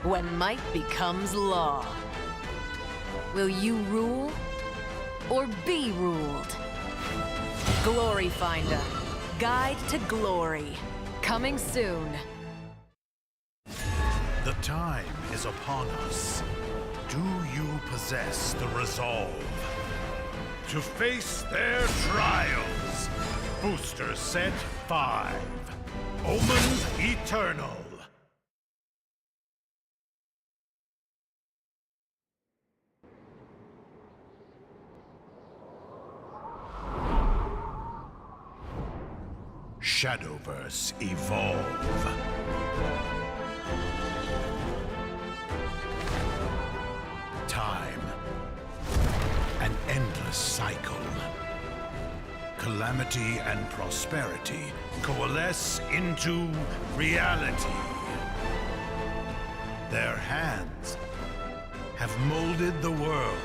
when might becomes law. Will you rule or be ruled? Glory Finder, Guide to Glory, coming soon. The time is upon us. Do you possess the resolve to face their trials? Booster Set 5, Omens Eternal. Shadowverse Evolve. Time. An endless cycle. Calamity and prosperity coalesce into reality. Their hands have molded the world.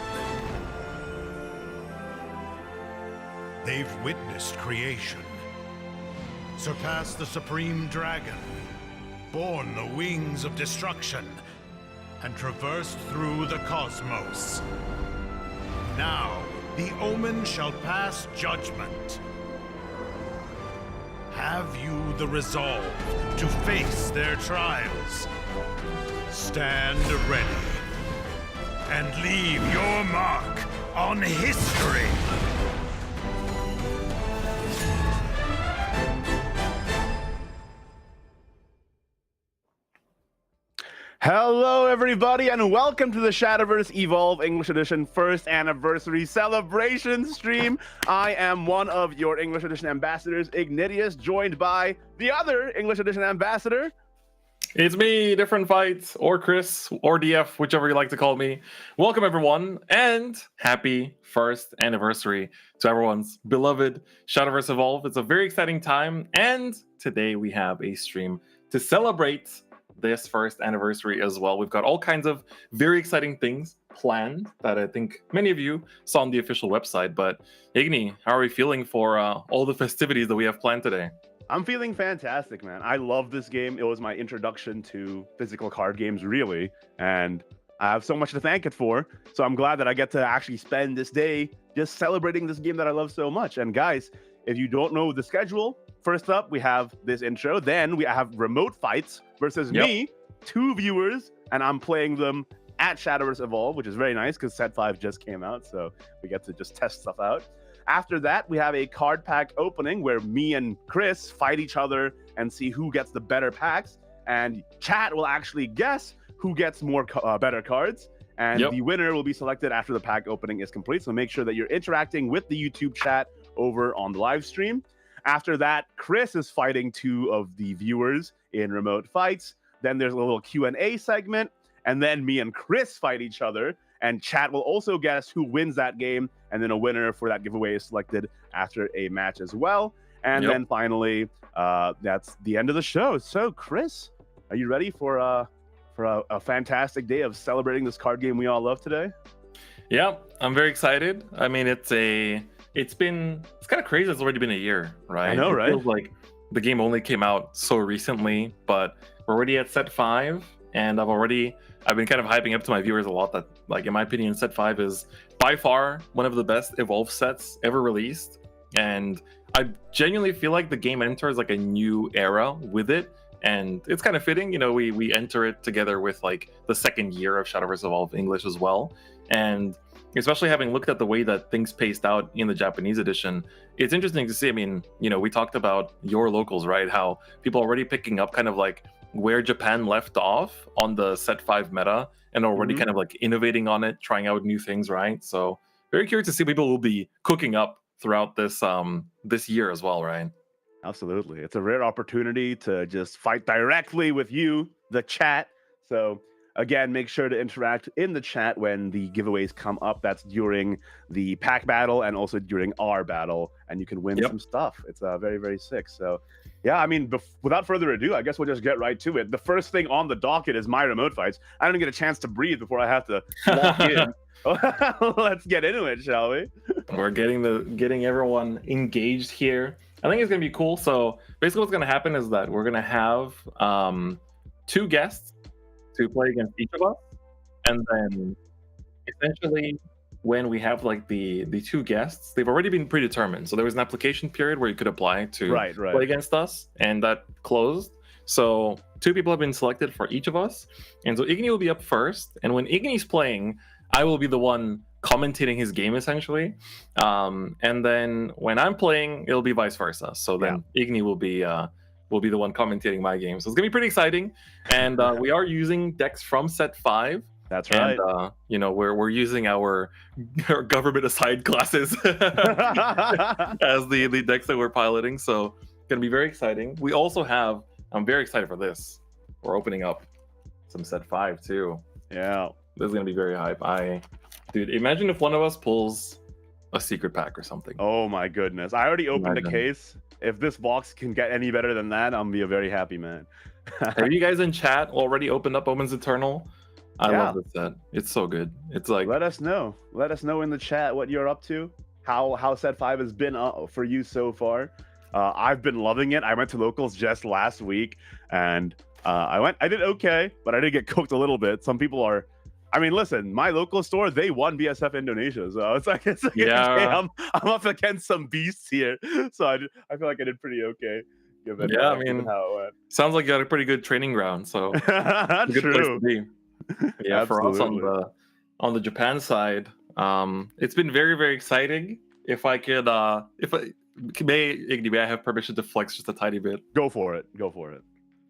They've witnessed creation, surpassed the supreme dragon, borne the wings of destruction, and traversed through the cosmos. Now, the Omen shall pass judgment. Have you the resolve to face their trials? Stand ready and leave your mark on history. Hello, everybody, and welcome to the Shadowverse Evolve English Edition first anniversary celebration stream. I am one of your English Edition ambassadors, Ignideus, joined by the other English Edition ambassador. It's me, DifferentFight, or Chris, or DF, whichever you like to call me. Welcome, everyone, and happy first anniversary to everyone's beloved Shadowverse Evolve. It's a very exciting time, and today we have a stream to celebrate this first anniversary as well. We've got all kinds of very exciting things planned that I think many of you saw on the official website. But Igni, how are we feeling for all the festivities that we have planned today? I'm feeling fantastic, man. I love this game. It was my introduction to physical card games, really, and I have so much to thank it for. So I'm glad that I get to actually spend this day just celebrating this game that I love so much. And guys, if you don't know the schedule, first up, we have this intro. Then we have remote fights versus me, 2 viewers, and I'm playing them at Shadowverse Evolve, which is very nice because Set 5 just came out, so we get to just test stuff out. After that, we have a card pack opening where me and Chris fight each other and see who gets the better packs, and chat will actually guess who gets more better cards, and the winner will be selected after the pack opening is complete. So make sure that you're interacting with the YouTube chat over on the live stream. After that, Chris is fighting 2 of the viewers in remote fights. Then there's a little Q&A segment, and then me and Chris fight each other, and chat will also guess who wins that game, and then a winner for that giveaway is selected after a match as well. And then finally, that's the end of the show. So Chris, are you ready for a fantastic day of celebrating this card game we all love today? Yeah, I'm very excited. I mean, it's kind of crazy. It's already been a year, right? I know, right? It feels like the game only came out so recently, but we're already at Set 5, and I've been kind of hyping up to my viewers a lot that, like, in my opinion, Set 5 is by far one of the best Evolve sets ever released, and I genuinely feel like the game enters like a new era with it, and it's kind of fitting. You know, we enter it together with like the second year of Shadowverse Evolve English as well, and especially having looked at the way that things paced out in the Japanese edition, it's interesting to see. I mean, you know, we talked about your locals, right? How people are already picking up kind of like where Japan left off on the Set 5 meta and already kind of like innovating on it, trying out new things, right? So very curious to see people will be cooking up throughout this this year as well, right? Absolutely. It's a rare opportunity to just fight directly with you, the chat. So again, make sure to interact in the chat when the giveaways come up. That's during the pack battle and also during our battle, and you can win some stuff. It's very, very sick. So yeah, I mean, without further ado, I guess we'll just get right to it. The first thing on the docket is my remote fights. I don't get a chance to breathe before I have to walk in. Let's get into it, shall we? We're getting everyone engaged here. I think it's gonna be cool. So basically what's gonna happen is that we're gonna have 2 guests to play against each of us, and then essentially when we have like the two guests, they've already been predetermined. So there was an application period where you could apply to play against us, and that closed. So 2 people have been selected for each of us, and so Igni will be up first. And when Igni's playing, I will be the one commentating his game essentially, and then when I'm playing, it'll be vice versa. So then Igni will be the one commentating my game. So it's gonna be pretty exciting. And we are using decks from set 5. That's right. And you know, we're using our government assigned classes as the decks that we're piloting. So it's gonna be very exciting. We also have, I'm very excited for this. We're opening up some set 5 too. Yeah. This is gonna be very hype. Dude, imagine if one of us pulls a secret pack or something. Oh my goodness. I already opened a case. If this box can get any better than that, I'm gonna be a very happy man. Have you guys in chat already opened up Omens Eternal? I love this set. It's so good. It's like, let us know. Let us know in the chat what you're up to. How set 5 has been for you so far. I've been loving it. I went to locals just last week, and I did okay, but I did get cooked a little bit. Some people are, I mean, listen, my local store, they won BSF Indonesia, so it's like yeah. Okay, I'm up against some beasts here, so I feel like I did pretty okay. Given, I mean, how it went. Sounds like you had a pretty good training ground, so it's a good place to be. Yeah, for us on the Japan side, it's been very, very exciting. If I may, Igni, may I have permission to flex just a tiny bit? Go for it.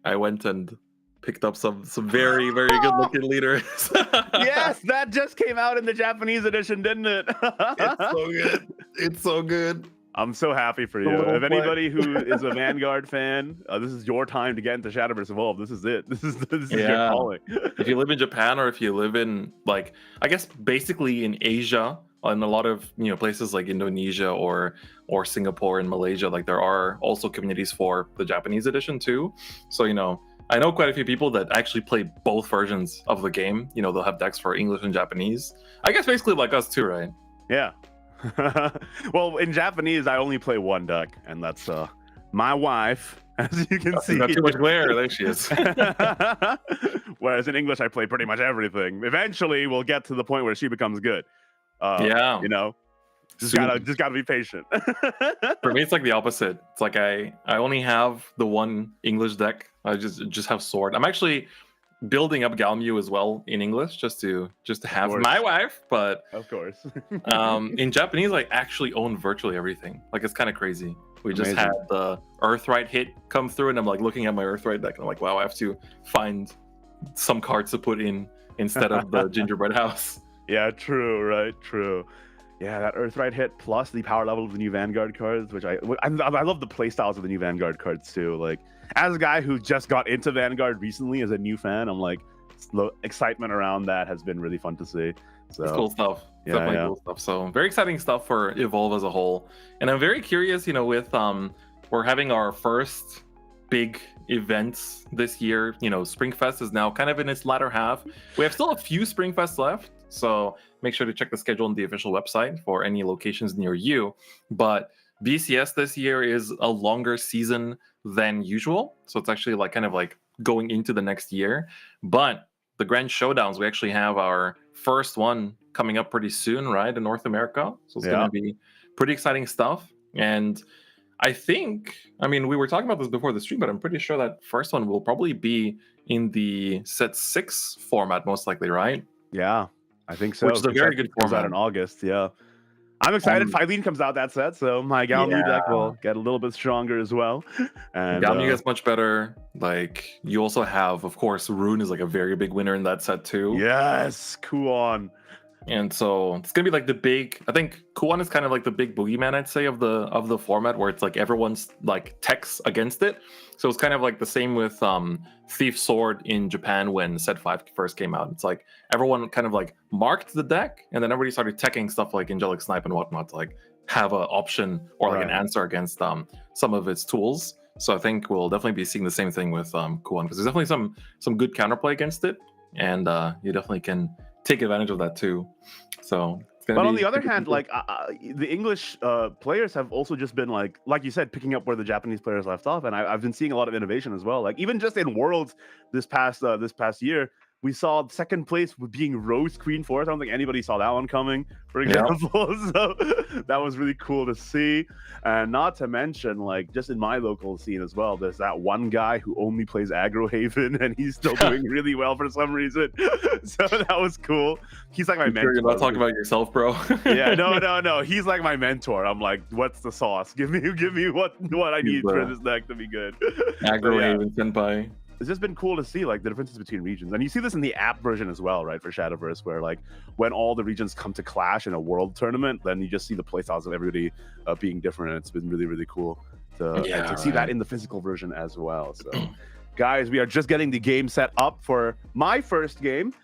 I went and picked up some very, very good looking leaders. Yes, that just came out in the Japanese edition, didn't it? It's so good. It's so good. I'm so happy for you. If anybody who is a Vanguard fan, this is your time to get into Shadowverse Evolve. This is it. This is your calling. If you live in Japan, or if you live in, like, I guess basically in Asia, in a lot of places like Indonesia or Singapore and Malaysia, like there are also communities for the Japanese edition too. So I know quite a few people that actually play both versions of the game. They'll have decks for English and Japanese. I guess basically like us too, right? Yeah. Well, in Japanese, I only play one deck, and that's my wife, as you can see. Not too much glare. There she is. Whereas in English, I play pretty much everything. Eventually, we'll get to the point where she becomes good. Just gotta be patient. For me, it's like the opposite. It's like I only have the one English deck. I just have Sword. I'm actually building up Galmu as well in English, just to have my wife. But of course, in Japanese, I actually own virtually everything. Like, it's kind of crazy. We just had the Earthright hit come through, and I'm like looking at my Earthright deck, and I'm like, wow, I have to find some cards to put in instead of the Gingerbread House. Yeah, true, right? True. Yeah, that Earthright hit plus the power level of the new Vanguard cards, which I love the playstyles of the new Vanguard cards too. Like, as a guy who just got into Vanguard recently as a new fan, I'm like, the excitement around that has been really fun to see. So it's cool stuff. Yeah, Definitely cool stuff. So very exciting stuff for Evolve as a whole. And I'm very curious, with we're having our first big events this year. Springfest is now kind of in its latter half. We have still a few Springfests left, so make sure to check the schedule on the official website for any locations near you. But BCS this year is a longer season than usual, so it's actually kind of going into the next year. But the Grand Showdowns, we actually have our first one coming up pretty soon, right, in North America. So it's going to be pretty exciting stuff. And I think, we were talking about this before the stream, but I'm pretty sure that first one will probably be in the set 6 format, most likely, right? Yeah, I think so. Which is a very good format. Comes out in August, yeah. I'm excited. Phylene comes out that set, so my Galmu deck will get a little bit stronger as well. And Galmu gets much better. Like, you also have, of course, Rune is a very big winner in that set too. Yes, Kuon. And so it's gonna be the big. I think Kuon is kind of the big boogeyman, I'd say, of the format, where it's everyone's techs against it. So it's kind of the same with Thief Sword in Japan when set 5 first came out. It's everyone kind of marked the deck, and then everybody started teching stuff like Angelic Snipe and whatnot to have an option or an answer against some of its tools. So I think we'll definitely be seeing the same thing with Kuon, because there's definitely some good counterplay against it, and you definitely can take advantage of that too. So but on the other hand, the English players have also just been like you said, picking up where the Japanese players left off, and I've been seeing a lot of innovation as well. Even just in Worlds this past year, We saw second place with being Rose Queen Force. I don't think anybody saw that one coming, for Yeah. example. So that was really cool to see. And not to mention, like, just in my local scene as well, there's that one guy who only plays Aggro Haven, and he's still doing really well for some reason. So that was cool. He's like my I'm mentor. sure you're not talking about yourself, bro. Yeah, no. He's like my mentor. I'm like, what's the sauce? Give me what I need for this deck to be good. Aggro Yeah. Haven Senpai. It's just been cool to see like the differences between regions, and you see this in the app version as well, right? For Shadowverse, where like when all the regions come to clash in a world tournament, then you just see the playstyles of everybody being different. And it's been really, really cool to see that in the physical version as well. So, guys, we are just getting the game set up for my first game.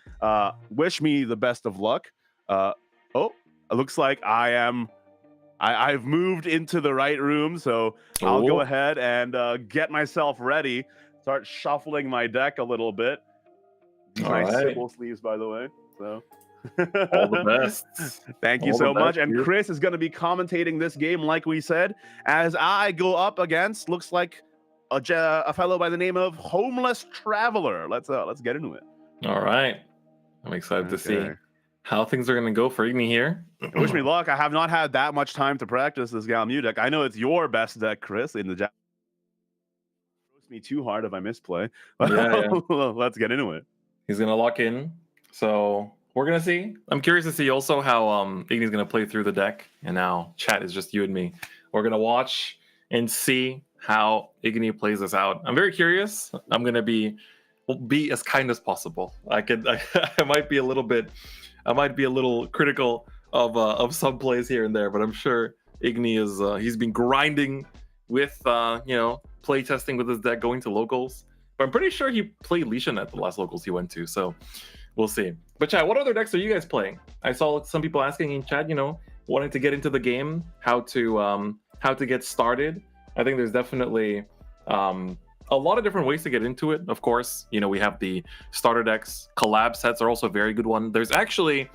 Wish me the best of luck. Oh, it looks like I've moved into the right room, so I'll go ahead and get myself ready. Start shuffling my deck a little bit. These nice Sybil sleeves, by the way. So all the best. Thank you so much. And Chris is going to be commentating this game, like we said, as I go up against looks like a fellow by the name of Homeless Traveler. Let's get into it. All right, I'm excited to see how things are going to go for Igni here. Wish me luck. I have not had that much time to practice this Galmu deck. I know it's your best deck, Chris, in the me too hard if I misplay. Let's get into it. He's gonna lock in, so we're gonna see. I'm curious to see also how Igni's gonna play through the deck, and now chat is just you and me. We're gonna watch and see how Igni plays this out. I'm very curious. I'm gonna be as kind as possible. I might be a little critical of some plays here and there, but I'm sure Igni is he's been grinding with play testing with his deck, going to locals. But I'm pretty sure he played Leishan at the last locals he went to, so we'll see. But chat, what other decks are you guys playing? I saw some people asking in chat, wanting to get into the game, how to get started. I think there's definitely a lot of different ways to get into it. Of course, we have the starter decks. Collab sets are also a very good one. There's actually,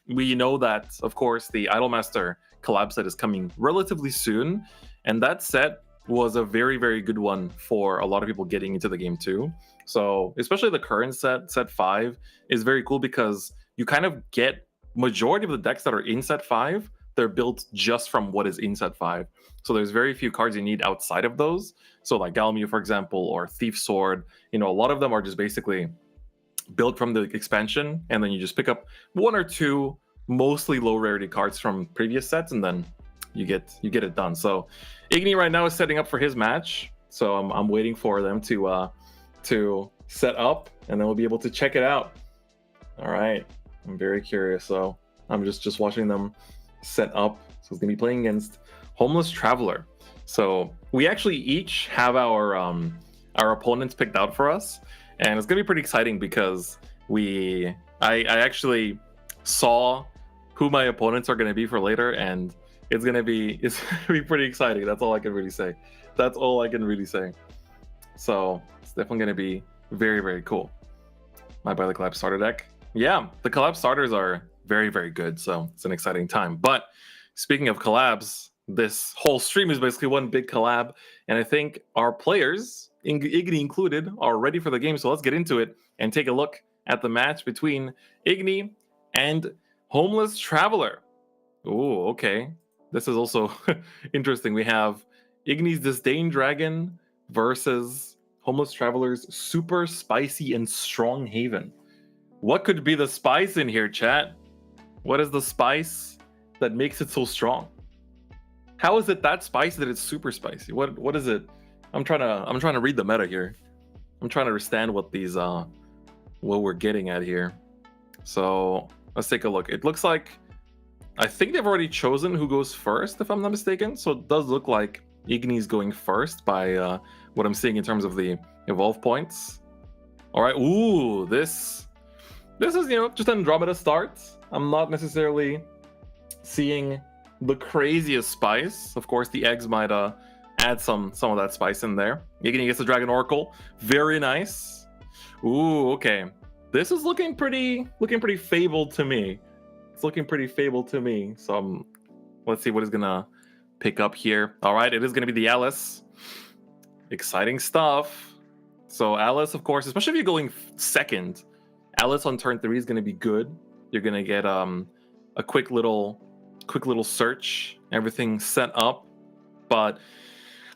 we know that, of course, the Idolmaster collab set is coming relatively soon, and that set was a very, very good one for a lot of people getting into the game too. So especially the current set 5 is very cool because you kind of get majority of the decks that are in set 5, they're built just from what is in set 5. So there's very few cards you need outside of those. So like Galmu, for example, or Thief Sword, a lot of them are just basically built from the expansion, and then you just pick up one or two mostly low rarity cards from previous sets, and then you get it done. So Igni right now is setting up for his match, so I'm waiting for them to set up, and then we'll be able to check it out. All right, I'm very curious, so I'm just watching them set up. So it's gonna be playing against Homeless Traveler. So we actually each have our opponents picked out for us, and it's gonna be pretty exciting because I actually saw who my opponents are gonna be for later, and it's gonna be pretty exciting. That's all I can really say. So it's definitely gonna be very, very cool. My by the collab starter deck. Yeah, the collab starters are very, very good. So it's an exciting time. But speaking of collabs, this whole stream is basically one big collab, and I think our players, Igni included, are ready for the game. So let's get into it and take a look at the match between Igni and Homeless Traveler. Oh, okay. This is also interesting. We have Igni's Disdain Dragon versus Homeless Traveler's Super Spicy and Strong Haven. What could be the spice in here, chat? What is the spice that makes it so strong? How is it that spicy that it's super spicy? What is it? I'm trying to read the meta here. I'm trying to understand what these what we're getting at here. So let's take a look. It looks like I think they've already chosen who goes first, if I'm not mistaken. So it does look like Igni's going first by what I'm seeing in terms of the evolve points. All right. Ooh, this is just an Andromeda start. I'm not necessarily seeing the craziest spice. Of course, the eggs might add some of that spice in there. Igni gets the Dragon Oracle. Very nice. Ooh, okay. This is looking pretty fabled to me. It's looking pretty fabled to me. So let's see what is gonna pick up here. All right, it is gonna be the Alice. Exciting stuff. So Alice, of course, especially if you're going second Alice on turn 3 is going to be good. You're going to get a quick little search, everything set up. But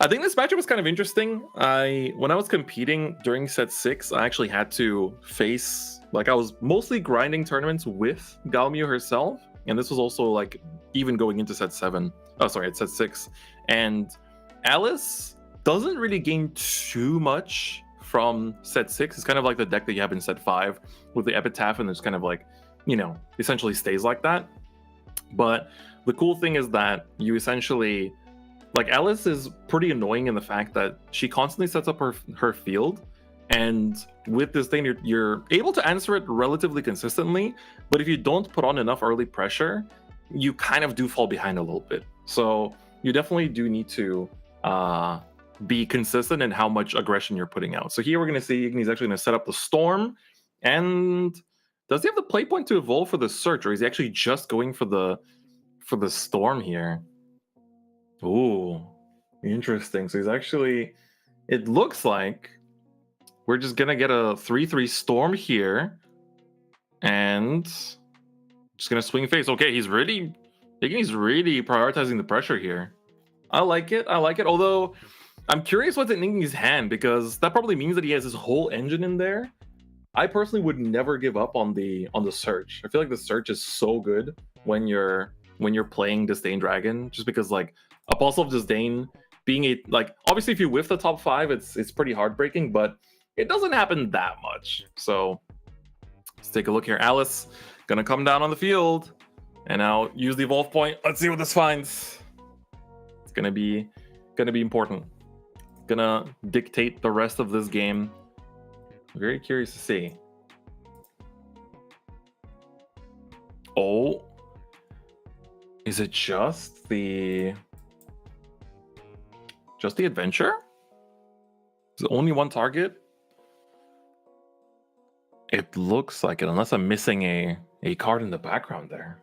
I think this matchup was kind of interesting. When I was competing during set 6, I actually had to face, like, I was mostly grinding tournaments with Galmiu herself, and this was also like even going into set 7. Oh, sorry, it's set 6. And Alice doesn't really gain too much from set 6. It's kind of like the deck that you have in set 5 with the Epitaph, and it's kind of like, essentially stays like that. But the cool thing is that you essentially, like, Alice is pretty annoying in the fact that she constantly sets up her field, and with this thing you're able to answer it relatively consistently, but if you don't put on enough early pressure, you kind of do fall behind a little bit. So you definitely do need to be consistent in how much aggression you're putting out. So here we're going to see Igni's actually going to set up the Storm, and does he have the play point to evolve for the Search, or is he actually just going for the Storm here? Ooh, interesting. So he's actually, it looks like we're just gonna get a 3/3 Storm here, and just gonna swing face. Okay, he's really prioritizing the pressure here. I like it. Although I'm curious what's in Igni's hand, because that probably means that he has his whole engine in there. I personally would never give up on the Search. I feel like the Search is so good when you're playing Disdain Dragon, just because, like, Apostle of Disdain being obviously if you whiff the top 5, it's pretty heartbreaking, but it doesn't happen that much. So let's take a look here. Alice gonna come down on the field and now use the evolve point. Let's see what this finds. It's gonna be important. Gonna dictate the rest of this game. Very curious to see. Oh, is it just the adventure? Is it only one target? It looks like it, unless I'm missing a card in the background there.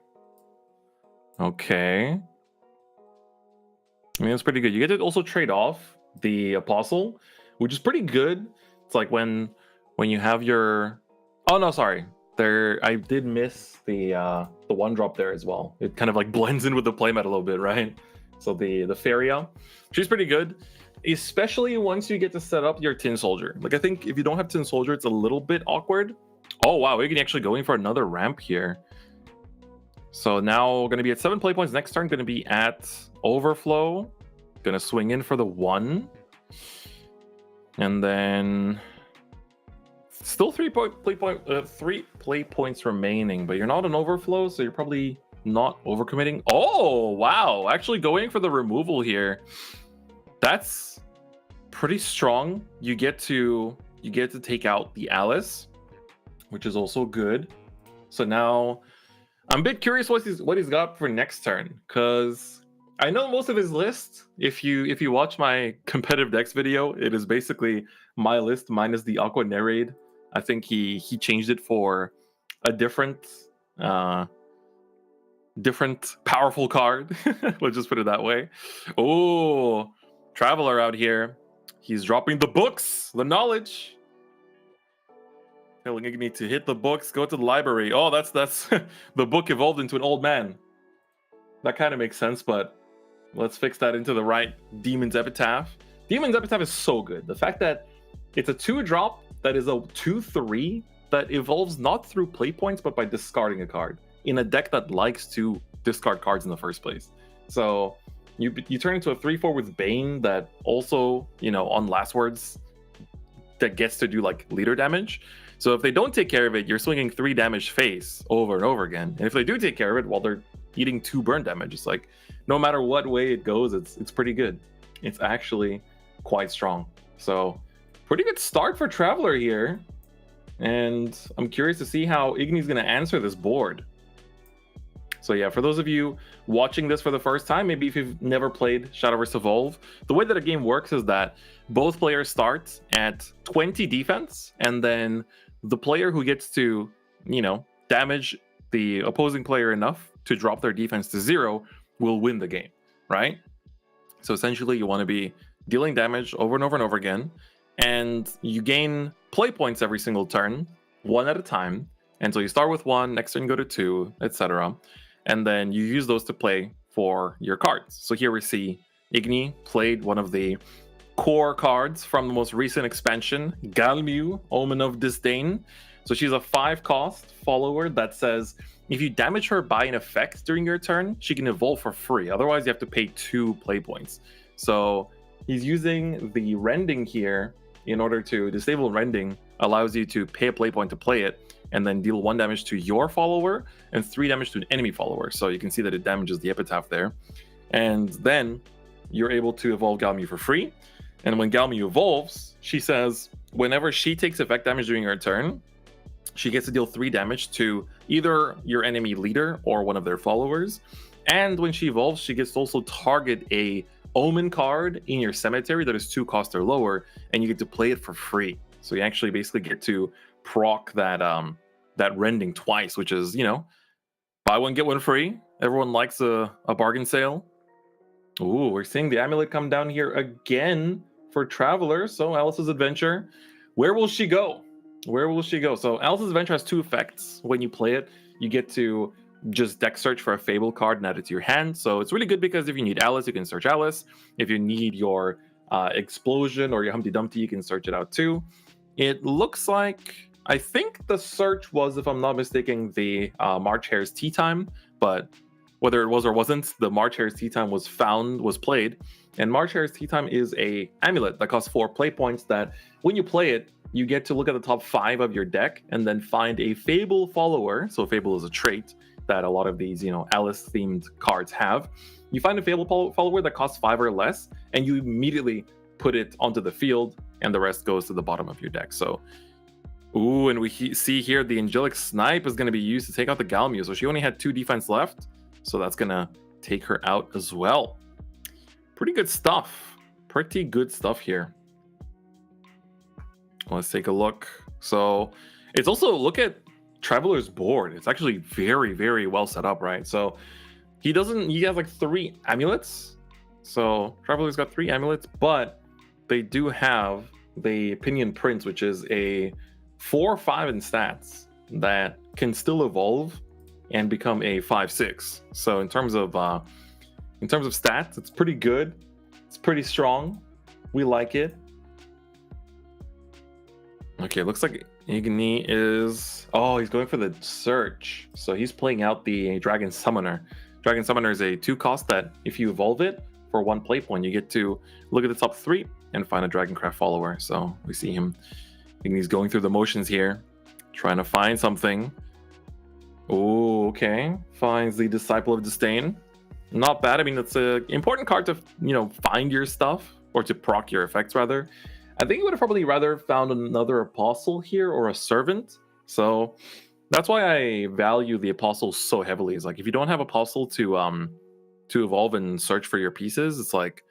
Okay. I mean, it's pretty good. You get to also trade off the Apostle, which is pretty good. It's like when you have your... Oh, no, sorry. I did miss the one drop there as well. It kind of like blends in with the playmat a little bit, right? So the Feria, she's pretty good, especially once you get to set up your Tin Soldier. Like, I think if you don't have Tin Soldier, it's a little bit awkward. Oh wow, we can actually going for another ramp here. So now going to be at 7 play points. Next turn going to be at Overflow. Going to swing in for the 1, and then still 3 play points remaining, but you're not an Overflow, so you're probably not overcommitting. Oh wow, actually going for the removal here. That's pretty strong. You get to take out the Alice, which is also good. So now I'm a bit curious what he's got for next turn, because I know most of his list. If you watch my competitive decks video, it is basically my list minus the Aqua Nerade. I think he changed it for a different powerful card. Let's just put it that way. Oh, Traveler out here. He's dropping the books, the knowledge. Telling Igni to hit the books, go to the library. Oh, that's the book evolved into an old man. That kind of makes sense, but let's fix that into the right Demon's Epitaph. Demon's Epitaph is so good. The fact that it's a 2-drop that is a 2/3 that evolves not through play points, but by discarding a card in a deck that likes to discard cards in the first place. So you turn into a 3/4 with Bane that also, on last words, that gets to do like leader damage. So if they don't take care of it, you're swinging 3 damage face over and over again. And if they do take care of it, while they're eating 2 burn damage, it's like, no matter what way it goes, it's pretty good. It's actually quite strong. So pretty good start for Traveler here. And I'm curious to see how Igni's going to answer this board. So yeah, for those of you watching this for the first time, maybe if you've never played Shadowverse Evolve, the way that a game works is that both players start at 20 defense, and then the player who gets to, damage the opposing player enough to drop their defense to 0 will win the game, right? So essentially you want to be dealing damage over and over and over again, and you gain play points every single turn, one at a time. And so you start with one, next turn you go to two, etc. And then you use those to play for your cards. So here we see Igni played one of the core cards from the most recent expansion, Galmu, Omen of Disdain. So she's a 5-cost follower that says if you damage her by an effect during your turn, she can evolve for free. Otherwise, you have to pay 2 play points. So he's using the rending here in order to disable rending, allows you to pay a play point to play it, and then deal 1 damage to your follower and 3 damage to an enemy follower. So you can see that it damages the epitaph there. And then you're able to evolve Galmu for free. And when Galmu evolves, she says whenever she takes effect damage during her turn, she gets to deal 3 damage to either your enemy leader or one of their followers. And when she evolves, she gets to also target a Omen card in your cemetery that is 2 cost or lower, and you get to play it for free. So you actually basically get to proc that that rending twice, which is, you know, buy one get one free. Everyone likes a bargain sale. Ooh, we're seeing the amulet come down here again for Traveler. So Alice's Adventure, where will she go? Where will she go? So Alice's Adventure has 2 effects. When you play it, you get to just deck search for a Fable card and add it to your hand. So it's really good because if you need Alice, you can search Alice. If you need your Explosion or your Humpty Dumpty, you can search it out too. It looks like, I think the search was, if I'm not mistaken, the March Hare's Tea Time, but whether it was or wasn't, the March Hare's Tea Time was played. And March Hare's Tea Time is a amulet that costs 4 play points that when you play it, you get to look at the top 5 of your deck and then find a Fable follower. So Fable is a trait that a lot of these, you know, Alice-themed cards have. You find a Fable follower that costs 5 or less, and you immediately put it onto the field, and the rest goes to the bottom of your deck. So, ooh, and we see here the Angelic Snipe is going to be used to take out the Galmu. So she only had 2 defense left, so that's going to take her out as well. Pretty good stuff. Pretty good stuff here. Let's take a look. So it's also, look at Traveler's board. It's actually very, very well set up, right? So he has like 3 amulets. So Traveler's got 3 amulets, but they do have the Pinion Prince, which is a 4/5 in stats that can still evolve and become a 5/6. So in terms of stats, it's pretty good. It's pretty strong. We like it. Okay, looks like Igni is... Oh, he's going for the search. So he's playing out the Dragon Summoner. Dragon Summoner is a 2-cost that if you evolve it for 1 play point, you get to look at the top 3 and find a Dragoncraft follower. So we see him. Igni's going through the motions here, trying to find something. Oh, okay. Finds the Disciple of Disdain. Not bad. I mean, it's an important card to, you know, find your stuff, or to proc your effects, rather. I think you would have probably rather found another Apostle here or a Servant. So that's why I value the Apostle so heavily. Is like, if you don't have Apostle to evolve and search for your pieces, it's like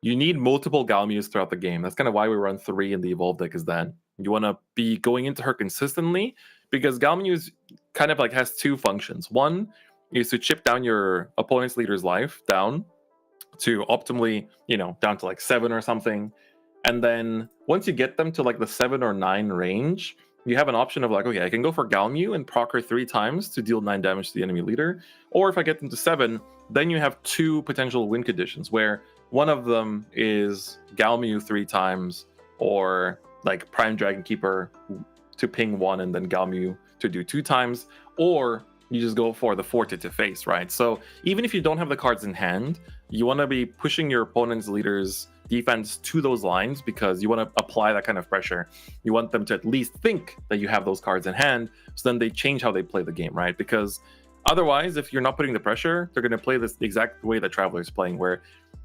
you need multiple Galmus throughout the game. That's kind of why we run 3 in the Evolve deck, is that you want to be going into her consistently, because Galmus kind of like has 2 functions. One is to chip down your opponent's leader's life down to optimally, you know, down to like 7 or something. And then once you get them to like the 7 or 9 range, you have an option of like, okay, I can go for Galmu and proc her 3 times to deal 9 damage to the enemy leader. Or if I get them to 7, then you have 2 potential win conditions, where one of them is Galmu 3 times, or like Prime Dragon Keeper to ping 1 and then Galmu to do 2 times, or you just go for the Forte to face, right? So even if you don't have the cards in hand, you want to be pushing your opponent's leader's defense to those lines, because you want to apply that kind of pressure. You want them to at least think that you have those cards in hand, so then they change how they play the game, right? Because otherwise, if you're not putting the pressure, they're going to play this exact way that Traveler is playing, where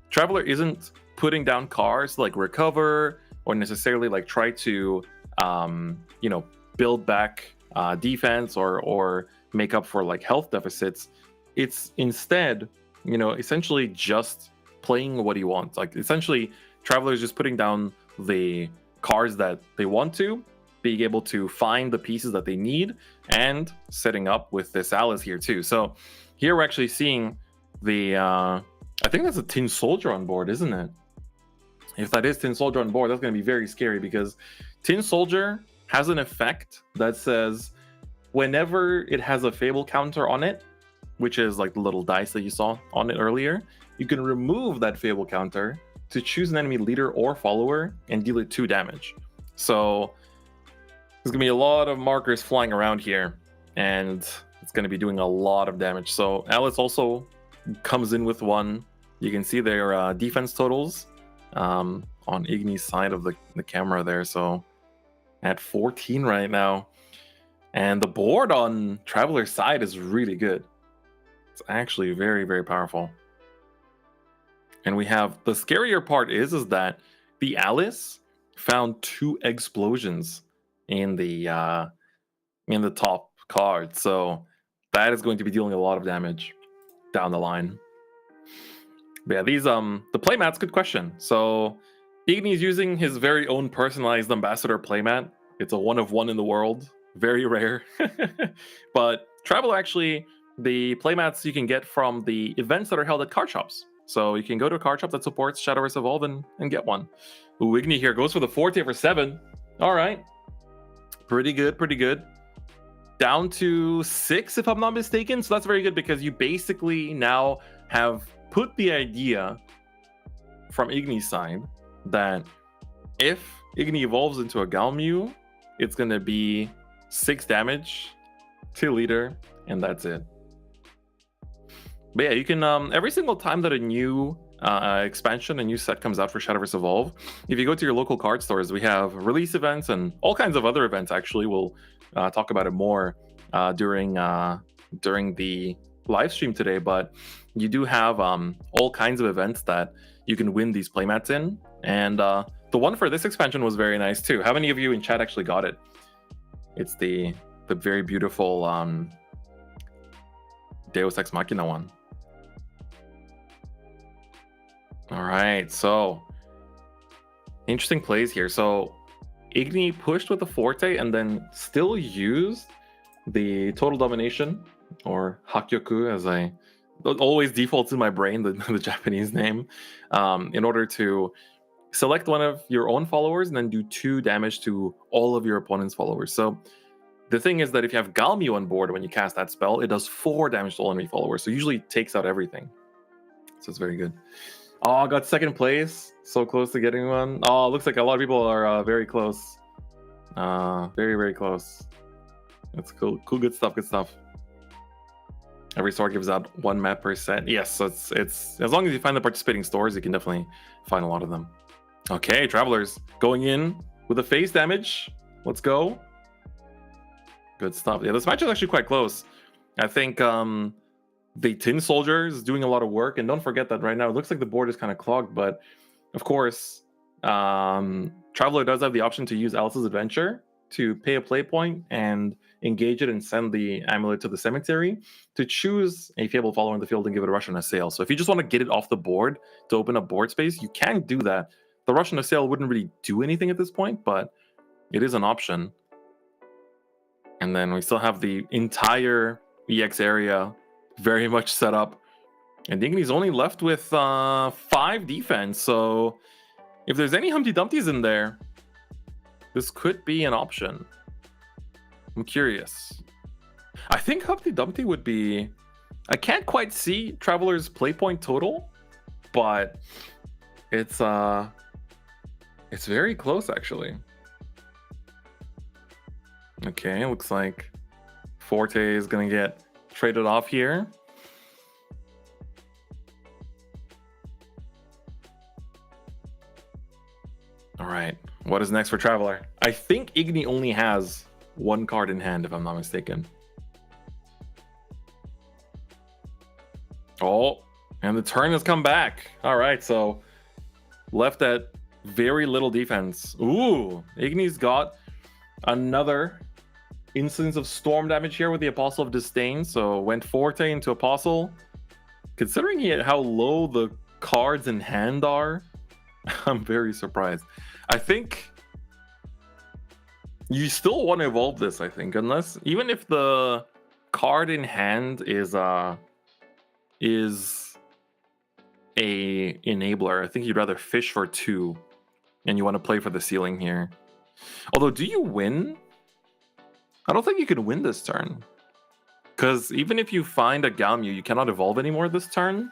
Traveler isn't putting down cards to like recover or necessarily like try to you know, build back defense or make up for like health deficits. It's instead, you know, essentially just playing what he wants. Like, essentially, Traveler is just putting down the cards that they want to, being able to find the pieces that they need, and setting up with this Alice here too. So here we're actually seeing the I think that's a Tin Soldier on board, isn't it? If that is Tin Soldier on board, that's going to be very scary, because Tin Soldier has an effect that says whenever it has a Fable counter on it, which is like the little dice that you saw on it earlier, you can remove that Fable counter to choose an enemy leader or follower and deal it 2 damage. So there's gonna be a lot of markers flying around here, and it's gonna be doing a lot of damage. So Alice also comes in with 1. You can see their defense totals on Igni's side of the camera there. So at 14 right now. And the board on Traveler's side is really good. It's actually very, very powerful. And we have, the scarier part is that the Alice found 2 explosions in the top card. So that is going to be dealing a lot of damage down the line. But yeah, these the playmat's good question. So Igni's using his very own personalized ambassador playmat. It's a 1 of 1 in the world. Very rare. But Traveler actually, the playmats you can get from the events that are held at card shops. So you can go to a card shop that supports Shadowverse Evolve and get one. Ooh, Igni here goes for the Forte for 7. All right. Pretty good, pretty good. Down to 6, if I'm not mistaken. So that's very good because you basically now have put the idea from Igni's side that if Igni evolves into a Galmew, it's going to be 6 damage to leader, and that's it. But yeah, you can every single time that a new expansion, a new set comes out for Shadowverse Evolve, if you go to your local card stores, we have release events and all kinds of other events. Actually, we'll talk about it more during the live stream today. But you do have all kinds of events that you can win these playmats in, and the one for this expansion was very nice too. How many of you in chat actually got it? It's the very beautiful Deus Ex Machina one. All right, so interesting plays here. So Igni pushed with the Forte and then still used the Total Domination, or Hakyoku, as I always defaults in my brain, the Japanese name, in order to select one of your own followers and then do 2 damage to all of your opponent's followers. So the thing is that if you have Galmew on board when you cast that spell, it does 4 damage to all enemy followers. So usually it takes out everything. So it's very good. Oh, I got 2nd place. So close to getting one. Oh, looks like a lot of people are very close. Very, very close. That's cool. Cool, good stuff, good stuff. Every store gives out 1 map per set. Yes, so it's as long as you find the participating stores, you can definitely find a lot of them. Okay, Travelers going in with the face damage. Let's go. Good stuff. Yeah, this match is actually quite close. I think the Tin Soldier is doing a lot of work, and don't forget that right now it looks like the board is kind of clogged, but of course, Traveler does have the option to use Alice's Adventure to pay a play point and engage it and send the amulet to the cemetery to choose a Fable follower in the field and give it a Rush on Assail. So if you just want to get it off the board to open up board space, you can do that. The Rush on Assail wouldn't really do anything at this point, but it is an option. And then we still have the entire EX area very much set up. And Igni's only left with 5 defense, so if there's any Humpty Dumptys in there, this could be an option. I'm curious. I think Humpty Dumpty would be... I can't quite see Traveler's playpoint total, but it's very close actually. Okay, looks like Forte is gonna get traded off here. All right, what is next for Traveler? I think Igni only has 1 card in hand, if I'm not mistaken. Oh, and the turn has come back. All right, so left at very little defense. Ooh, Igni's got another instance of storm damage here with the Apostle of Disdain. So went Forte into Apostle. Considering how low the cards in hand are, I'm very surprised. I think you still want to evolve this, I think, unless even if the card in hand is a enabler, I think you'd rather fish for 2 and you want to play for the ceiling here. Although, do you win? I don't think you can win this turn. Because even if you find a Galmu, you cannot evolve anymore this turn.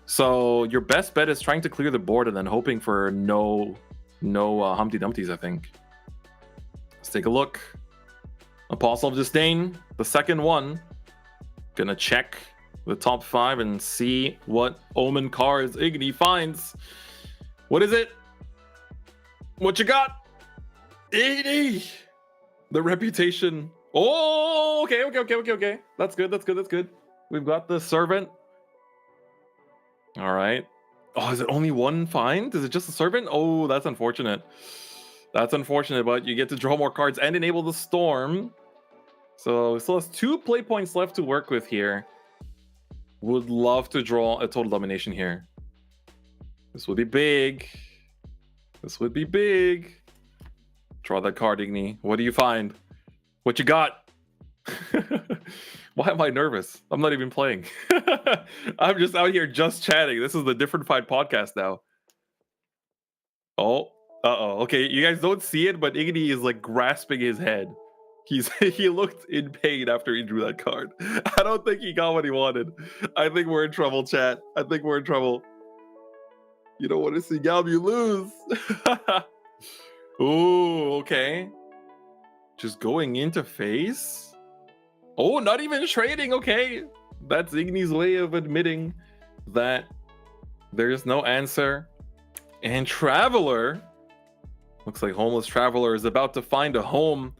So your best bet is trying to clear the board and then hoping for no Humpty Dumpties, I think. Let's take a look. Apostle of Disdain, the second one. Gonna check the top 5 and see what Omen cards Igni finds. What is it? What you got? Igni! The reputation. Oh, okay. That's good. We've got the servant. All right. Oh, is it only one find? Is it just a servant? Oh, that's unfortunate. That's unfortunate, but you get to draw more cards and enable the storm. So it still has 2 play points left to work with here. Would love to draw a total domination here. This would be big. Draw that card, Igni. What do you find? What you got? Why am I nervous? I'm not even playing. I'm just out here just chatting. This is the Different Fight podcast now. Oh, okay, you guys don't see it, but Igni is like grasping his head. He looked in pain after he drew that card. I don't think he got what he wanted. I think we're in trouble, chat. I think we're in trouble. You don't want to see Galmu lose. Ooh, okay. Just going into face? Oh, not even trading. Okay. That's Igni's way of admitting that there's no answer. And Traveler. Looks like Homeless Traveler is about to find a home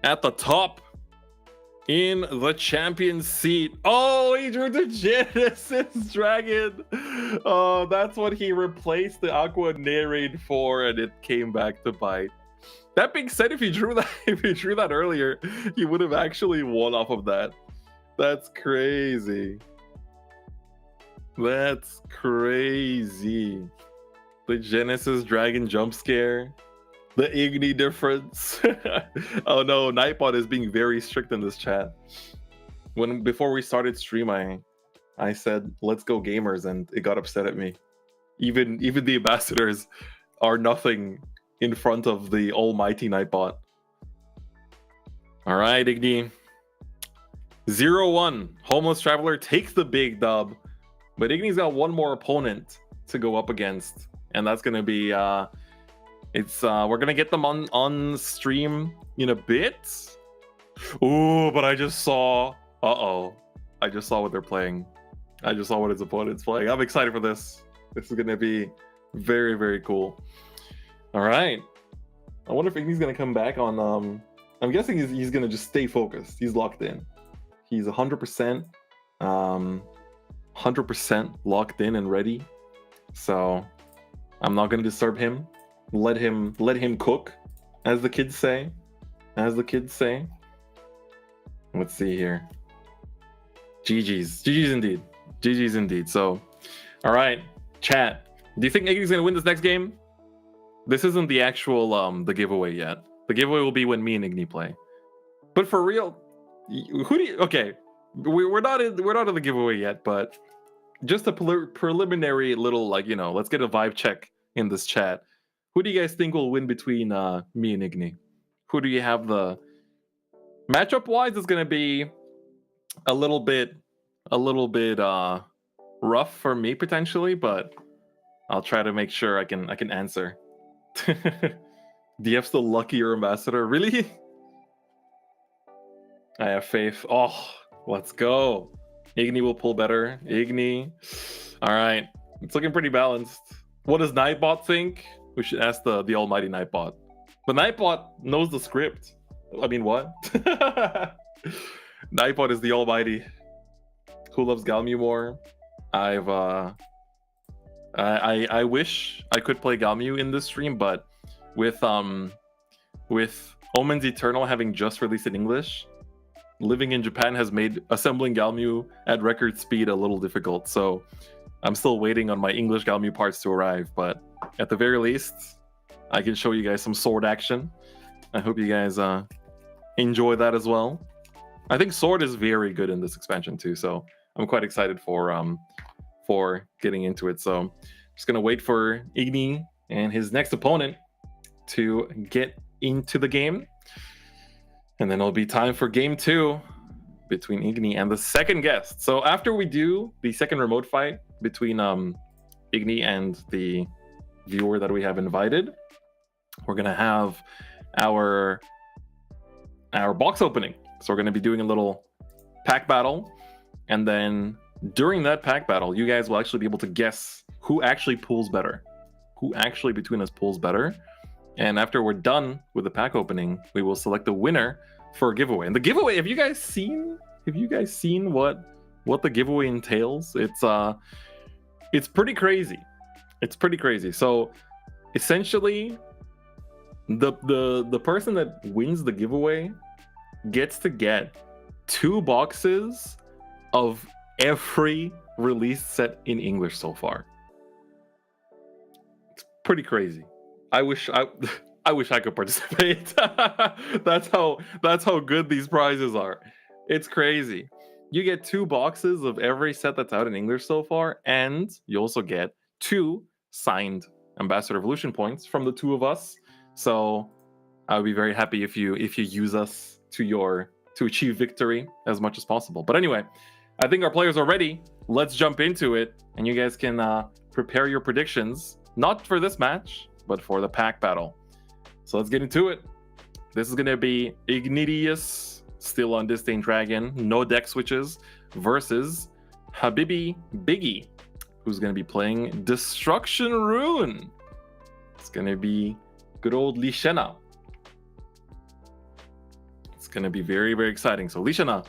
at the top in the champion seat. Oh, he drew the Genesis Dragon. Oh, that's what he replaced the Aqua Narrate for, and it came back to bite. That being said, if he drew that earlier, he would have actually won off of that. That's crazy. That's crazy. The Genesis Dragon jump scare. The Igni difference. Oh no, Nightbot is being very strict in this chat. Before we started stream, I said, let's go gamers, and it got upset at me. Even the ambassadors are nothing in front of the almighty Nightbot. All right, Igni. 0-1. Homeless Traveler takes the big dub, but Igni's got one more opponent to go up against, and that's gonna be we're gonna get them on stream in a bit. Ooh, but I just saw what they're playing. I just saw what his opponent's playing. I'm excited for this. This is gonna be very, very cool. All right. I wonder if Igni's gonna come back on. I'm guessing he's gonna just stay focused. He's locked in. He's 100%, 100% locked in and ready. So I'm not gonna disturb him. Let him cook, as the kids say. Let's see here. GG's indeed. So, all right, chat. Do you think Igni's gonna win this next game? This isn't the actual the giveaway yet. The giveaway will be when me and Igni play. But for real, who do you? Okay, we're not in the giveaway yet, but just a preliminary little, like, let's get a vibe check in this chat. Who do you guys think will win between me and Igni? Who do you have the matchup wise? Is going to be a little bit rough for me potentially, but I'll try to make sure I can answer. DF's the luckier ambassador, really? I have faith. Oh, let's go. Igni will pull better. Igni. All right, it's looking pretty balanced. What does Nightbot think? We should ask the almighty Nightbot. But Nightbot knows the script. I mean, what? Nightbot is the almighty. Who loves Galmu more? I wish I could play Galmu in this stream, but with Omen's Eternal having just released in English, living in Japan has made assembling Galmu at record speed a little difficult. So I'm still waiting on my English Galmu parts to arrive, but at the very least, I can show you guys some sword action. I hope you guys enjoy that as well. I think sword is very good in this expansion too, so I'm quite excited for getting into it. So I'm just gonna wait for Igni and his next opponent to get into the game. And then it'll be time for game 2 between Igni and the second guest. So after we do the second remote fight between Igni and the viewer that we have invited, we're gonna have our box opening. So we're gonna be doing a little pack battle, and then during that pack battle, you guys will actually be able to guess who actually pulls better, who actually between us pulls better. And after we're done with the pack opening, we will select the winner for a giveaway. And the giveaway, have you guys seen what the giveaway entails? It's pretty crazy. It's pretty crazy. So essentially, the person that wins the giveaway gets to get 2 boxes of every released set in English so far. It's pretty crazy. I wish I could participate. That's how good these prizes are. It's crazy. You get 2 boxes of every set that's out in English so far, and you also get 2 signed Ambassador Evolution points from the 2 of us. So I would be very happy if you use us to achieve victory as much as possible. But anyway, I think our players are ready. Let's jump into it, and you guys can prepare your predictions, not for this match, but for the pack battle. So let's get into it. This is going to be Ignideus, still on Disdain Dragon, no deck switches, versus Habibi Biggie, who's going to be playing Destruction Rune. It's going to be good old Lishena. It's going to be very, very exciting. So Lishena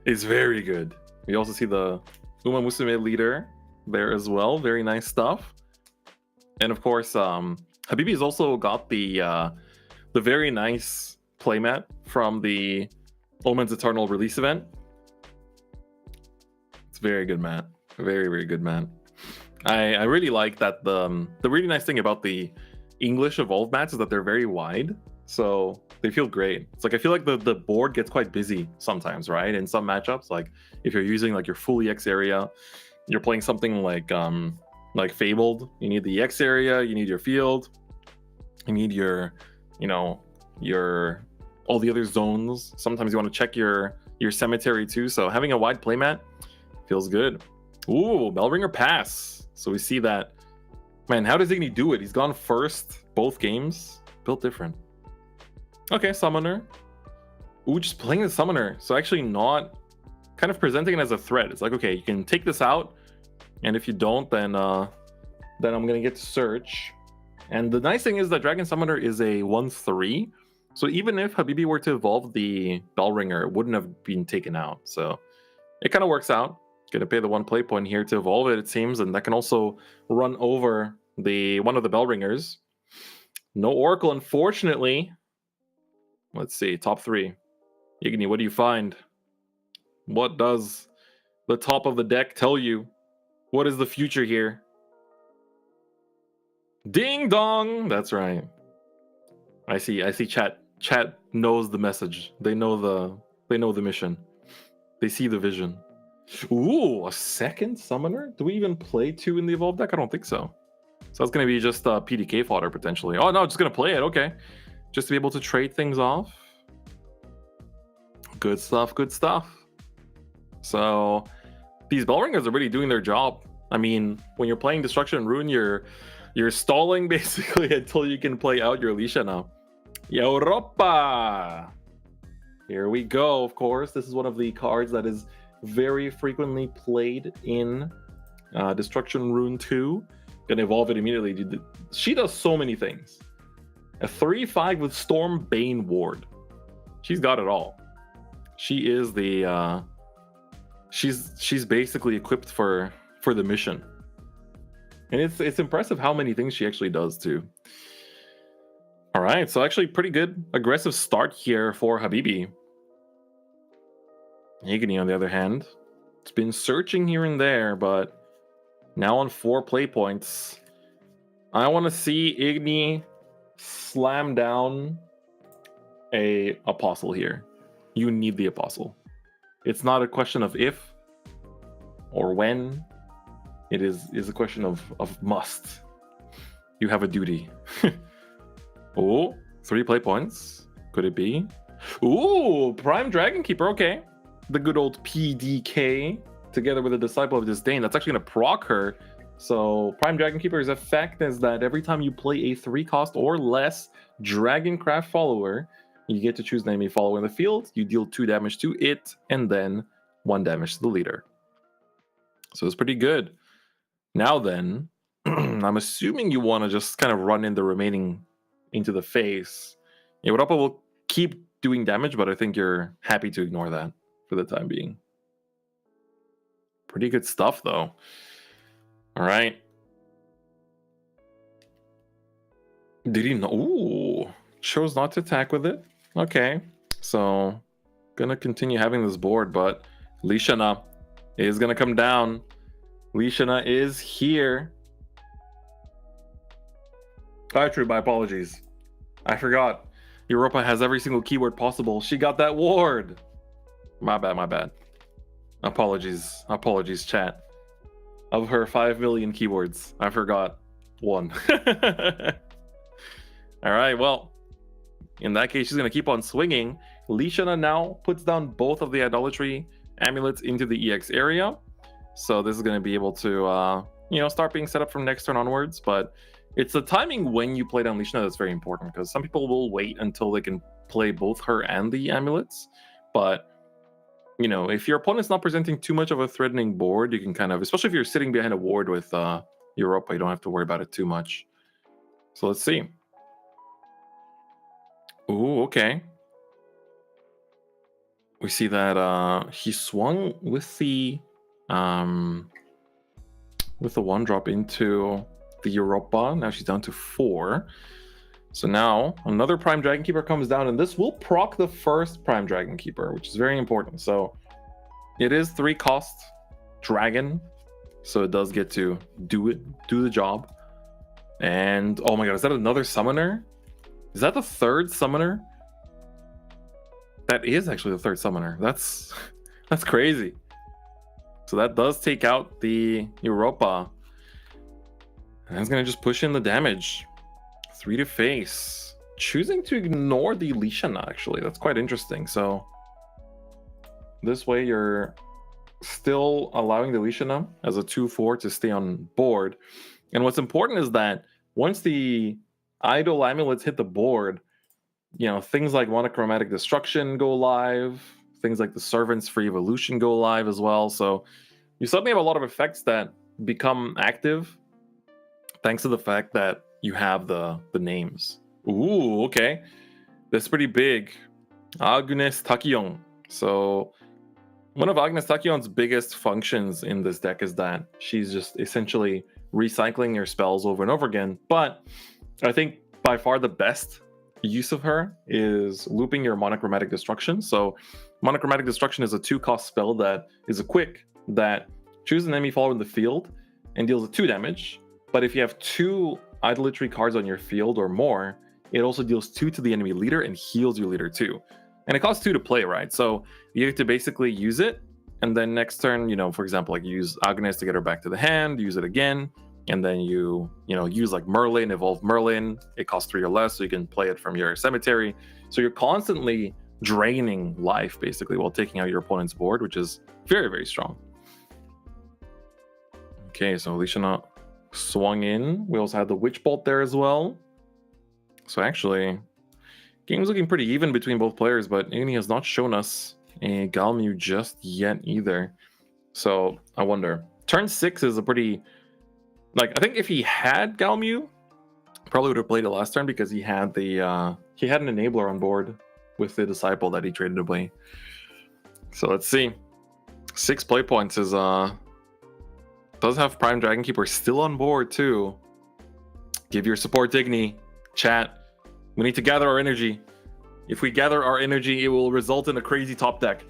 is very good. We also see the Uma Musume leader there as well. Very nice stuff. And of course, Habibi has also got the very nice playmat from the Omen's Eternal release event. It's very good, man. Very, very good, man. I really like that the really nice thing about the English Evolved mats is that they're very wide, so they feel great. It's like I feel like the board gets quite busy sometimes, right? In some matchups, like if you're using like your full EX area, you're playing something like Fabled, you need the EX area, you need your field, you need your all the other zones. Sometimes you want to check your cemetery too. So having a wide playmat feels good. Ooh, Bellringer pass. So we see that. Man, how does Igni do it? He's gone first both games. Built different. Okay, Summoner. Ooh, just playing the Summoner. So actually not kind of presenting it as a threat. It's like, okay, you can take this out, and if you don't, then I'm gonna get to search. And the nice thing is that Dragon Summoner is a 1/3. So even if Habibi were to evolve the Bellringer, it wouldn't have been taken out. So it kind of works out. Gonna pay the 1 play point here to evolve it seems, and that can also run over one of the Bellringers. No Oracle, unfortunately. Let's see, top 3. Igni, what do you find? What does the top of the deck tell you? What is the future here? Ding dong! That's right. I see chat. Chat knows the message. They know the mission. They see the vision. Ooh, a second summoner? Do we even play 2 in the evolved deck? I don't think so. So that's gonna be just PDK fodder potentially. Oh no, just gonna play it. Okay, just to be able to trade things off. Good stuff. Good stuff. So these Bellringers are really doing their job. I mean, when you're playing Destruction Rune, you're stalling basically until you can play out your Alicia now. Europa! Here we go, of course. This is one of the cards that is very frequently played in Destruction Rune 2. Gonna evolve it immediately. She does so many things. A 3/5 with Storm Bane Ward. She's got it all. She is the she's basically equipped for the mission. And it's impressive how many things she actually does too. All right, so actually pretty good aggressive start here for Habibi. Igni, on the other hand, it's been searching here and there, but now on 4 play points. I want to see Igni slam down a Apostle here. You need the Apostle. It's not a question of if or when. It is a question of must. You have a duty. Oh, 3 play points. Could it be? Ooh, Prime Dragon Keeper. Okay. The good old PDK together with a Disciple of Disdain. That's actually going to proc her. So Prime Dragon Keeper's effect is that every time you play a 3 cost or less Dragoncraft follower, you get to choose an enemy follower in the field. You deal 2 damage to it and then 1 damage to the leader. So it's pretty good. Now then, I'm assuming you want to just kind of run in the remaining into the face. Europa will keep doing damage, but I think you're happy to ignore that for the time being. Pretty good stuff, though. All right. Did he know? Ooh, chose not to attack with it. Okay, so gonna continue having this board, but Lishana is gonna come down. Lishana is here. True, my apologies. I forgot. Europa has every single keyword possible. She got that ward. My bad. Apologies, chat. Of her 5 million keywords, I forgot 1. All right, well, in that case, she's going to keep on swinging. Lishana now puts down both of the idolatry amulets into the EX area. So this is going to be able to, start being set up from next turn onwards. But it's the timing when you play down Lishana that's very important, because some people will wait until they can play both her and the amulets. But, if your opponent's not presenting too much of a threatening board, you can kind of, especially if you're sitting behind a ward with Europa, you don't have to worry about it too much. So let's see. Ooh, okay. We see that he swung with the 1-drop into the Europa. Now she's down to 4. So now another Prime Dragon Keeper comes down, and this will proc the first Prime Dragon Keeper, which is very important. So it is 3 cost dragon, so it does get to do the job. And oh my god, is that another summoner? Is that the 3rd summoner? That is actually the 3rd summoner. That's crazy. So that does take out the Europa. And that's gonna just push in the damage. 3 to face. Choosing to ignore the Lishana, actually. That's quite interesting. So this way you're still allowing the Lishana as a 2/4 to stay on board. And what's important is that once the idol amulets hit the board, things like Monochromatic Destruction go live, things like the Servant's Free Evolution go live as well. So you suddenly have a lot of effects that become active thanks to the fact that you have the names. Ooh, okay. That's pretty big. Agnes Tachyon. So one of Agnes Tachyon's biggest functions in this deck is that she's just essentially recycling your spells over and over again. But I think by far the best use of her is looping your Monochromatic Destruction. So Monochromatic Destruction is a 2-cost spell that is a quick that chooses an enemy follower in the field and deals 2 damage. But if you have 2 idolatry cards on your field or more, it also deals 2 to the enemy leader and heals your leader too. And it costs 2 to play, right? So you have to basically use it, and then next turn, for example, like use Agnes to get her back to the hand, use it again, and then you use like Merlin, evolve Merlin. It costs 3 or less, so you can play it from your cemetery. So you're constantly draining life basically while taking out your opponent's board, which is very, very strong. Okay, so Lishana swung in. We also had the Witch Bolt there as well. So actually, game's looking pretty even between both players, but Igni has not shown us a Galmu just yet either. So I wonder. Turn 6 is a pretty... I think if he had Galmu, probably would have played it last turn because he had an enabler on board with the Disciple that he traded away. So let's see. 6 play points is does have Prime Dragon Keeper still on board too. Give your support, Igni. Chat. We need to gather our energy. If we gather our energy, it will result in a crazy top deck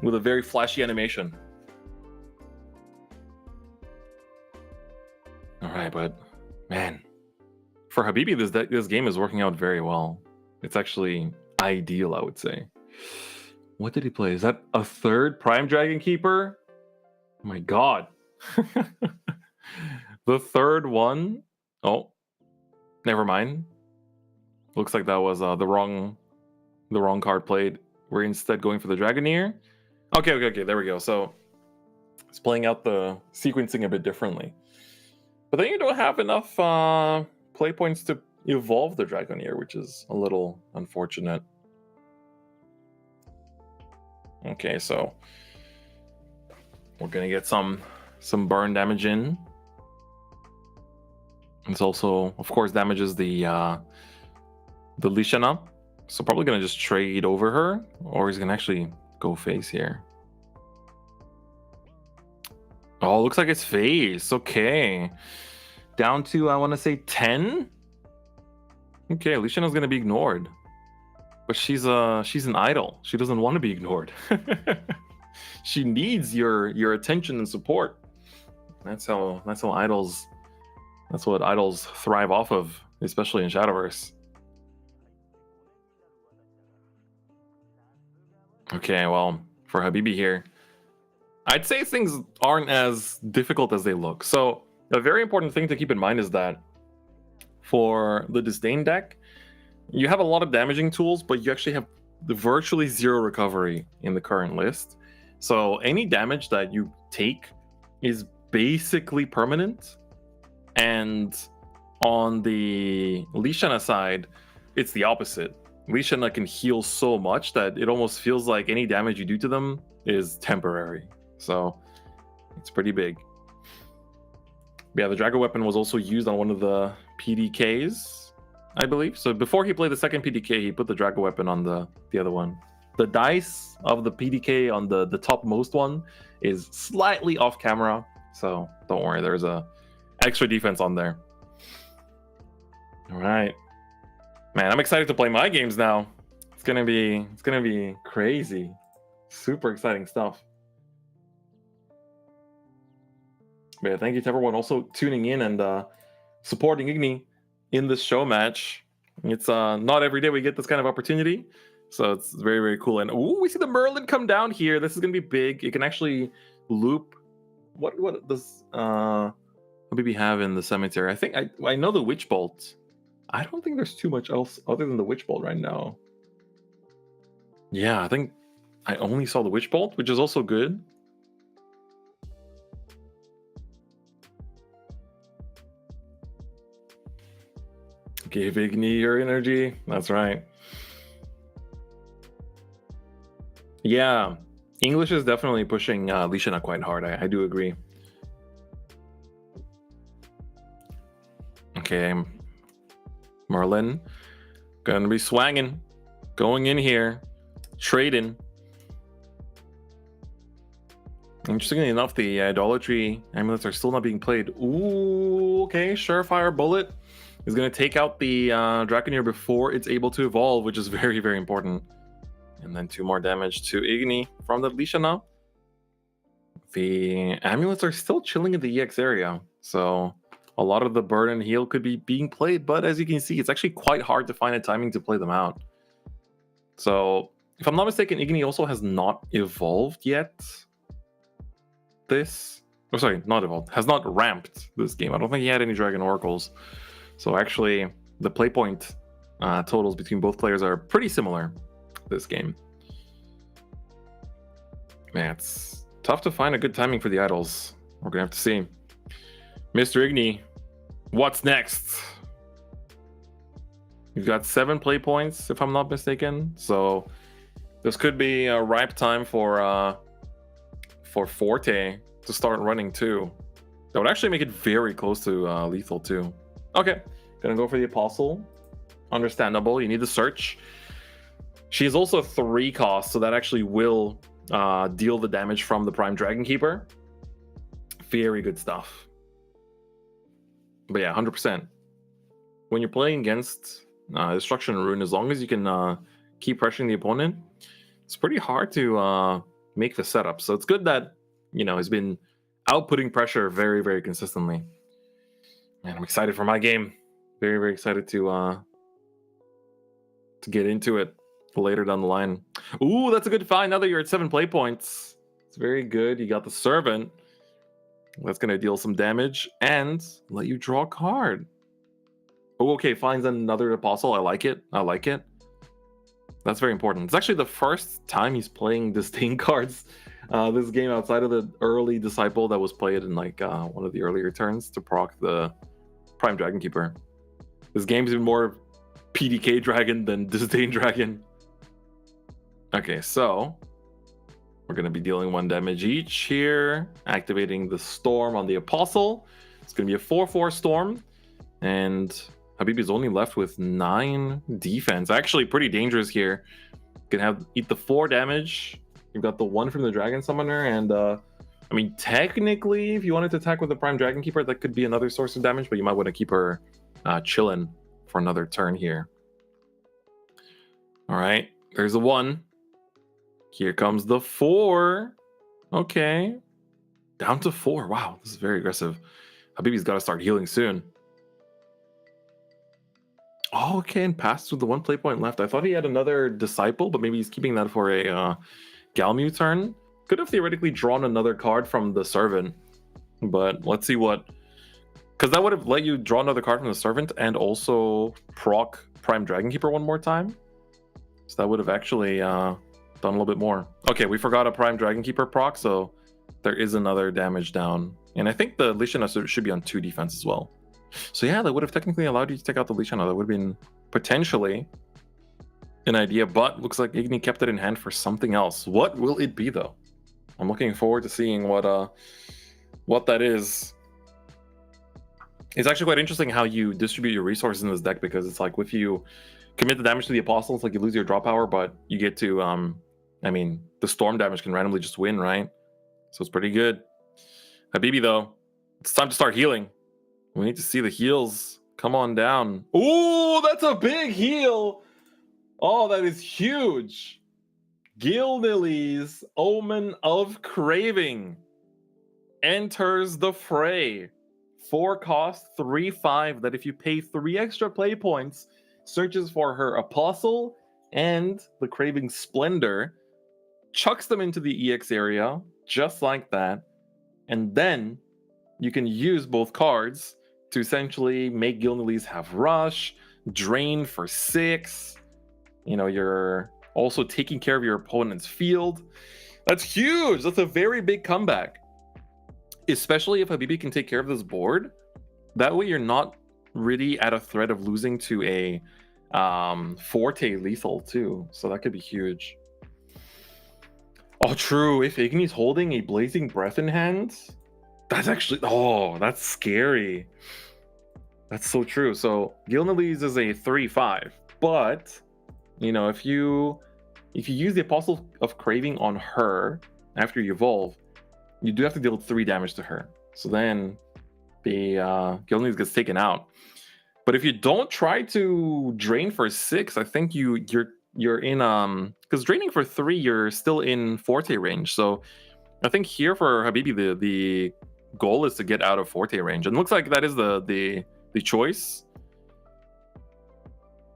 with a very flashy animation. All right, but man, for Habibi, this game is working out very well. It's actually ideal, I would say. What did he play? Is that a 3rd Prime Dragon Keeper? Oh my god. The 3rd one. Oh, never mind. Looks like that was the wrong card played. We're instead going for the Dragoneer. Okay, there we go. So it's playing out the sequencing a bit differently. But then you don't have enough play points to evolve the Dragoneer, which is a little unfortunate. Okay, so we're gonna get some burn damage in. It's also, of course, damages the Lishana. So probably gonna just trade over her, or he's gonna actually go face here. Oh, looks like it's face. Okay, down to I want to say 10. Okay, Lishana's gonna be ignored, but she's an idol. She doesn't want to be ignored. She needs your attention and support. That's how idols. That's what idols thrive off of, especially in Shadowverse. Okay, well, for Habibi here, I'd say things aren't as difficult as they look. So a very important thing to keep in mind is that for the Disdain deck, you have a lot of damaging tools, but you actually have virtually zero recovery in the current list. So any damage that you take is basically permanent. And on the Lishana side, it's the opposite. Lishana can heal so much that it almost feels like any damage you do to them is temporary. So it's pretty big. Yeah, the Drago weapon was also used on one of the PDKs, I believe. So before he played the second PDK, he put the Drago weapon on the other one. The dice of the PDK on the topmost one is slightly off camera. So don't worry, there's a extra defense on there. All right, man, I'm excited to play my games now. It's gonna be crazy, super exciting stuff. But yeah, thank you to everyone also tuning in and supporting Igni in this show match. It's not every day we get this kind of opportunity, so it's very, very cool. And ooh, we see the Merlin come down here. This is gonna be big. It can actually loop. What does Habibi have in the cemetery? I think I know the Witch Bolt. I don't think there's too much else other than the Witch Bolt right now. Yeah, I think I only saw the Witch Bolt, which is also good. Give Igni your energy. That's right. Yeah, English is definitely pushing Lishana quite hard. I do agree. Okay, Merlin gonna be swanging, going in here, trading. Interestingly enough, the idolatry amulets are still not being played. Ooh, okay, Surefire Bullet is going to take out the Draconeer before it's able to evolve, which is very, very important. And then 2 more damage to Igni from the Lishana. The amulets are still chilling in the EX area, so a lot of the burn and heal could be being played, but as you can see, it's actually quite hard to find a timing to play them out. So, if I'm not mistaken, Igni also has not evolved yet. Not evolved, has not ramped this game. I don't think he had any Dragon Oracles. So actually, the play point totals between both players are pretty similar this game. Man, it's tough to find a good timing for the idols. We're gonna have to see. Mr. Igni, what's next? You've got 7 play points, if I'm not mistaken. So this could be a ripe time for Forte to start running too. That would actually make it very close to lethal too. Okay, gonna go for the Apostle. Understandable, you need the search. She is also 3 cost, so that actually will deal the damage from the Prime Dragon Keeper. Very good stuff. But yeah, 100%. When you're playing against Destruction Rune, as long as you can keep pressuring the opponent, it's pretty hard to make the setup. So it's good that, you know, he's been outputting pressure very, very consistently. Man, I'm excited for my game. Very, very excited to get into it later down the line. Ooh, that's a good find now that you're at 7 play points. It's very good. You got the Servant. That's going to deal some damage and let you draw a card. Oh, okay, finds another apostle. I like it. I like it. That's very important. It's actually the first time he's playing disdain cards this game outside of the early disciple that was played in like one of the earlier turns to proc the Prime Dragon Keeper. This game's even more PDK Dragon than Disdain Dragon. Okay, so we're going to be dealing 1 damage each here, activating the Storm on the Apostle. It's going to be a 4/4 Storm, and Habibi's only left with 9 defense. Actually, pretty dangerous here. Can eat the 4 damage. You've got the 1 from the Dragon Summoner, and I mean, technically, if you wanted to attack with the Prime Dragon Keeper, that could be another source of damage, but you might want to keep her chilling for another turn here. All right, there's a 1. Here comes the 4. Okay, down to 4. Wow, this is very aggressive. Habibi's got to start healing soon. Oh, okay, and passed with the 1 play point left. I thought he had another Disciple, but maybe he's keeping that for a Galmu turn. Could have theoretically drawn another card from the Servant, but let's see what... Because that would have let you draw another card from the Servant and also proc Prime Dragon Keeper 1 more time. So that would have actually done a little bit more. Okay, we forgot a Prime Dragon Keeper proc, so there is another damage down. And I think the Lishana should be on 2 defense as well. So yeah, that would have technically allowed you to take out the Lishana. That would have been potentially an idea, but looks like Igni kept it in hand for something else. What will it be though? I'm looking forward to seeing what that is. It's actually quite interesting how you distribute your resources in this deck, because it's like if you commit the damage to the Apostle, it's like you lose your draw power, but you get to I mean, the Storm damage can randomly just win, right? So it's pretty good. Habibi though, it's time to start healing. We need to see the heals. Come on down. Ooh, that's a big heal. Oh, that is huge. Gilnilly's Omen of Craving enters the fray. 4 cost, 3/5, that if you pay 3 extra play points, searches for her Apostle and the Craving Splendor, chucks them into the EX area, just like that, and then you can use both cards to essentially make Gilnilly's have Rush, Drain for 6. You know, you're also taking care of your opponent's field. That's huge. That's a very big comeback. Especially if Habibi can take care of this board. That way you're not really at a threat of losing to a Forte lethal too. So that could be huge. Oh, true. If Igni's holding a Blazing Breath in hand, that's actually... Oh, that's scary. That's so true. So Gilnilly's is a 3/5. But, you know, if you use the Apostle of Craving on her after you evolve, you do have to deal 3 damage to her. So then the Gilnilly's gets taken out. But if you don't try to drain for 6, I think you're in because draining for 3, you're still in Forte range. So I think here for Habibi the goal is to get out of Forte range. And it looks like that is the choice.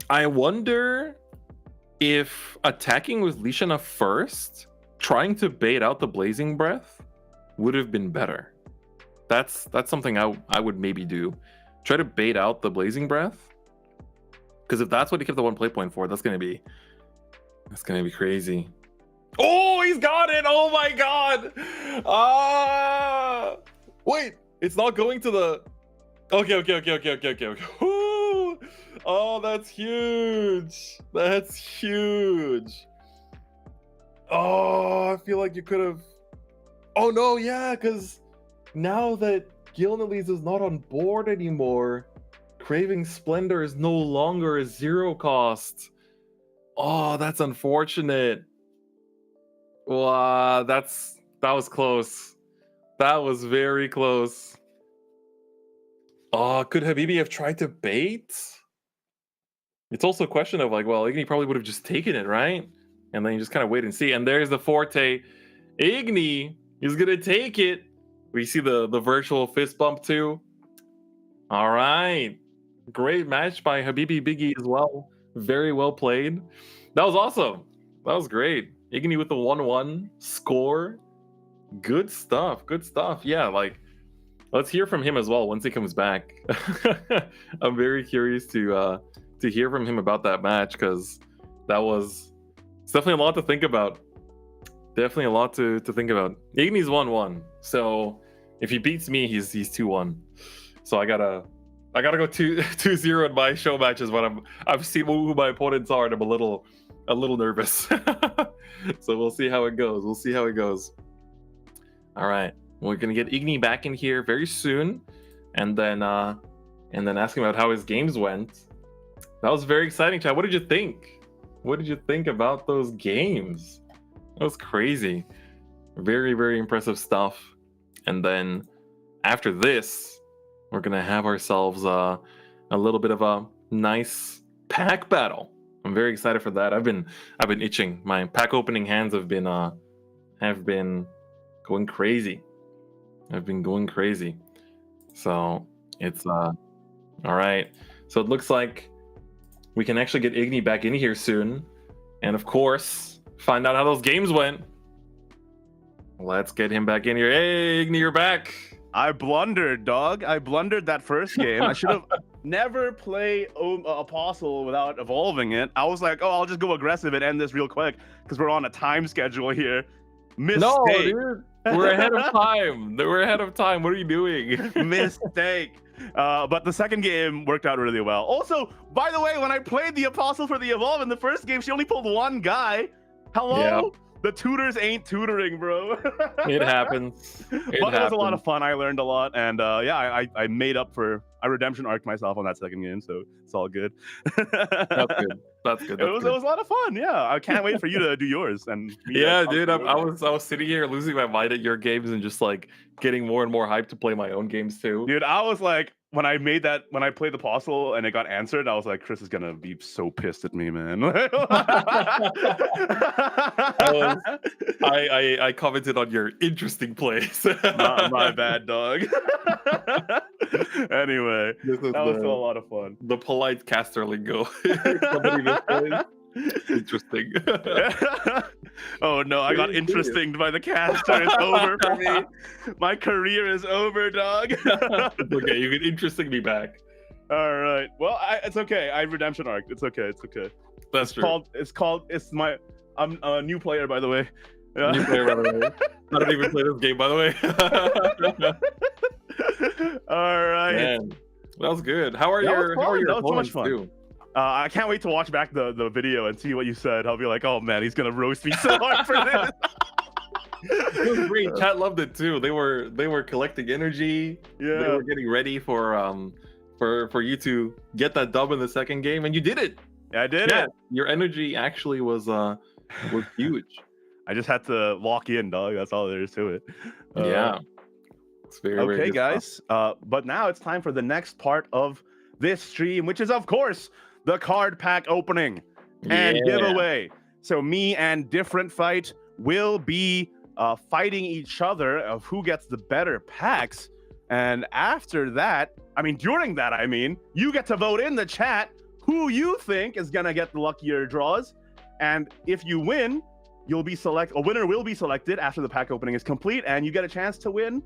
I wonder if attacking with Lishana first, trying to bait out the Blazing Breath, would have been better. That's something I would maybe do. Try to bait out the Blazing Breath, because if that's what he kept the 1 play point for, that's gonna be crazy. Oh, he's got it! Oh my god! Wait, it's not going to the... Okay. Woo! Oh, that's huge. That's huge. Oh, I feel like you could have... Oh no, yeah, because now that Gilnilly's is not on board anymore, Craving Splendor is no longer a 0 cost. Oh, that's unfortunate. Wow, that was close. That was very close. Oh, could Habibi have tried to bait? It's also a question of like, well, Igni probably would have just taken it, right? And then you just kind of wait and see. And there's the Forte. Igni is gonna take it. We see the virtual fist bump too. All right. Great match by Habibi Biggie as well. Very well played. That was awesome. That was great. Igni with the 1-1 score. Good stuff. Good stuff. Yeah, like let's hear from him as well once he comes back. I'm very curious to hear from him about that match, because it's definitely a lot to think about. Definitely a lot to think about. Igni's 1-1, so if he beats me, he's 2-1. So I gotta go 2-0 in my show matches when I've seen who my opponents are, and I'm a little nervous. So we'll see how it goes. All right, we're gonna get Igni back in here very soon, and then ask him about how his games went. That was very exciting, Chad. What did you think? What did you think about those games? That was crazy. Very, very impressive stuff. And then after this, we're gonna have ourselves a little bit of a nice pack battle. I'm very excited for that. I've been itching. My pack opening hands have been going crazy. So it's all right. So it looks like we can actually get Igni back in here soon, and of course find out how those games went. Let's get him back in here. Hey, Igni, you're back. I blundered, dog. I blundered that first game. I should have never played Apostle without evolving it. I was like, oh, I'll just go aggressive and end this real quick because we're on a time schedule here. Mistake. No, dude. We're ahead of time. We're ahead of time. What are you doing? Mistake. But the second game worked out really well. Also, by the way, when I played the Apostle for the Evolve in the first game, she only pulled one guy. Hello? Yeah. The tutors ain't tutoring, bro. It happens. It was a lot of fun. I learned a lot, and I made up for. I redemption arced myself on that second game, so it's all good. That's good. It was a lot of fun. Yeah, I can't wait for you to do yours. And yeah, dude, I was sitting here losing my mind at your games and just like getting more and more hyped to play my own games too. Dude, I was like, when I played the Apostle and it got answered, I was like, Chris is gonna be so pissed at me, man. I commented on your interesting plays. Not my bad, dog. Anyway, that was still a lot of fun. The polite caster lingo. Interesting. Oh no, I got interesting by the caster. It's over for me. My career is over, dog. Okay, you can interesting me back. All right. Well, it's okay. I redemption arc. It's okay. That's true. I'm a new player, by the way. Yeah. New player, by the way. I don't even play this game, by the way. All right. Man, that was good. How are your opponents too? I can't wait to watch back the video and see what you said. I'll be like, oh man, he's gonna roast me so hard for this. It was great. Chat loved it too. They were collecting energy. Yeah. They were getting ready for you to get that dub in the second game, and you did it. Yeah, I did it. Your energy actually was huge. I just had to lock in, dog. That's all there is to it. Yeah. It's very, okay, very guys. But now it's time for the next part of this stream, which is of course the card pack opening and giveaway. So me and DifferentFight will be fighting each other of who gets the better packs. And after that, during that, you get to vote in the chat who you think is gonna get the luckier draws. And if you win, a winner will be selected after the pack opening is complete, and you get a chance to win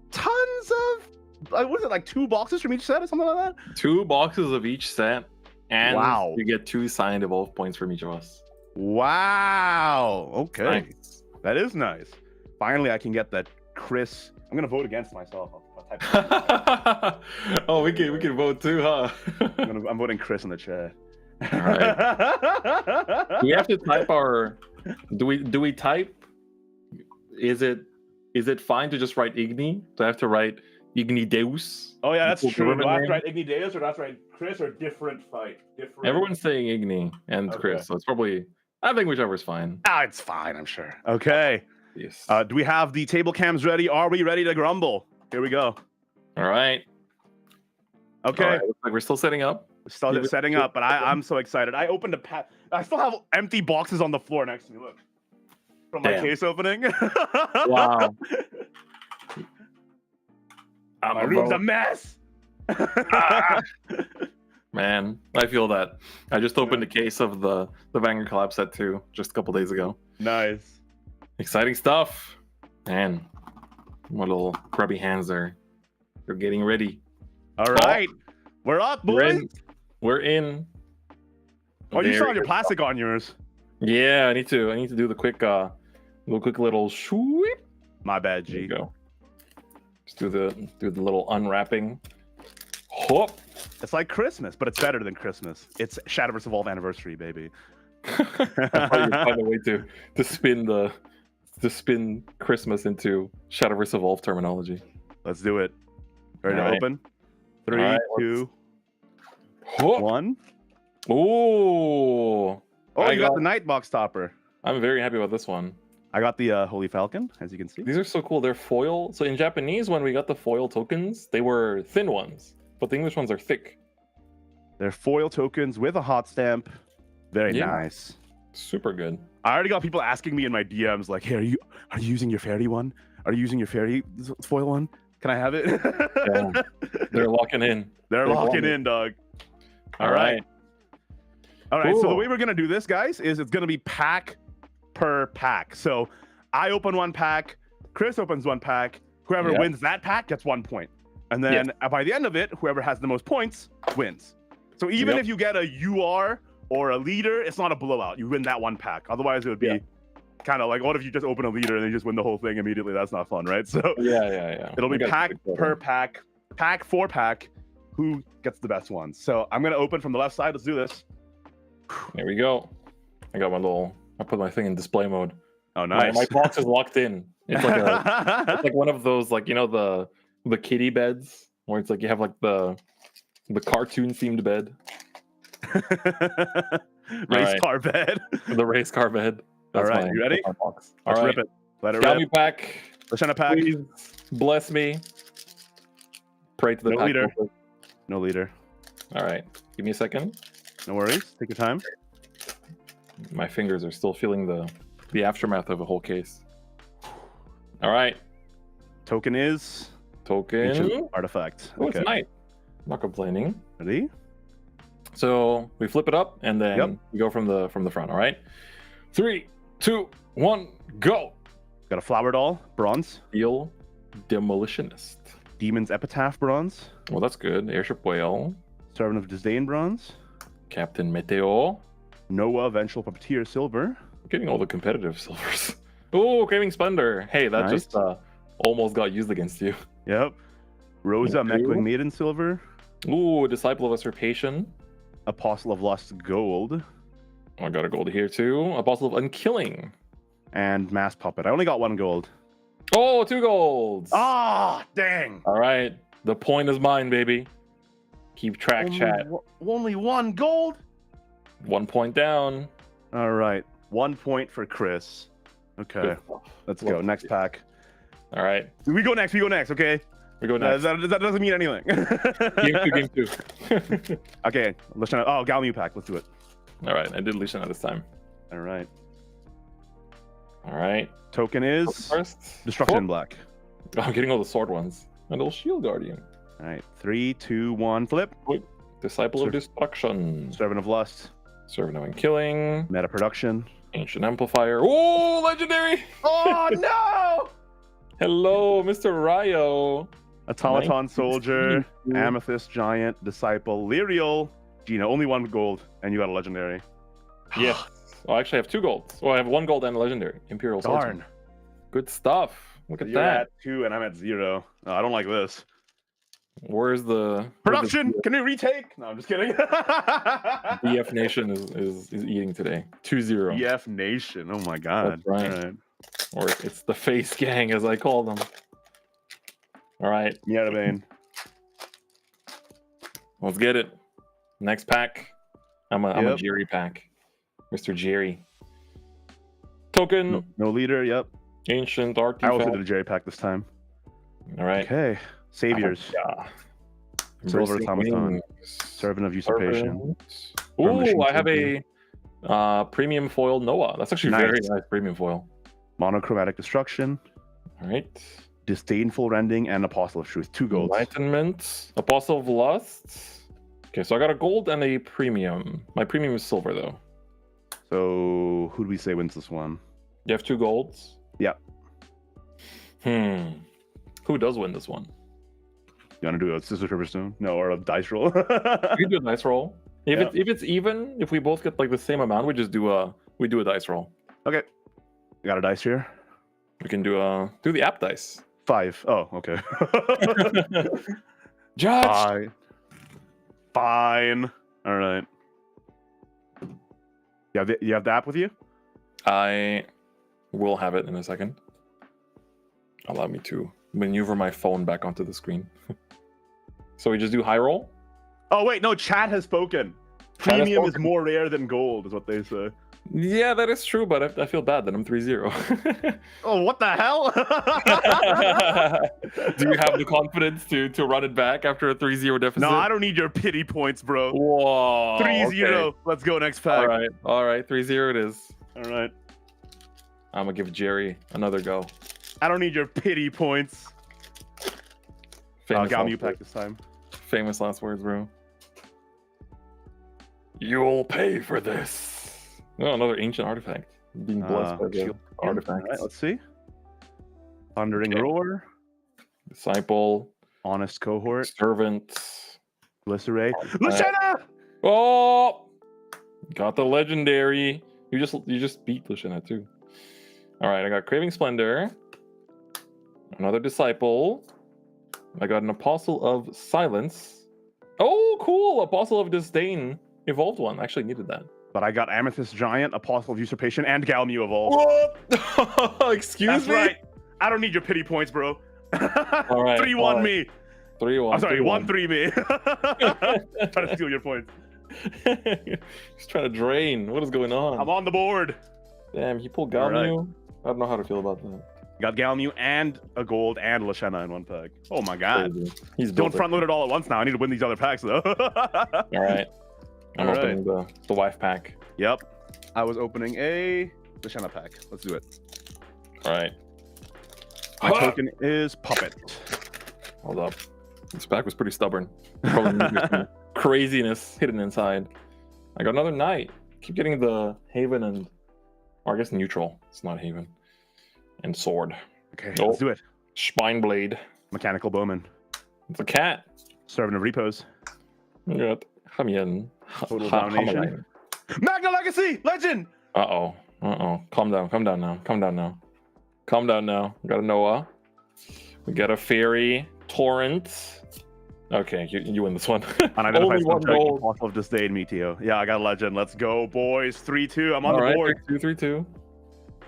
tons of, what is it, like 2 boxes from each set or something like that? 2 boxes of each set, and wow, you get 2 signed evolve points from each of us. Wow. Okay. Nice. That is nice. Finally, I can get that Chris. I'm gonna vote against myself. Oh, we can vote too, huh? I'm voting Chris in the chat. All right. We have to type our. Do we type? Is it fine to just write Igni? Do I have to write Ignideus? Oh yeah, that's true. Do I have to write Ignideus, or do I have to write Chris, or DifferentFight? Everyone's saying Igni and Chris, so it's probably. I think whichever's fine. It's fine, I'm sure. Okay. Yes. Do we have the table cams ready? Are we ready to grumble? Here we go. All right. Okay. All right. Looks like we're still setting up. Still setting up, but I'm so excited. I opened a pack. I still have empty boxes on the floor next to me. Look, from my case opening. Wow. My room's a mess. Man, I feel that. I just opened a case of the Vanguard Collab set too, just a couple days ago. Nice. Exciting stuff. Man, what little grubby hands there. You're getting ready. All right. We're up, We're boys. in. We're in. Oh, you Very still have your good. plastic on yours. Yeah, I need to do the quick little sweep. My bad, There you G. go. Just do the little unwrapping. Hop. It's like Christmas, but it's better than Christmas. It's Shadowverse Evolve anniversary, baby. I thought you would find a way to spin Christmas into Shadowverse Evolve terminology. Let's do it. Ready All to right. open? 3, All right, 2, Hop. 1. Ooh. Oh, I you got the Night Box Topper. I'm very happy about this one. I got the Holy Falcon, as you can see. These are so cool. They're foil. So in Japanese, when we got the foil tokens, they were thin ones, but the English ones are thick. They're foil tokens with a hot stamp. Very Yeah. nice. Super good. I already got people asking me in my DMs like, "Hey, are you using your fairy one? Are you using your fairy foil one? Can I have it?" Yeah. They're locking in. They're locking going. in, dog. All right. All right. So the Cool. way we're gonna do this, guys, is it's gonna be pack per pack. So I open one pack, Chris opens one pack. Whoever Yep. wins that pack gets 1 point, and then by the end of it, whoever has the most points wins. So even Yep. if you get a UR or a leader, it's not a blowout. You win that one pack. Otherwise, it would be Yeah. kind of like, what if you just open a leader and then you just win the whole thing immediately? That's not fun, right? So Yeah. it'll be We got pack the big per total. pack for pack. Who gets the best ones? So I'm gonna open from the left side. Let's do this. There we go. I put my thing in display mode. Oh, My nice. box is locked in. It's like it's like one of those, like, you know, the kiddie beds where it's like you have like the cartoon themed bed, Race right. car bed. the race car bed. That's All right, you ready? that's my box. All Let's right. rip it. Let it Got rip. me pack. Lashana pack. Please bless me. Pray to the No pack. leader. real quick. No leader. All right. Give me a second. No worries. Take your time. My fingers are still feeling the aftermath of a whole case. All right. Token is Token. ancient artifact. Oh, it's night. Not complaining. Ready? So we flip it up and then Yep. we go from the front. All right. 3, 2, 1, go. Got a flower doll, bronze. Steel Demolitionist. Demon's epitaph, bronze. Well, that's good. Airship Whale. Servant of disdain, bronze. Captain Meteo. Noah, vengeful puppeteer, silver. Getting all the competitive silvers. Oh, Craving Splendor. Hey, that Nice. just almost got used against you. Yep. Rosa, Thank you. Mechwing maiden, silver. Ooh, Disciple of Usurpation. Apostle of lust, gold. I got a gold here too. Apostle of Unkilling. And mass puppet. I only got 1 gold. Oh, 2 golds. Ah, dang. All right. The point is mine, baby. Keep track, chat. Only 1 gold. 1 point down. All right. 1 point for Chris. Okay. Good stuff. Let's Love go. to Next see it. pack. All right. We go next. Okay. We go next. That doesn't mean anything. Game two. Okay. Let's try. Oh, Galmu pack. Let's do it. All right. I did Luciana this time. All right. All right. Token is First. destruction in black. Oh, I'm getting all the sword ones. And little shield guardian. All right. 3, 2, 1. Flip. Disciple of Destruction. Servant of lust. Servant of Killing. Meta production. Ancient Amplifier. Oh, legendary! Oh no! Hello, Mr. Ryo. Automaton soldier. 1962. Amethyst giant. Disciple. Lyrial. Gina. Only 1 gold, and you got a legendary. Yes. Oh, I actually have 2 golds. Oh, I have 1 gold and a legendary. Imperial Swordsman. Darn. Good stuff. Look at You're that. at 2 and I'm at 0. Oh, I don't like this. Where's the Production. Can we retake? No, I'm just kidding. BF Nation is eating today. 2-0. EF Nation. Oh my god. That's right. All right. Or it's the face gang, as I call them. All right, Yeah, Bane. let's get it. Next pack. I'm a Yep. Jerry pack. Mr. Jerry. Token. No leader. Yep. Ancient I artifact. also did a Jerry pack this time. All right. Okay. Saviors. Yeah. Silver Embracing automaton. wings. Servant of usurpation. Ooh, I have a premium foil Noah. That's actually very Nice. nice premium foil. Monochromatic destruction. All right. Disdainful rending and apostle of truth. 2 golds. Enlightenment. Apostle of Lust. Okay, so I got a gold and a premium. My premium is silver, though. So who do we say wins this one? You have 2 golds? Yep. Who does win this one? You want to do a scissors paper stone? No, or a dice roll. We can do a dice roll. If Yeah. it's even, if we both get like the same amount, we just do a dice roll. Okay. Got a dice here. We can do the app dice. 5. Oh, okay. Judge. Fine. All right. You have the app with you? I will have it in a second. Allow me to maneuver my phone back onto the screen. So we just do high roll? Oh wait, no. Chat has spoken. Chat has Premium is spoken. more rare than gold, is what they say. Yeah, that is true, but I feel bad that I'm 3-0. Oh, what the hell? Do you have the confidence to run it back after a 3-0 deficit? No, I don't need your pity points, bro. Whoa. 3-0. Okay. Let's go next pack. All right, 3-0 it is. All right. I'm gonna give Jerry another go. I don't need your pity points. Famous Got last you pack words. this time. Famous last words, bro. You'll pay for this. Oh, another ancient artifact. Being blessed by the Shield. artifacts. All right, let's see. Thundering Okay. Roar, Disciple, Honest Cohort, servant. Glycerate. Luciana! Oh, got the legendary. You just beat Luciana too. All right, I got Craving Splendor. Another disciple. I got an Apostle of Silence. Oh, cool! Apostle of Disdain. Evolved one. I actually needed that. But I got Amethyst Giant, Apostle of Usurpation, and Galmu Evolved. What? Excuse That's me? right. I don't need your pity points, bro. All right, 3-1 all right. me. 3-1. I'm sorry, 3-1. 1-3 me. Trying to steal your points. He's trying to drain. What is going on? I'm on the board. Damn, he pulled All right. Galmu. I don't know how to feel about that. Got Galmu and a gold and Luciana in one pack. Oh my god. Crazy. He's Don't built it. front load it all at once now. I need to win these other packs though. All right. I'm All opening the wife pack. Yep. I was opening a Luciana pack. Let's do it. All right. My token is Puppet. Hold up. This pack was pretty stubborn. Probably needed some craziness hidden inside. I got another knight. Keep getting the Haven and, or I guess neutral. It's not Haven. And sword. Okay, Oh. let's do it. Spine blade. Mechanical Bowman. It's a cat. Servant of Repose. Got Hamien. Total Domination. Magna Legacy! Legend! Uh-oh. Calm down now. Got a Noah. We got a Fairy. Torrent. Okay, you win this one. Unidentified Only one subject, gold. Apostle of Disdain, Meteo. Yeah, I got a Legend. Let's go, boys. 3-2. I'm on All the right, board. 3-2.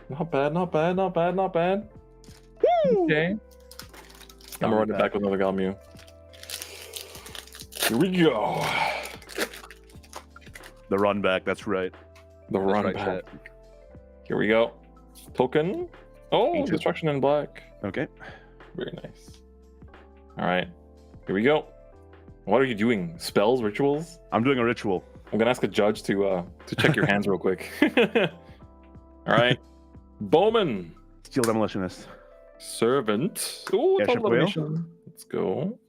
Not bad. Woo! Okay. I'm gonna run it back with another Galmu. Here we go. The run back, that's right. The That's run right, back. chat. Here we go. Token. Oh, Ancient. Destruction in black. Okay. Very nice. All right. Here we go. What are you doing? Spells, rituals? I'm doing a ritual. I'm gonna ask a judge to check your hands real quick. All right. Bowman. Steel Demolitionist. Servant. Ooh, Airship total wheel. elimination. Let's go.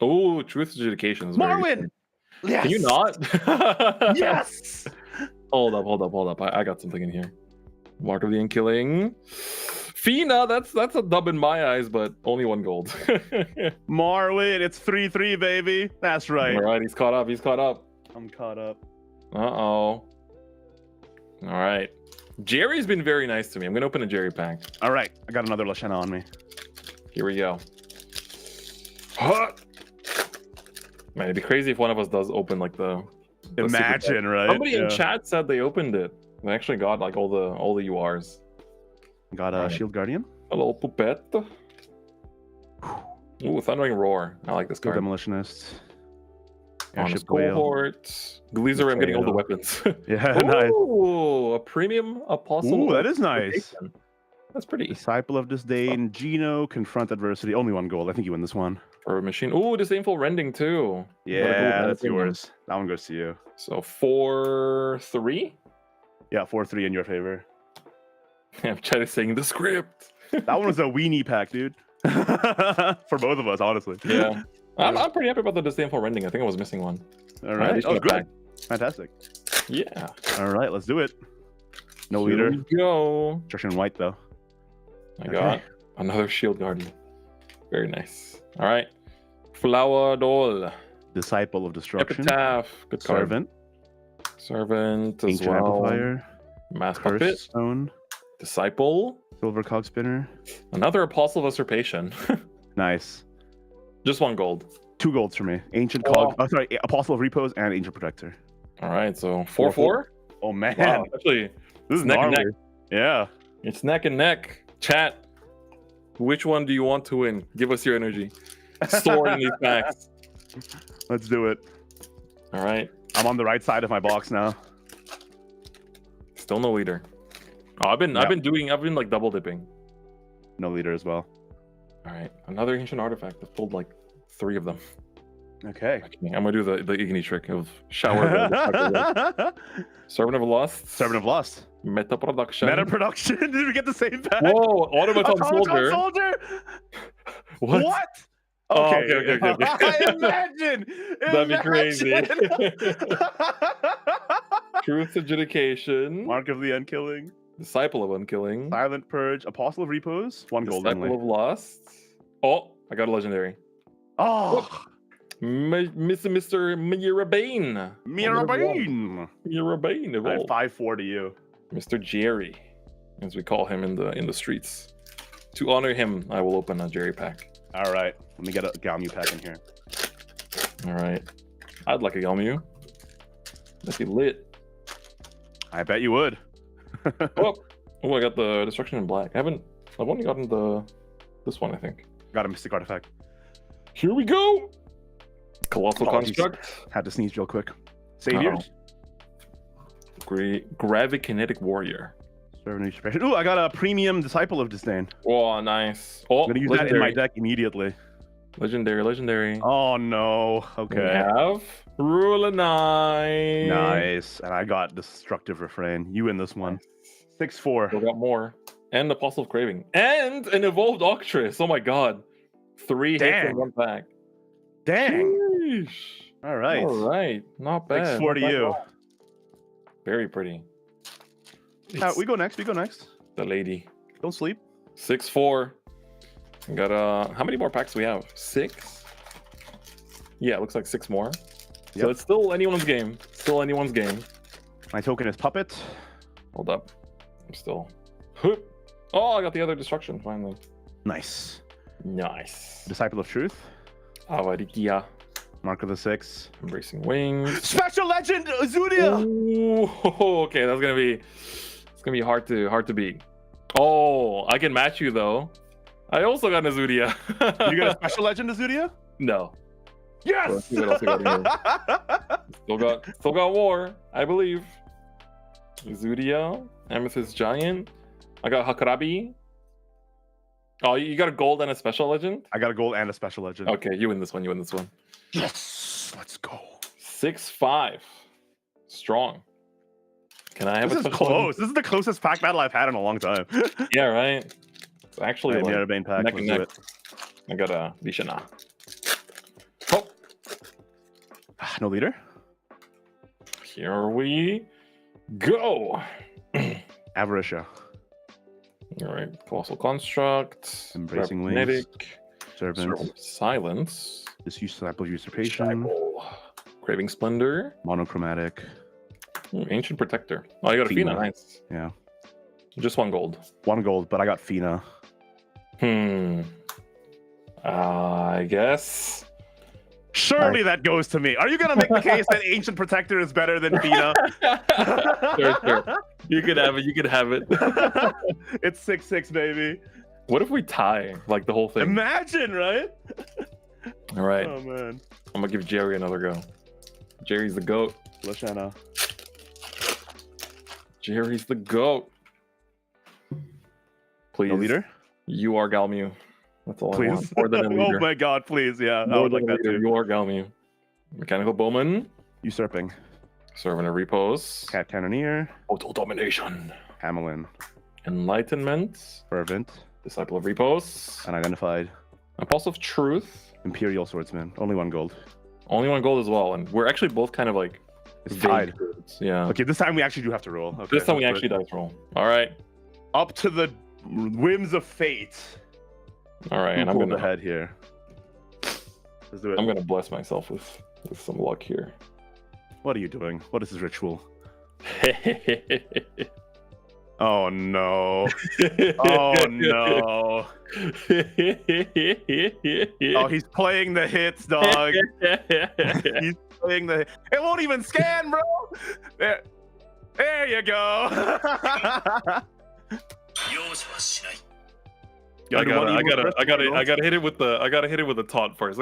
Oh, Truth Adjudication is very Marwin! good. Yes! Can you not? Yes! Hold up. I got something in here. Mark of the Inkilling. Fina, that's a dub in my eyes, but only 1 gold. Marwin, it's 3-3, baby. That's right. All right, he's caught up. I'm caught up. Uh-oh. All right. Jerry's been very nice to me. I'm going to open a Jerry pack. All right, I got another Luciana on me. Here we go. Huh. Man, it'd be crazy if one of us does open like the super pack. Imagine, right? Somebody in Yeah. chat said they opened it. They actually got like all the URs. Got a Right. Shield Guardian. A little poupette. Ooh, Thundering Roar. I like this Steel card. Demolitionist. Honest Airship Whale. Cohort. Gleezer, I'm getting all the Mateo. weapons. Yeah, nice. Ooh, a premium apostle. Ooh, that of is nice. Salvation. That's pretty. Disciple of Disdain, Gino, Confront Adversity. Only 1 gold. I think you win this one. For a machine. Ooh, Disdainful Rending too. Yeah, Ooh, that's premium. yours. That one goes to you. So 4-3. Yeah, 4-3 in your favor. I'm trying to sing the script. That one was a weenie pack, dude. For both of us, honestly. Yeah. I'm pretty happy about the Disdainful Rending. I think I was missing one. All right. least Oh, you got good. back. Fantastic. Yeah. All right, let's do it. No Here leader. we go. Instruction white, though. I got another Shield Guardian. Very nice. All right. Flower Doll. Disciple of Destruction. Epitaph. Good card. Servant. Servant as Ancient well. Amplifier. Mass Curse Puppet. Stone. Disciple. Silver Cog Spinner. Another Apostle of Usurpation. Nice. Just 1 gold. 2 golds for me. Ancient Oh. Cog. Oh, sorry. Apostle of Repose and Ancient Protector. All right, so 4-4. Oh man. Wow, actually, This is neck and gnarly. neck. Yeah. It's neck and neck. Chat. Which one do you want to win? Give us your energy. Stored in these packs. Let's do it. All right. I'm on the right side of my box now. Still no leader. Oh, I've been like double dipping. No leader as well. All right, another ancient artifact. I've pulled like 3 of them. Okay. I'm gonna do the Igni trick of shower. Servant of Lust. Servant of Lust. Meta production. Meta production. Did we get the same pack? Whoa, automaton soldier. Soldier. What? What? Oh, Okay. okay. Imagine. That'd be crazy. Imagine. Truth adjudication. Mark of the Unkilling. Disciple of Unkilling. Silent Purge. Apostle of Repose. 1 gold Disciple only. of Lust. Oh, I got a legendary. Oh. Mr. Mirabane. Mirabine. Mirabane I have evolved. 5-4 to you. Mr. Jerry, as we call him in the streets. To honor him, I will open a Jerry pack. All right. Let me get a Galmu pack in here. All right. I'd like a Galmu. That'd be lit. I bet you would. Oh, I got the Destruction in Black. I've only gotten this one, I think. Got a Mystic Artifact. Here we go. Colossal Apologies. Construct. Had to sneeze real quick. Saviors. Gravikinetic Warrior. Servant of Usurpation. Ooh, I got a premium Disciple of Disdain. Oh, nice. Oh, I'm gonna use that in my deck immediately. Legendary. Oh no. We Okay. have Rule of 9. Nice. And I got Destructive Refrain. You win this one. 6-4. We got more. And Apostle of Craving. And an Evolved Octress. Oh my god. 3 hits Dang. in 1 pack. Dang. Sheesh. All right. All right. Not bad. 6-4 to Not bad at you. all. Very pretty. We go next. The lady. Don't sleep. 6-4. We got how many more packs do we have? 6? Yeah, it looks like 6 more. So Yep. it's still anyone's game. My token is Puppet. Hold up. I'm still. Oh, I got the other destruction finally. Nice. Nice. Disciple of Truth. Avarikia. Mark of the Six. Embracing Wings. Special Legend Zudia. Ooh, okay, it's gonna be hard to beat. Oh, I can match you though. I also got Nazudia. You got a Special Legend Zudia? No. Yes. Let's see what else we got here. Still got war, I believe. Zudia, Amethyst Giant. I got Hakarabi. Oh, you got a gold and a special legend? I got a gold and a Special Legend. Okay, you win this one. Yes. Let's go. 6-5. Strong. Can I have This a is special close. This is the closest pack battle I've had in a long time. legend? Yeah, right. It's actually Right, like Mirabane pack. neck Let's and do neck. it. I got a Vishana. Oh, No leader. here we go. Avaricia. All right, Colossal Construct. Embracing Kinetic, Servant. Servant of Silence. Disciple of Usurpation. Shackle, Craving Splendor. Monochromatic. Ooh, Ancient Protector. Oh, you got a Fina. Fina. Nice. Yeah. Just 1 gold. 1 gold, but I got Fina. I guess. Surely that goes to me. Are you gonna make the case that Ancient Protector is better than Fina? Sure. You could have it. It's 6-6, baby. What if we tie like the whole thing? Imagine, right? All right. Oh man. I'm gonna give Jerry another go. Jerry's the goat. Lashana. Jerry's the goat. Please. No leader? You are Galmu. That's all I Please. want. More than a leader. Oh my god, please. Yeah, I More would than like a that leader, too. You are Galmu. Mechanical Bowman. Usurping. Servant of Repose. Cat Cannoneer. Total Domination. Hamelin. Enlightenment. Fervent. Disciple of Repose. Unidentified. Apostle of Truth. Imperial Swordsman. Only 1 gold. Only 1 gold as well. And we're actually both kind of like It's vague tied. goods. Yeah. Okay, this time we actually do have to roll. Okay, This time we let's actually do it. dice roll. All right. Up to the whims of fate. All right. Who And I'm pulled gonna ahead here. Let's do it. I'm gonna bless myself with some luck here. What are you doing? What is this ritual? Oh no. Oh no. Oh, he's playing the hits, dog. He's playing the. It won't even scan, bro. There you go. I gotta hit it with the taunt first.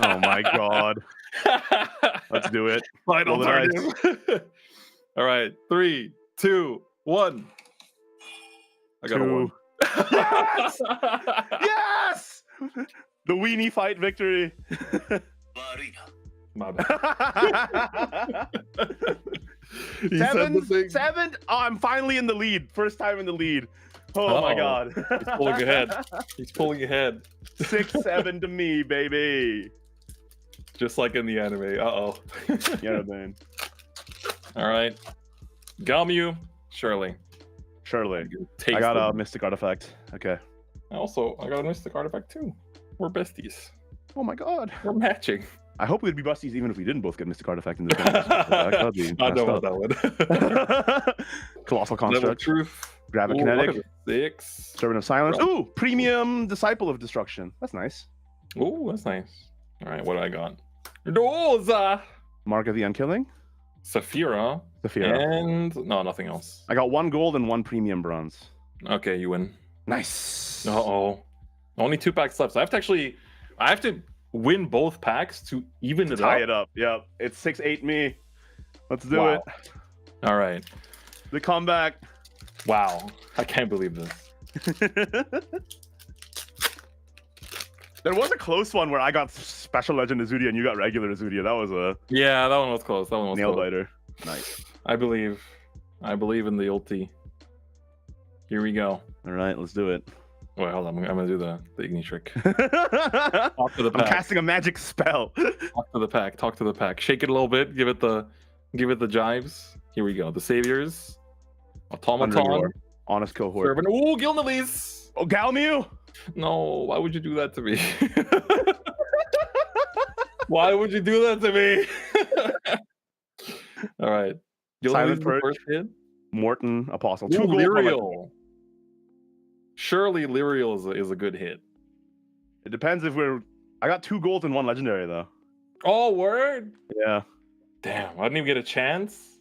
Oh my god. Let's do it. Final Roll the turn. dice. All right, 3, 2, 1. I got a 1. Yes! Yes! The weenie fight victory. My bad. He said the thing. 7. Oh, I'm finally in the lead. First time in the lead. Oh my god. He's pulling ahead. He's pulling ahead. 6-7 to me, baby. Just like in the anime. Uh-oh. Yeah, man. All right. Galmu, Shirley. Surely. Taste I got them. a mystic artifact. Okay. I got a mystic artifact too. We're besties. Oh my god. We're matching. I hope we'd be besties even if we didn't both get mystic artifact in this game. That'd be I know messed about that up. Colossal one. Level construct. truth. Gravikinetic. 6. Servant of silence. Bro. Ooh, premium disciple of destruction. That's nice. Ooh, that's nice. All right, what do I got? Rosa. Mark of the Unkilling. Saphira. Saphira. And no, nothing else. I got 1 gold and 1 premium bronze. Okay, you win. Nice. Uh-oh. Only 2 packs left. So I have to win both packs to even it Tie up. it up. Yep. It's 6-8 me. Let's do Wow. it. All right. The comeback. Wow. I can't believe this. There was a close one where I got special legend Azudia and you got regular Azudia. That was a Yeah, that one was close. That one was nail close. biter. Nice. I believe in the ulti. Here we go. All right, let's do it. Wait, hold on. I'm gonna do the Igni trick. I'm Talk to the pack. casting a magic spell. Talk to the pack. Talk to the pack. Shake it a little bit. Give it the jives. Here we go. The saviors. Automaton. Underlord. Honest cohort. Servant. Ooh, Gilnelis. Oh, Galmu! No, why would you do that to me? Why would you do that to me? All right. Silent Gilnelis Perch. first hit. Morton, Apostle. Ooh, 2 gold. Lyrial. Surely Lyrial is a good hit. It depends if we're. I got 2 golds and 1 legendary though. Oh, word. Yeah. Damn, I didn't even get a chance.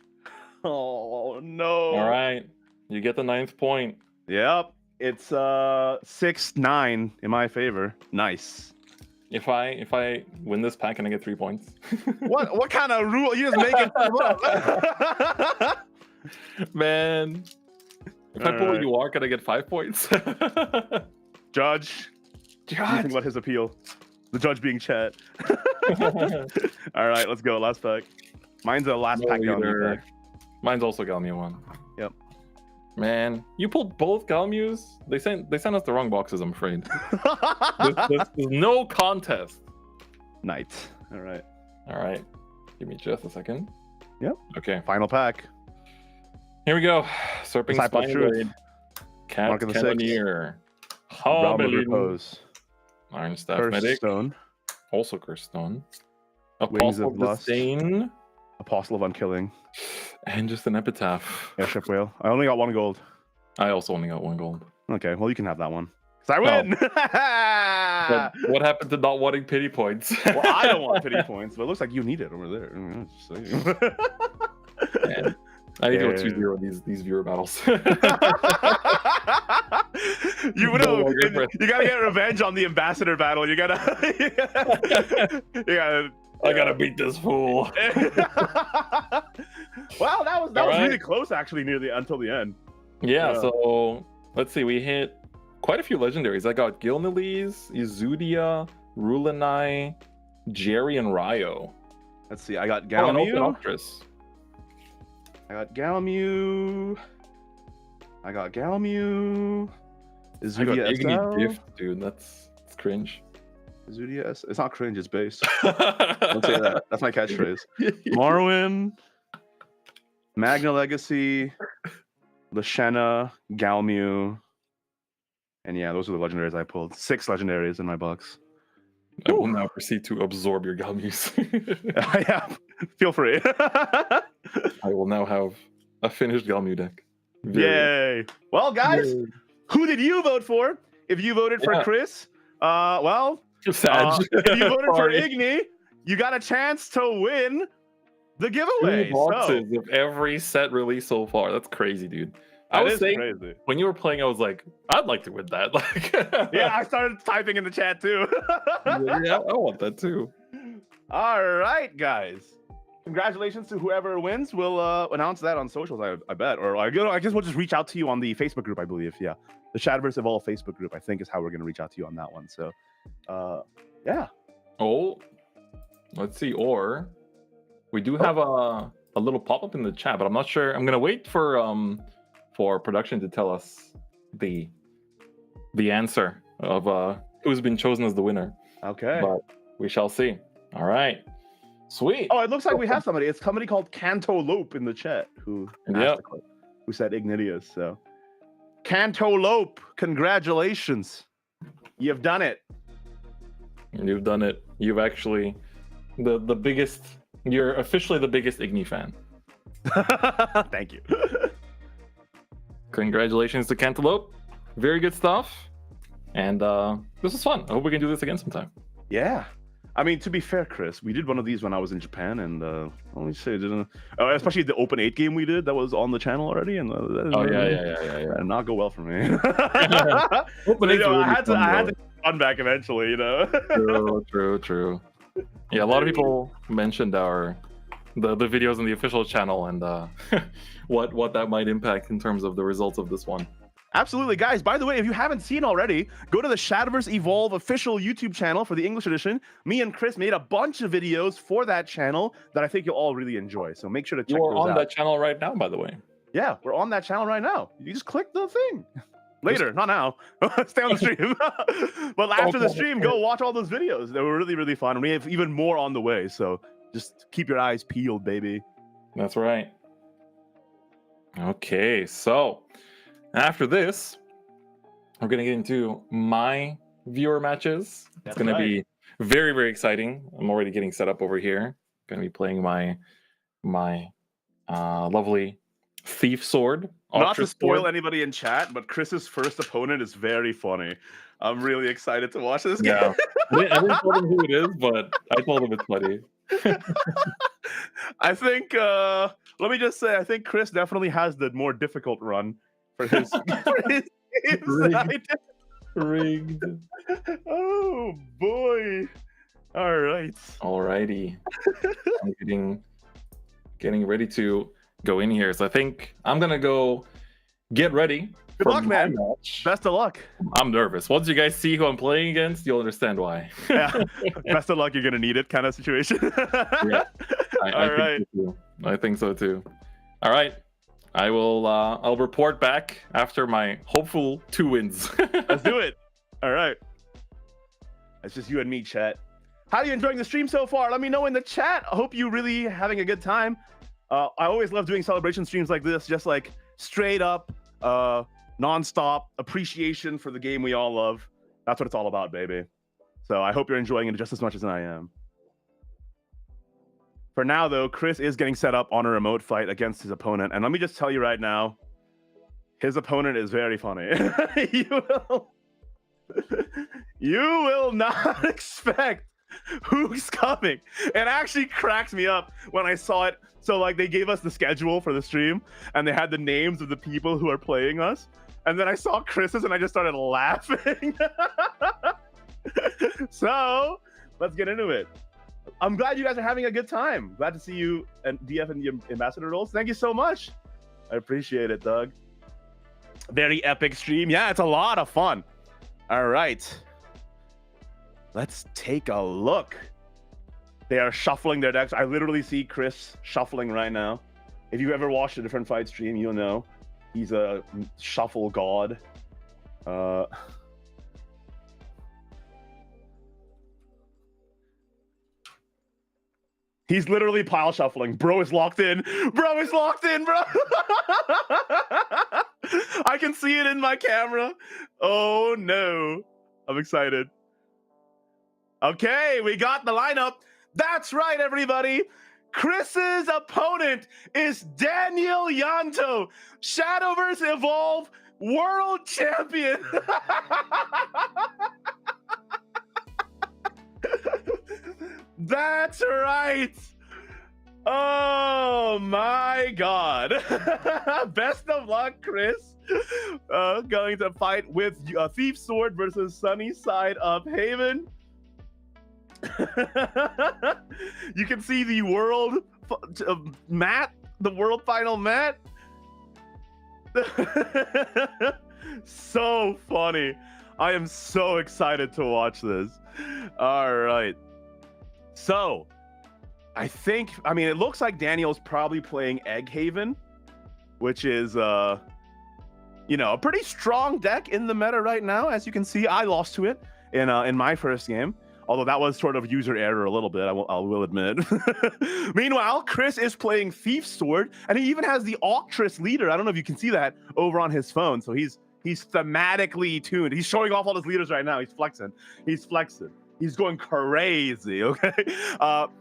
Oh no. All right. You get the 9th point. Yep. It's 6-9 in my favor. Nice. If I win this pack, can I get 3 points? What kind of rule? You just make it up. Man. If I pull Alright. a you are, can I get 5 points? Judge. What do you think about his appeal? The judge being Chet. All right, let's go. Last pack. Mine's a last pack. Galmu pack. Mine's also Galmu one. Yep. Man, you pulled both Galmus? They sent us the wrong boxes, I'm afraid. This is no contest. Night. All right. All right. Give me just a second. Yep. Okay. Final pack. Here we go. Serping Disciple of Spine Truth. Blade. Cat Mark of the Six. Cannoneer. Realm of Homelin. Repose. Iron Staff First Medic. Stone. Also Cursed Stone. Wings Apostle of of Lust. Disdain. Apostle of Unkilling. And just an epitaph. Airship Whale. I only got 1 gold. I also only got 1 gold. Okay, well you can have that one. Cause I win. But what happened to not wanting pity points? Well, I don't want pity points, but it looks like you need it over there. I mean, just saying. Man, I need to go Yeah. 2-0 these viewer battles. You No know, more different. you gotta get revenge on the ambassador battle. You gotta, I gotta beat this fool. Wow, that was All right. really close actually until the end. Yeah, Yeah. so let's see. We hit quite a few legendaries. I got Gilnelis, Izudia, Rulanai, Jerry, and Ryo. Let's see. I got Oh, and Galmu. Ophinoctris. I got Galmu. I got Galmu. I got Izudia Igni SL. Gift, dude. That's cringe. Izudia S. It's not cringe. It's base. Don't say that. That's my catchphrase. Marwyn. Magna Legacy. Lashena. Galmu. And yeah, those are the legendaries I pulled. 6 legendaries in my box. I will now proceed to absorb your Galmus. Yeah, feel free. I will now have a finished Galmu deck. Yay! Well, guys, who did you vote for? If you voted for Chris, well, Sad. if you voted for Igni, you got a chance to win the giveaway. 2 boxes of every set released so far. That's crazy, dude. That I was is saying, crazy. when you were playing, I was like, I'd like to win that. Like, Yeah, I started typing in the chat too. yeah, I want that too. All right, guys. Congratulations to whoever wins. We'll announce that on socials, I bet. Or I guess we'll just reach out to you on the Facebook group, I believe. Yeah, the Shadowverse Evolve Facebook group, I think, is how we're going to reach out to you on that one. So, yeah. Oh, let's see. Or we do have a little pop-up in the chat, but I'm not sure. I'm going to wait for production to tell us the answer of who's been chosen as the winner. Okay. But we shall see. All right. Sweet. Oh, it looks like we have somebody. It's somebody called Cantolope in the chat who said Ignideus. So, Cantolope, congratulations. You've done it. You've done it. You've actually the biggest. You're officially the biggest Igni fan. Thank you. Congratulations to Cantaloupe. Very good stuff. And this was fun. I hope we can do this again sometime. Yeah. I mean, to be fair, Chris, we did one of these when I was in Japan, and let me say, especially the Open 8 game we did that was on the channel already, and yeah. Did not go well for me. Open 8 I had to run back eventually, you know. True. Yeah, a lot of people mentioned the videos on the official channel and what that might impact in terms of the results of this one. Absolutely, guys. By the way, if you haven't seen already, go to the Shadowverse Evolve official YouTube channel for the English edition. Me and Chris made a bunch of videos for that channel that I think you'll all really enjoy. So make sure to check those out. You're on that channel right now, by the way. Yeah, we're on that channel right now. You just click the thing. Later, not now. Stay on the stream. But after the stream, go watch all those videos. They were really, really fun. And we have even more on the way. So just keep your eyes peeled, baby. That's right. Okay, so after this, we're going to get into my viewer matches. It's going to be very, very exciting. I'm already getting set up over here. Going to be playing my lovely Thief Sword. Not to spoil anybody in chat, but Chris's first opponent is very funny. I'm really excited to watch this game. Yeah. I didn't tell him who it is, but I told him it's funny. I think, let me just say, I think Chris definitely has the more difficult run for his Rigged. Oh boy. All right. Alrighty. I'm getting ready to go in here. So I think I'm gonna go get ready. Good luck, man. Match. Best of luck. I'm nervous. Once you guys see who I'm playing against, you'll understand why. Yeah. Best of luck. You're gonna need it, kind of situation. Yeah. I think so too. All right. I will. I'll report back after my hopeful 2 wins. Let's do it. All right. It's just you and me, chat. How are you enjoying the stream so far? Let me know in the chat. I hope you're really having a good time. I always love doing celebration streams like this, just like straight up, non-stop appreciation for the game we all love. That's what it's all about, baby. So I hope you're enjoying it just as much as I am. For now, though, Chris is getting set up on a remote fight against his opponent. And let me just tell you right now, his opponent is very funny. You will not expect who's coming. It actually cracked me up when I saw it. So, like, they gave us the schedule for the stream, and they had the names of the people who are playing us. And then I saw Chris's, and I just started laughing. So, let's get into it. I'm glad you guys are having a good time. Glad to see you and DF and the ambassador roles. Thank you so much. I appreciate it, Doug. Very epic stream. Yeah, it's a lot of fun. All right. Let's take a look. They are shuffling their decks. I literally see Chris shuffling right now. If you ever watched a DifferentFight stream, you'll know he's a shuffle god. He's literally pile shuffling. Bro is locked in. Bro is locked in, bro. I can see it in my camera. Oh no. I'm excited. Okay, we got the lineup. That's right, everybody. Chris's opponent is Daniel Yanto, Shadowverse Evolve World Champion. That's right. Oh my god. Best of luck, Chris. Going to fight with Thief Sword versus Sunny Side Up Haven. You can see the world mat, the world final mat. So funny. I am so excited to watch this. All right. So, I mean, it looks like Daniel's probably playing Egg Haven, which is, you know, a pretty strong deck in the meta right now. As you can see, I lost to it in my first game. Although that was sort of user error a little bit, I will admit. Meanwhile, Chris is playing Thief Sword, and he even has the Octress leader. I don't know if you can see that over on his phone. So he's thematically tuned. He's showing off all his leaders right now. He's flexing. He's going crazy, okay?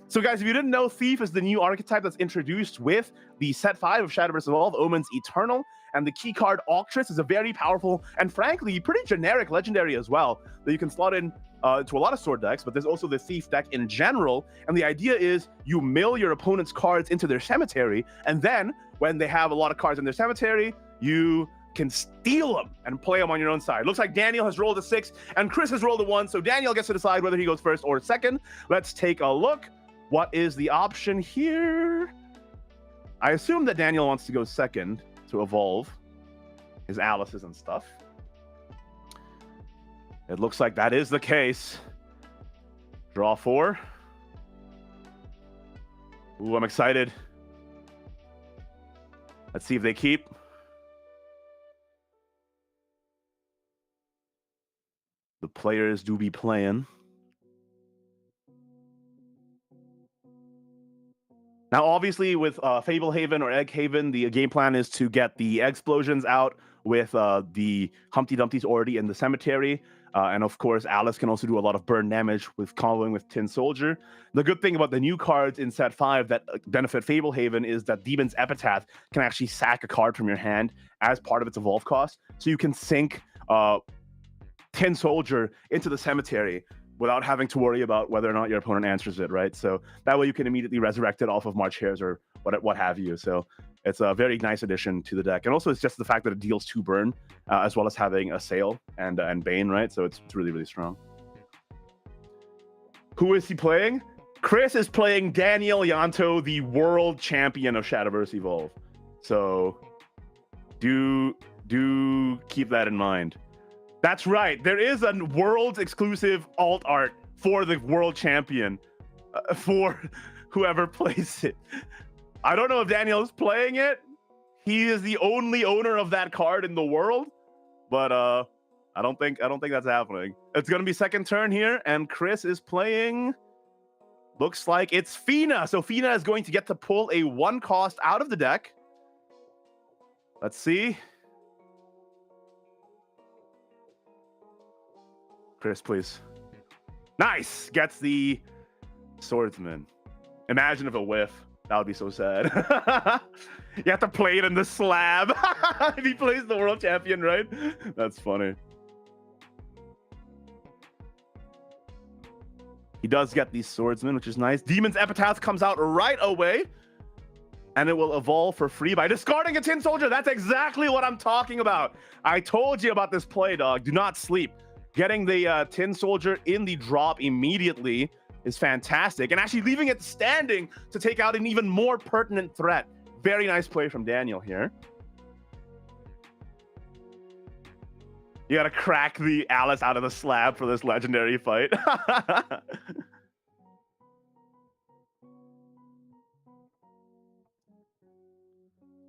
So guys, if you didn't know, Thief is the new archetype that's introduced with the set 5 of Shadowverse Evolve, Omen's Eternal, and the key card Octress is a very powerful and frankly pretty generic legendary as well that you can slot in to a lot of sword decks, but there's also the Thief deck in general, and the idea is you mill your opponent's cards into their cemetery, and then when they have a lot of cards in their cemetery, you can steal them and play them on your own side. Looks like Daniel has rolled a 6 and Chris has rolled a 1, so Daniel gets to decide whether he goes first or second. Let's take a look. What is the option here? I assume that Daniel wants to go second to evolve his Alice's and stuff. It looks like that is the case. Draw 4. Ooh, I'm excited. Let's see if they keep. The players do be playing. Now, obviously, with Fable Haven or Egg Haven, the game plan is to get the explosions out with the Humpty Dumpty's already in the cemetery. And of course, Alice can also do a lot of burn damage with comboing with Tin Soldier. The good thing about the new cards in set 5 that benefit Fable Haven is that Demon's Epitaph can actually sack a card from your hand as part of its evolve cost. So you can sink Tin Soldier into the cemetery without having to worry about whether or not your opponent answers it, right? So that way you can immediately resurrect it off of March Hares or what have you. So it's a very nice addition to the deck. And also it's just the fact that it deals 2 burn, as well as having Assail and Bane, right? So it's really, really strong. Who is he playing? Chris is playing Daniel Yanto, the world champion of Shadowverse Evolve. So do keep that in mind. That's right. There is a world exclusive alt art for the world champion for whoever plays it. I don't know if Daniel is playing it. He is the only owner of that card in the world, but I don't think that's happening. It's gonna be second turn here, and Chris is playing. Looks like it's Fina. So Fina is going to get to pull a 1 cost out of the deck. Let's see. Chris, please. Nice! Gets the Swordsman. Imagine if a whiff. That would be so sad. You have to play it in the slab. If he plays the world champion, right? That's funny. He does get the Swordsman, which is nice. Demon's Epitaph comes out right away. And it will evolve for free by discarding a Tin Soldier. That's exactly what I'm talking about. I told you about this play, dog. Do not sleep. Getting the Tin Soldier in the drop immediately is fantastic. And actually leaving it standing to take out an even more pertinent threat. Very nice play from Daniel here. You gotta crack the Alice out of the slab for this legendary fight.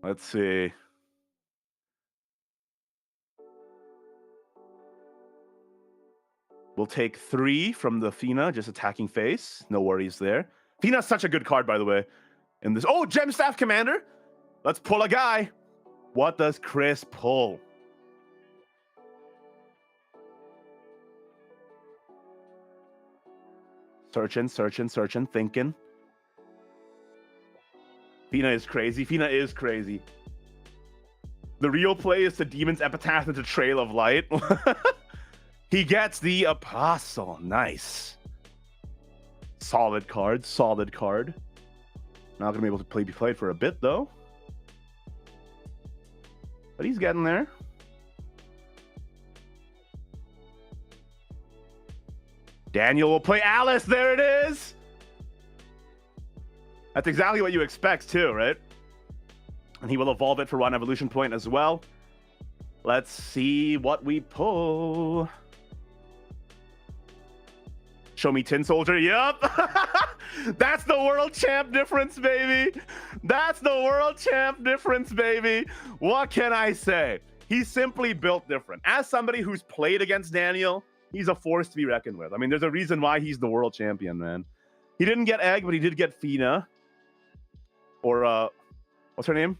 Let's see. We'll take 3 from the Fina, just attacking face. No worries there. Fina's such a good card, by the way. In this, oh, Gemstaff Commander. Let's pull a guy. What does Chris pull? Searching, thinking. Fina is crazy. The real play is to Demon's Epitaph into Trail of Light. He gets the Apostle. Nice. Solid card. Not gonna be able to be played for a bit though. But he's getting there. Daniel will play Alice. There it is. That's exactly what you expect too, right? And he will evolve it for one evolution point as well. Let's see what we pull. Show me Tin Soldier. Yup. That's the world champ difference, baby. What can I say? He's simply built different. As somebody who's played against Daniel, he's a force to be reckoned with. I mean, there's a reason why he's the world champion, man. He didn't get Egg, but he did get Fina. Or, what's her name?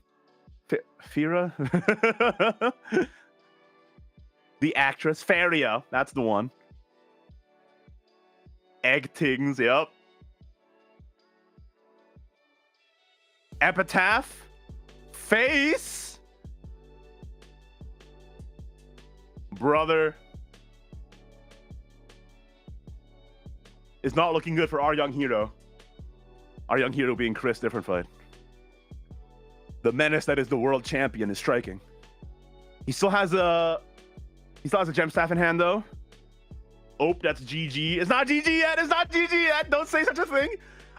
Fira? The actress. Faria. That's the one. Egg Tings, yep. Epitaph. Face. Brother. Is not looking good for our young hero. Our young hero being Chris DifferentFight. The menace that is the world champion is striking. He still has a gem staff in hand though. Oh, that's GG. It's not GG yet. Don't say such a thing.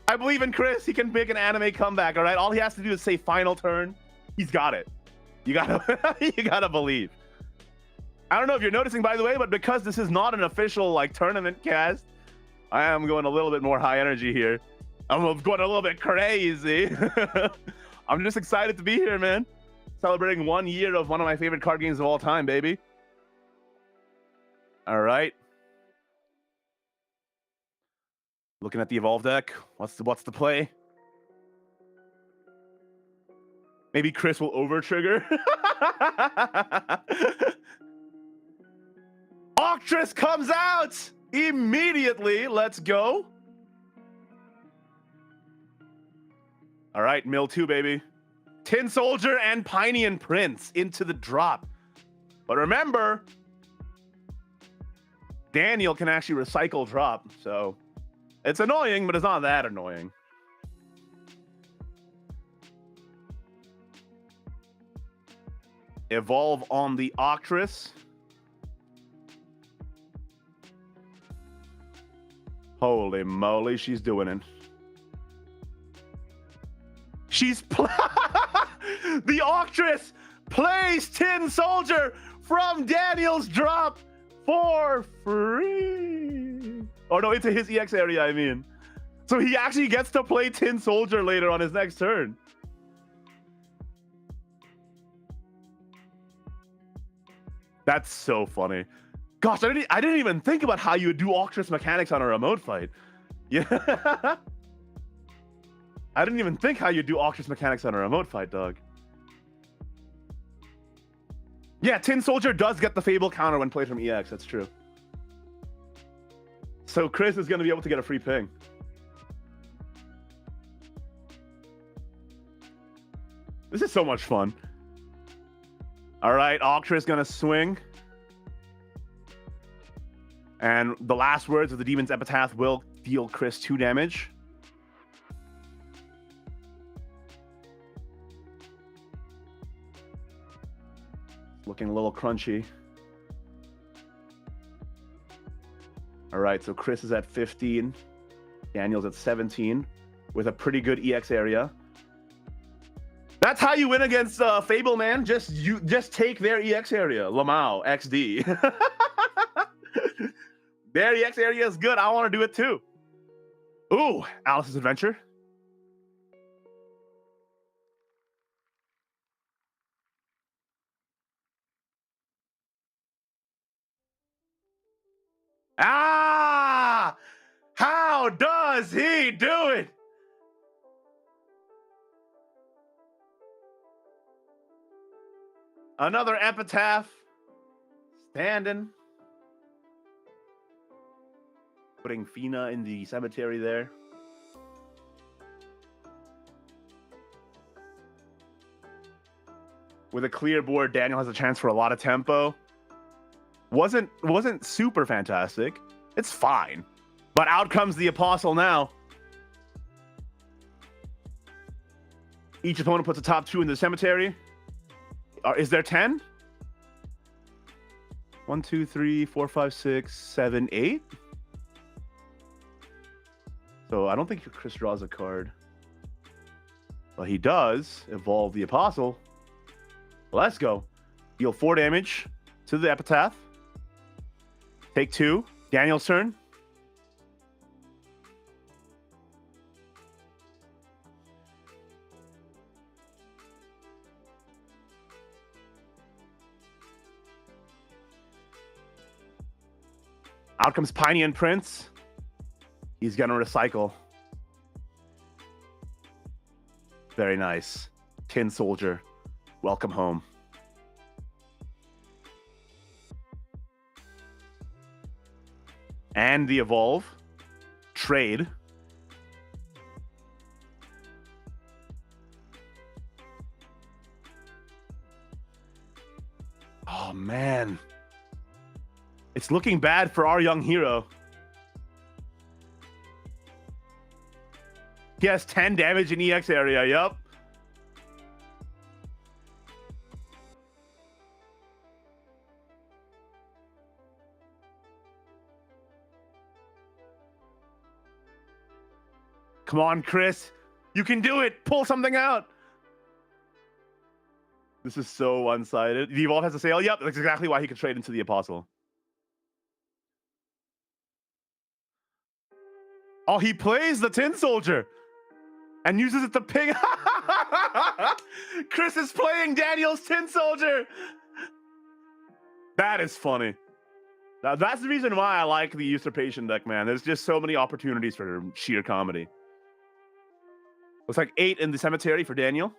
I believe in Chris. He can make an anime comeback. All right. All he has to do is say final turn. He's got it. You gotta believe. I don't know if you're noticing, by the way, but because this is not an official like tournament cast, I am going a little bit more high energy here. I'm going a little bit crazy. I'm just excited to be here, man. Celebrating 1 year of one of my favorite card games of all time, baby. All right. Looking at the Evolve deck. What's the play? Maybe Chris will over-trigger. Octress comes out immediately. Let's go. All right, mill 2, baby. Tin Soldier and Pinean Prince into the drop. But remember, Daniel can actually recycle drop, so it's annoying, but it's not that annoying. Evolve on the Octress. Holy moly, she's doing it. The Octress plays Tin Soldier from Daniel's drop for free. Oh no, into his EX area, I mean. So he actually gets to play Tin Soldier later on his next turn. That's so funny. Gosh, I didn't even think about how you would do Octress mechanics on a remote fight. Yeah. I didn't even think how you do Octress mechanics on a remote fight, dog. Yeah, Tin Soldier does get the Fable counter when played from EX. That's true. So Chris is going to be able to get a free ping. This is so much fun. All right, Octress going to swing. And the last words of the Demon's Epitaph will deal Chris 2 damage. Looking a little crunchy. All right, so Chris is at 15. Daniel's at 17 with a pretty good EX area. That's how you win against Fable, man. Just take their EX area. Lamau, XD. Their EX area is good. I want to do it too. Ooh, Alice's Adventure. Ah! How does he do it? Another Epitaph. Standing. Putting Fina in the cemetery there. With a clear board, Daniel has a chance for a lot of tempo. Wasn't super fantastic. It's fine. But out comes the Apostle now. Each opponent puts a top 2 in the cemetery. Is there 10? 1, 2, 3, 4, 5, 6, 7, 8. So I don't think Chris draws a card. Well, he does evolve the Apostle. Let's go. Deal 4 damage to the Epitaph. Take 2. Daniel's turn. Out comes Pinean Prince. He's going to recycle. Very nice. Tin Soldier. Welcome home. And the Evolve. Trade. Oh, man. It's looking bad for our young hero. He has 10 damage in EX area, yup. Come on, Chris. You can do it. Pull something out. This is so one-sided. The Evolve has a sale. Yep, that's exactly why he could trade into the Apostle. Oh, he plays the Tin Soldier and uses it to ping. Chris is playing Daniel's Tin Soldier. That is funny. Now, that's the reason why I like the Usurpation deck, man. There's just so many opportunities for sheer comedy. Looks like 8 in the cemetery for Daniel.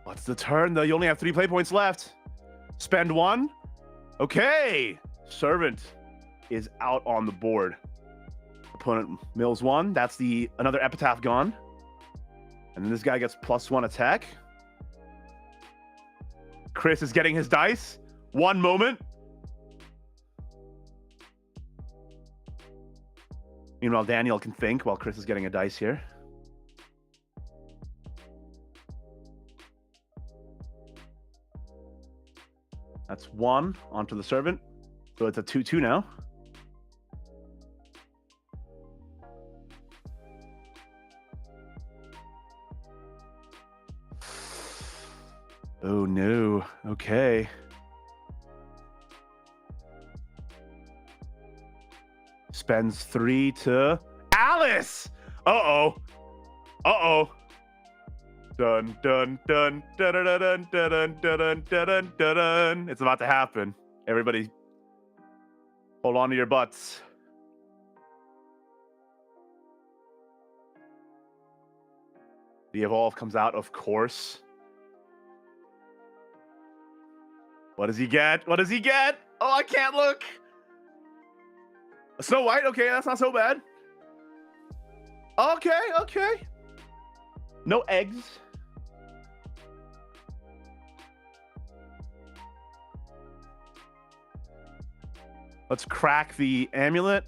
What's the turn, though? You only have 3 play points left. Spend 1. Okay. Servant is out on the board. Opponent mills 1. That's another Epitaph gone. And then this guy gets +1 attack. Chris is getting his dice. 1 moment. Meanwhile, Daniel can think while Chris is getting a dice here. That's 1 onto the Servant. So it's a 2-2 now. Oh no. Okay. Spends 3 to Alice. Uh-oh. Uh-oh. Dun dun dun dun dun dun dun dun dun dun dun. It's about to happen. Everybody, hold on to your butts. The Evolve comes out, of course. What does he get? What does he get? Oh, I can't look. Snow White. Okay, that's not so bad. Okay, okay. No eggs. Let's crack the amulet.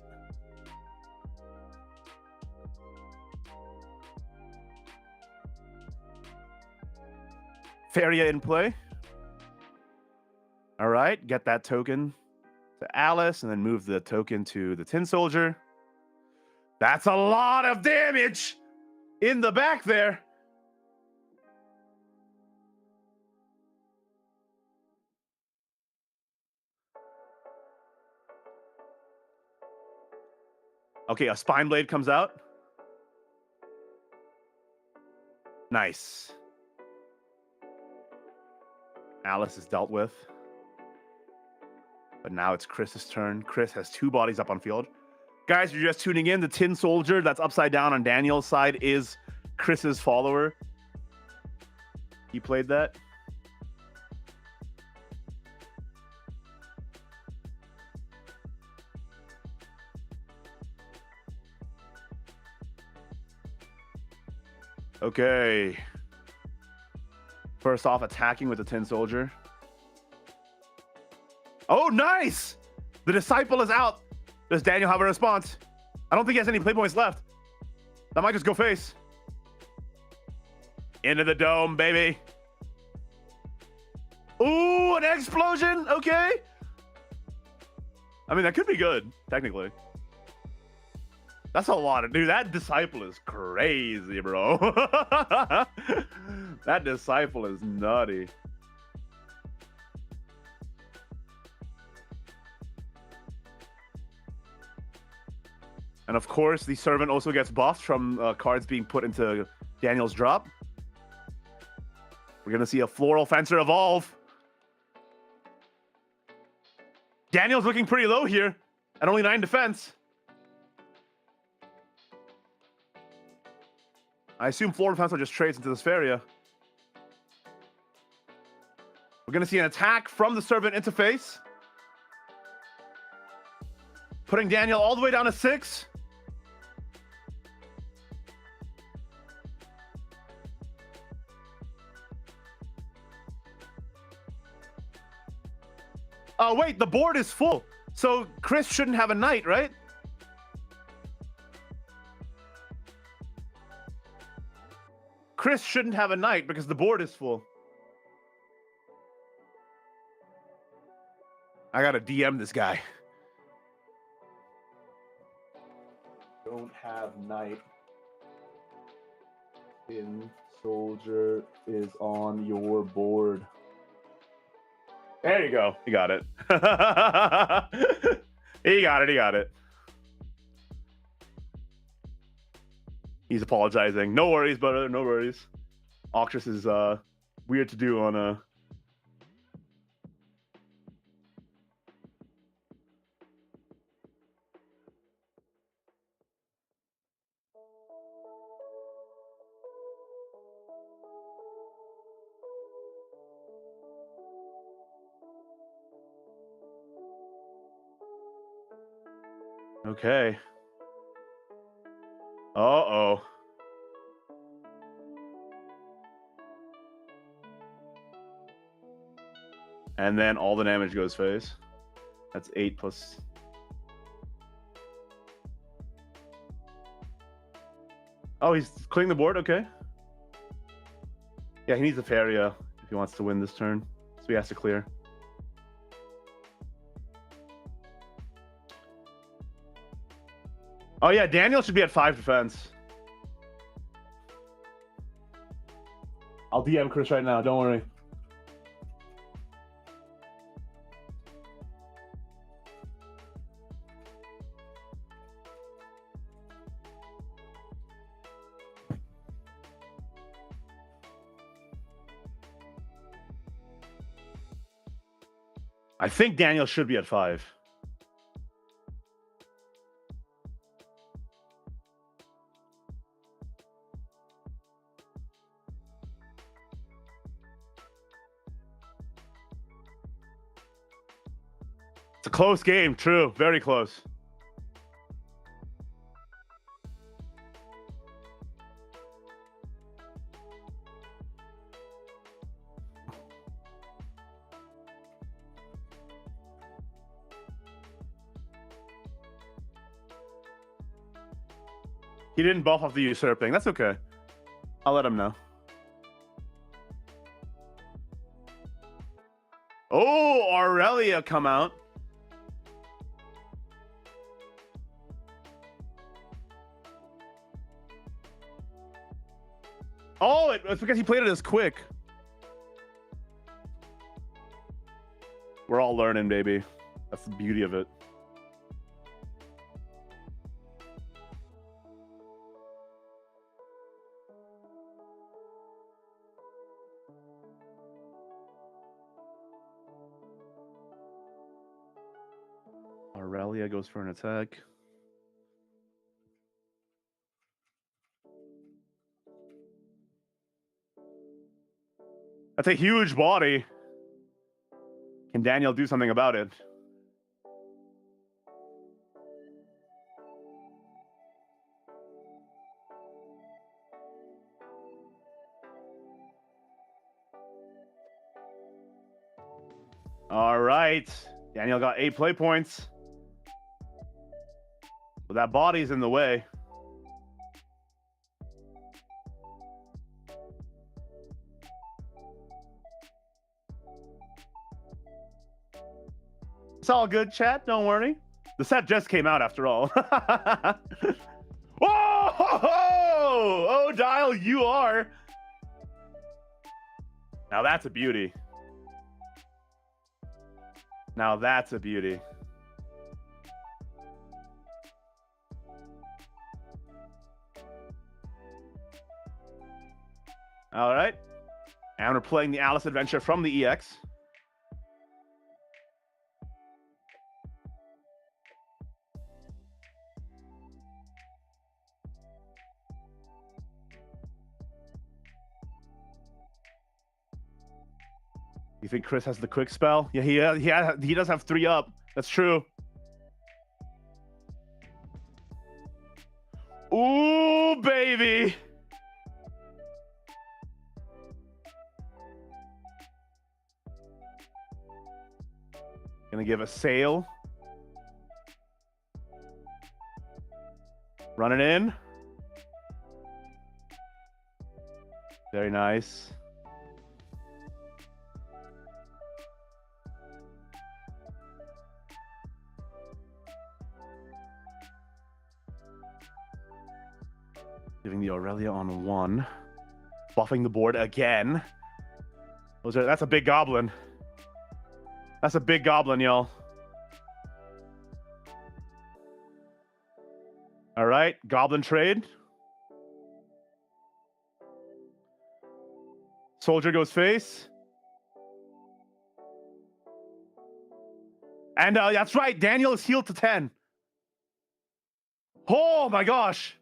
Feria in play. All right, get that token to Alice and then move the token to the Tin Soldier. That's a lot of damage in the back there. Okay, a Spine Blade comes out. Nice. Alice is dealt with. But now it's Chris's turn. Chris has 2 bodies up on field. Guys, you're just tuning in. The Tin Soldier that's upside down on Daniel's side is Chris's follower. He played that. Okay. First off, attacking with the Tin Soldier. Oh, nice! The Disciple is out. Does Daniel have a response? I don't think he has any play points left. That might just go face. Into the dome, baby. Ooh, an explosion. Okay. I mean, that could be good, technically. That's a lot of... Dude, that Disciple is crazy, bro. That Disciple is nutty. And of course, the Servant also gets buffed from cards being put into Daniel's drop. We're going to see a Floral Fencer evolve. Daniel's looking pretty low here at only 9 defense. I assume Floral Fencer just trades into the Spheria. We're going to see an attack from the Servant interface, putting Daniel all the way down to 6. Oh, wait, the board is full. So Chris shouldn't have a knight, right? Chris shouldn't have a knight because the board is full. I gotta DM this guy. Don't have knight. Tin Soldier is on your board. There you go. He got it. He got it. He got it. He's apologizing. No worries, brother. No worries. Octrus is weird to do on a... Okay. Uh-oh. And then all the damage goes face. That's 8 plus... Oh, he's clearing the board? Okay. Yeah, he needs a Faria if he wants to win this turn. So he has to clear. Oh yeah, Daniel should be at 5 defense. I'll DM Chris right now, don't worry. I think Daniel should be at 5. It's a close game, true. Very close. He didn't buff off the usurping. That's okay. I'll let him know. Oh, Aurelia come out. Oh, it's because he played it as quick. We're all learning, baby. That's the beauty of it. Aurelia goes for an attack. That's a huge body. Can Daniel do something about it? All right. Daniel got 8 play points. But that body's in the way. It's all good, chat. Don't worry. The set just came out after all. Whoa! Oh, Dial, you are. Now that's a beauty. Now that's a beauty. All right. And we're playing the Alice Adventure from the EX. You think Chris has the quick spell? Yeah, he does have 3 up. That's true. Ooh, baby. Gonna give a sail. Run it in. Very nice. Giving the Aurelia on 1. Buffing the board again. That's a big goblin. That's a big goblin, y'all. All right, goblin trade. Soldier goes face. And that's right, Daniel is healed to 10. Oh my gosh.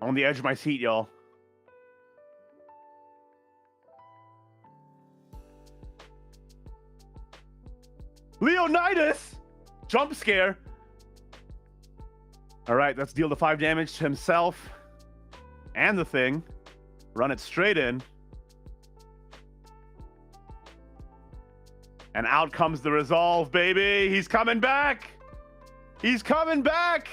On the edge of my seat, y'all. Leonidas! Jump scare. All right, let's deal the 5 damage to himself and the thing. Run it straight in. And out comes the resolve, baby. He's coming back. He's coming back.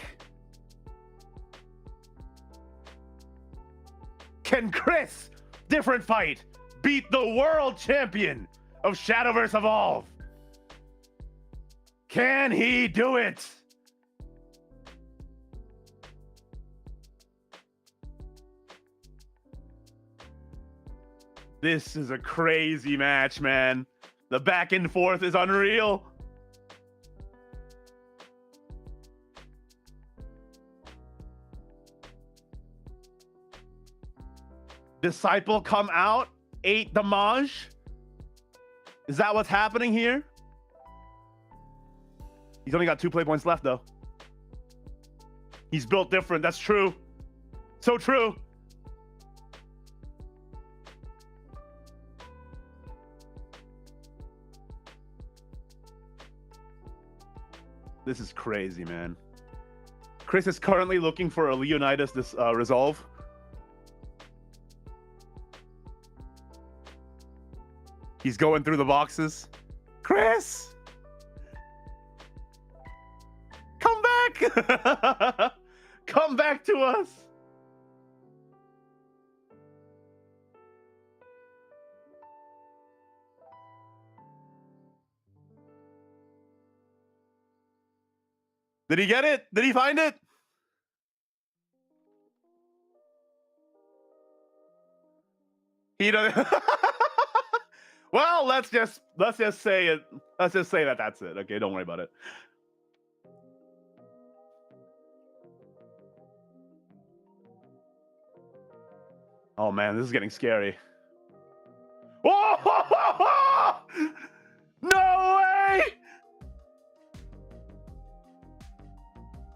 Can Chris, Different Fight, beat the world champion of Shadowverse Evolve? Can he do it? This is a crazy match, man. The back and forth is unreal. Disciple come out, 8 damage. Is that what's happening here? He's only got 2 play points left, though. He's built different. That's true. So true. This is crazy, man. Chris is currently looking for a Leonidas this resolve. He's going through the boxes. Chris! Come back! Come back to us! Did he get it? Did he find it? He doesn't. Well, let's just say it. Let's just say that that's it. Okay, don't worry about it. Oh man, this is getting scary. Oh! No way!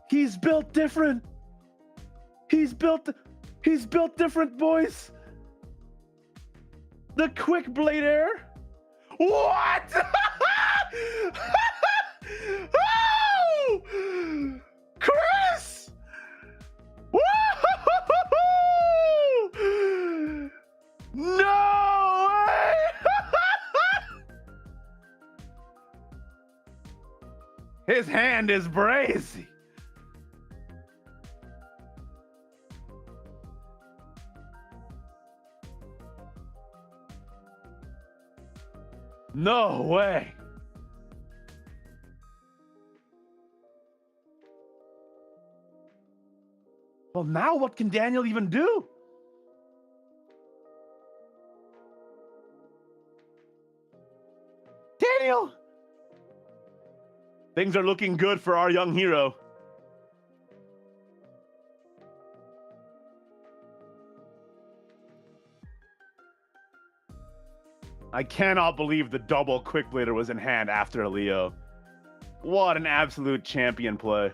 He's built different. He's built different, boys. The quick blade air. What? Oh! Chris! Woo! No way! his hand is brazy. No way. Well, now what can Daniel even do? Daniel! Things are looking good for our young hero. I cannot believe the double quick blader was in hand after a Leo. What an absolute champion play.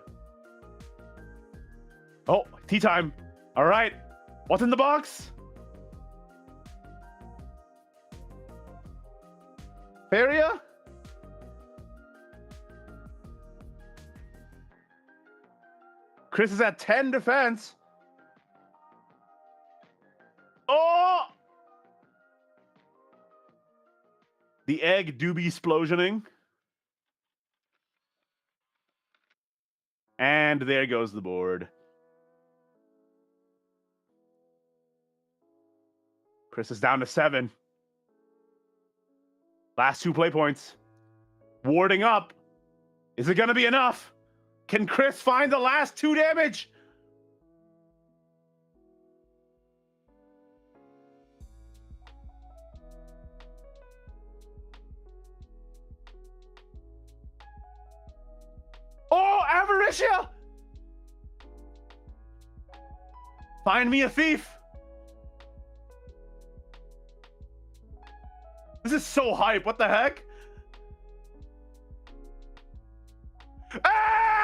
Oh, tea time. All right. What's in the box? Feria? Chris is at 10 defense. Oh! The egg do be explosioning. And there goes the board. Chris is down to 7. Last 2 play points. Warding up. Is it going to be enough? Can Chris find the last 2 damage? Oh, Avaricia! Find me a thief. This is so hype. What the heck? Hey!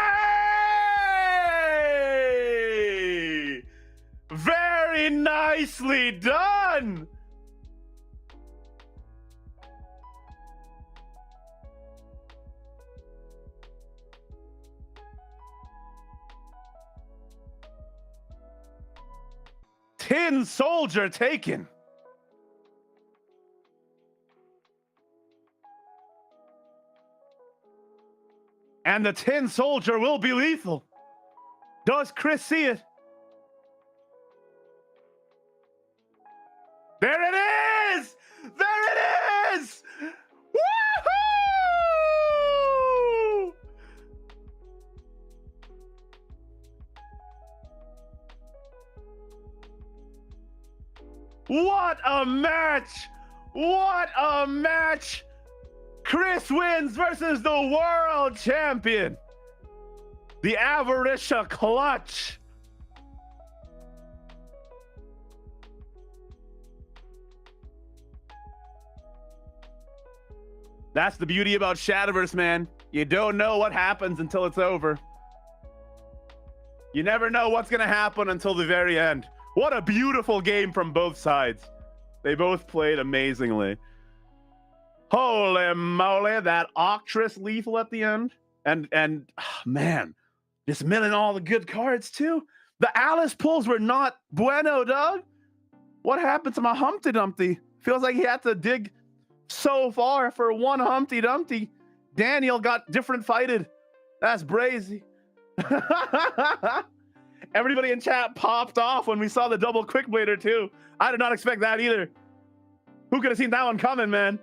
Very nicely done. Tin Soldier taken. And the Tin Soldier will be lethal. Does Chris see it? There it is! There it is! Woohoo! What a match! What a match! Chris wins versus the world champion. The Avaricia clutch. That's the beauty about Shadowverse, man. You don't know what happens until it's over. You never know what's going to happen until the very end. What a beautiful game from both sides. They both played amazingly. Holy moly, that Octress lethal at the end. And man, just milling all the good cards too. The Alice pulls were not bueno, dog. What happened to my Humpty Dumpty? Feels like he had to dig so far for one Humpty Dumpty. Daniel got different fighted. That's brazy. Everybody in chat popped off when we saw the double quick blader too. I did not expect that either. Who could have seen that one coming, man?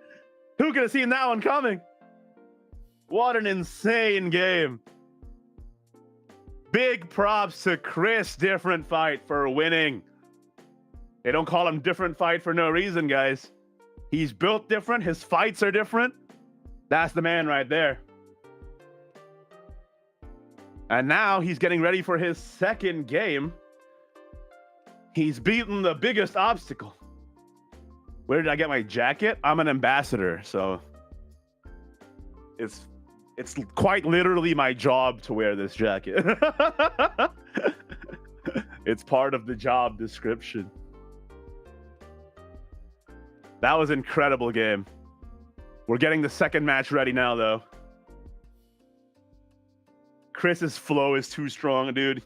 Who could have seen that one coming? What an insane game. Big props to Chris DifferentFight for winning. They don't call him DifferentFight for no reason, guys. He's built different. His fights are different. That's the man right there. And now he's getting ready for his second game. He's beaten the biggest obstacle. Where did I get my jacket? I'm an ambassador, so it's quite literally my job to wear this jacket. It's part of the job description. That was an incredible game. We're getting the second match ready now, though. Chris's flow is too strong, dude.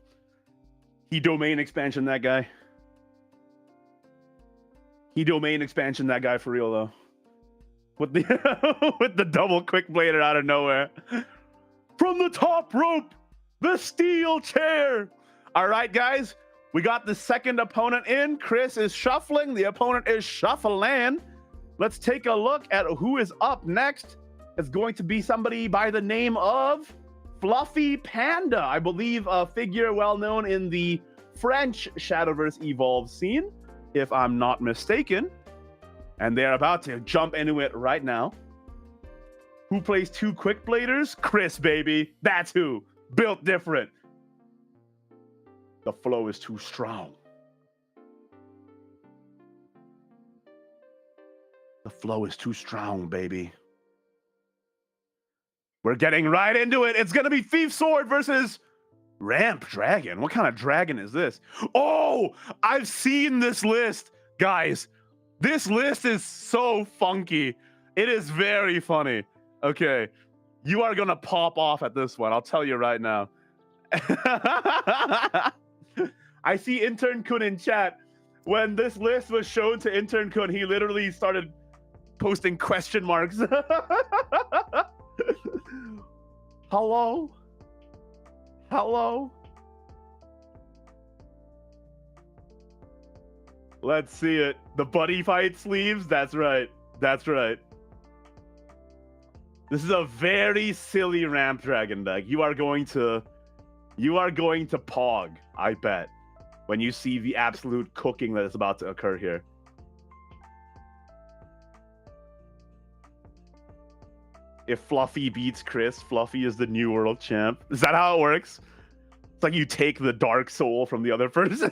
He domain expansion that guy. He domain expansion that guy for real, though. With the with the double quick blader out of nowhere. from the top rope, the steel chair. All right, guys, we got the second opponent in. Chris is shuffling. The opponent is shuffling. Let's take a look at who is up next. It's going to be somebody by the name of Fluffy Panda, I believe a figure well known in the French Shadowverse Evolve scene, if I'm not mistaken. And they're about to jump into it right now. Who plays two Quick Bladers? Chris, baby. That's who. Built different. The flow is too strong. The flow is too strong, baby. We're getting right into it. It's going to be Thief Sword versus Ramp Dragon. What kind of dragon is this? Oh, I've seen this list. Guys, this list is so funky. It is very funny. Okay, you are going to pop off at this one. I'll tell you right now. I see Intern Kun in chat. When this list was shown to Intern Kun, he literally started posting question marks. Hello? Hello? Let's see it. The buddy fight sleeves? That's right. That's right. This is a very silly Ramp Dragon deck. You are going to pog, I bet, when you see the absolute cooking that is about to occur here. If Fluffy beats Chris, Fluffy is the new world champ. Is that how it works? It's like you take the dark soul from the other person.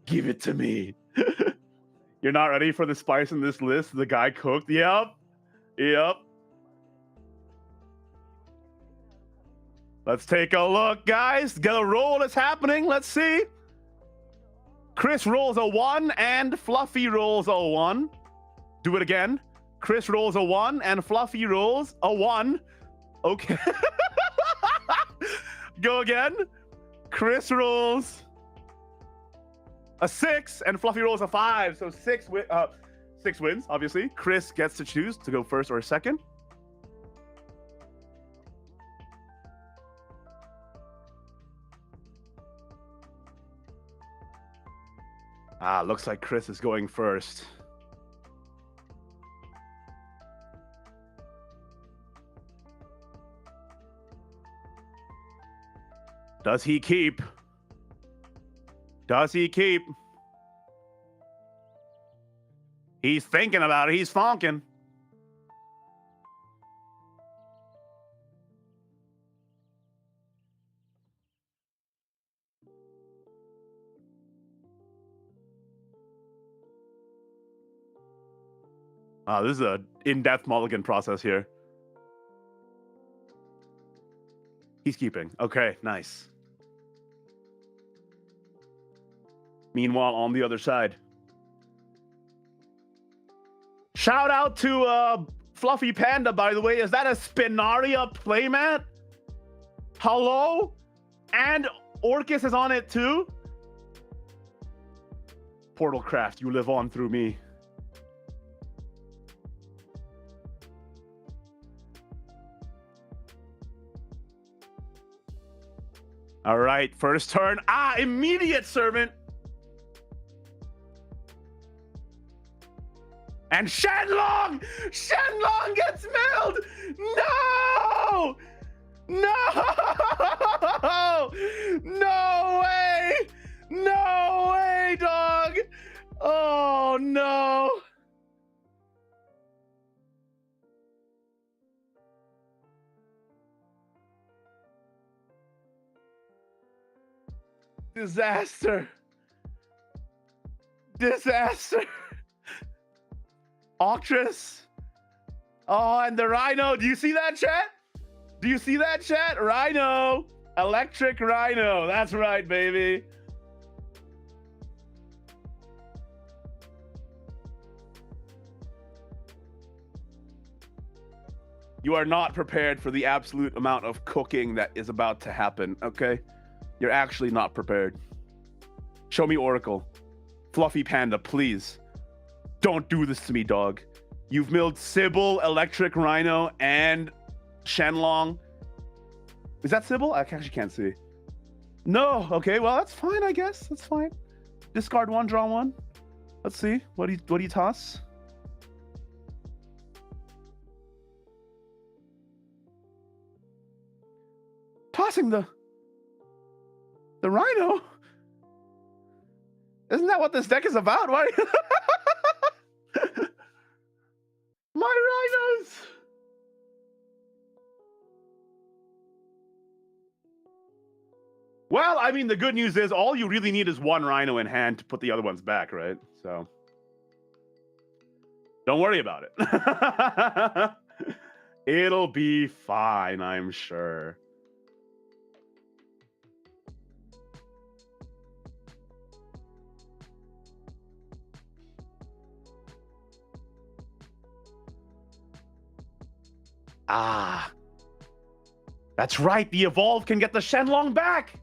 Give it to me. You're not ready for the spice in this list? The guy cooked? Yep. Yep. Let's take a look, guys. Get a roll that's happening. Let's see. Chris rolls a 1 and Fluffy rolls a 1. Do it again. Chris rolls a 1 and Fluffy rolls a 1. Okay. Go again. Chris rolls a 6 and Fluffy rolls a 5. So 6 wins, obviously. Chris gets to choose to go first or second. Looks like Chris is going first. Does he keep? Does he keep? He's thinking about it. He's fonking. This is an in-depth mulligan process here. He's keeping. Okay, nice. Meanwhile, on the other side. Shout out to Fluffy Panda, by the way. Is that a Spinaria playmat? Hello? And Orcus is on it too? Portalcraft, you live on through me. All right, first turn. Immediate servant. And Shenlong! Shenlong gets milled! No! No! No way! No way, dog! Oh, no! Disaster. Disaster. Octress. Oh, and the Rhino. Do you see that, chat? Do you see that, chat? Rhino. Electric Rhino. That's right, baby. You are not prepared for the absolute amount of cooking that is about to happen, okay? You're actually not prepared. Show me Oracle. Fluffy Panda, please. Don't do this to me, dog. You've milled Sybil, Electric Rhino, and Shenlong. Is that Sybil? I actually can't see. No. Okay. Well, that's fine. I guess that's fine. Discard one, draw one. Let's see. What do you toss? Tossing the Rhino. Isn't that what this deck is about? Why? My rhinos. Well, I mean, the good news is all you really need is one rhino in hand to put the other ones back, right? So don't worry about it. It'll be fine, I'm sure. Ah, that's right. The Evolve can get the Shenlong back.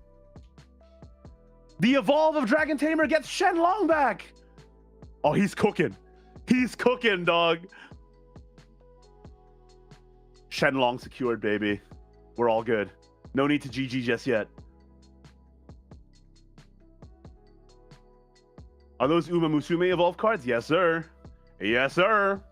The Evolve of Dragon Tamer gets Shenlong back. Oh, he's cooking. He's cooking, dog. Shenlong secured, baby. We're all good. No need to GG just yet. Are those Uma Musume Evolve cards? Yes, sir. Yes, sir.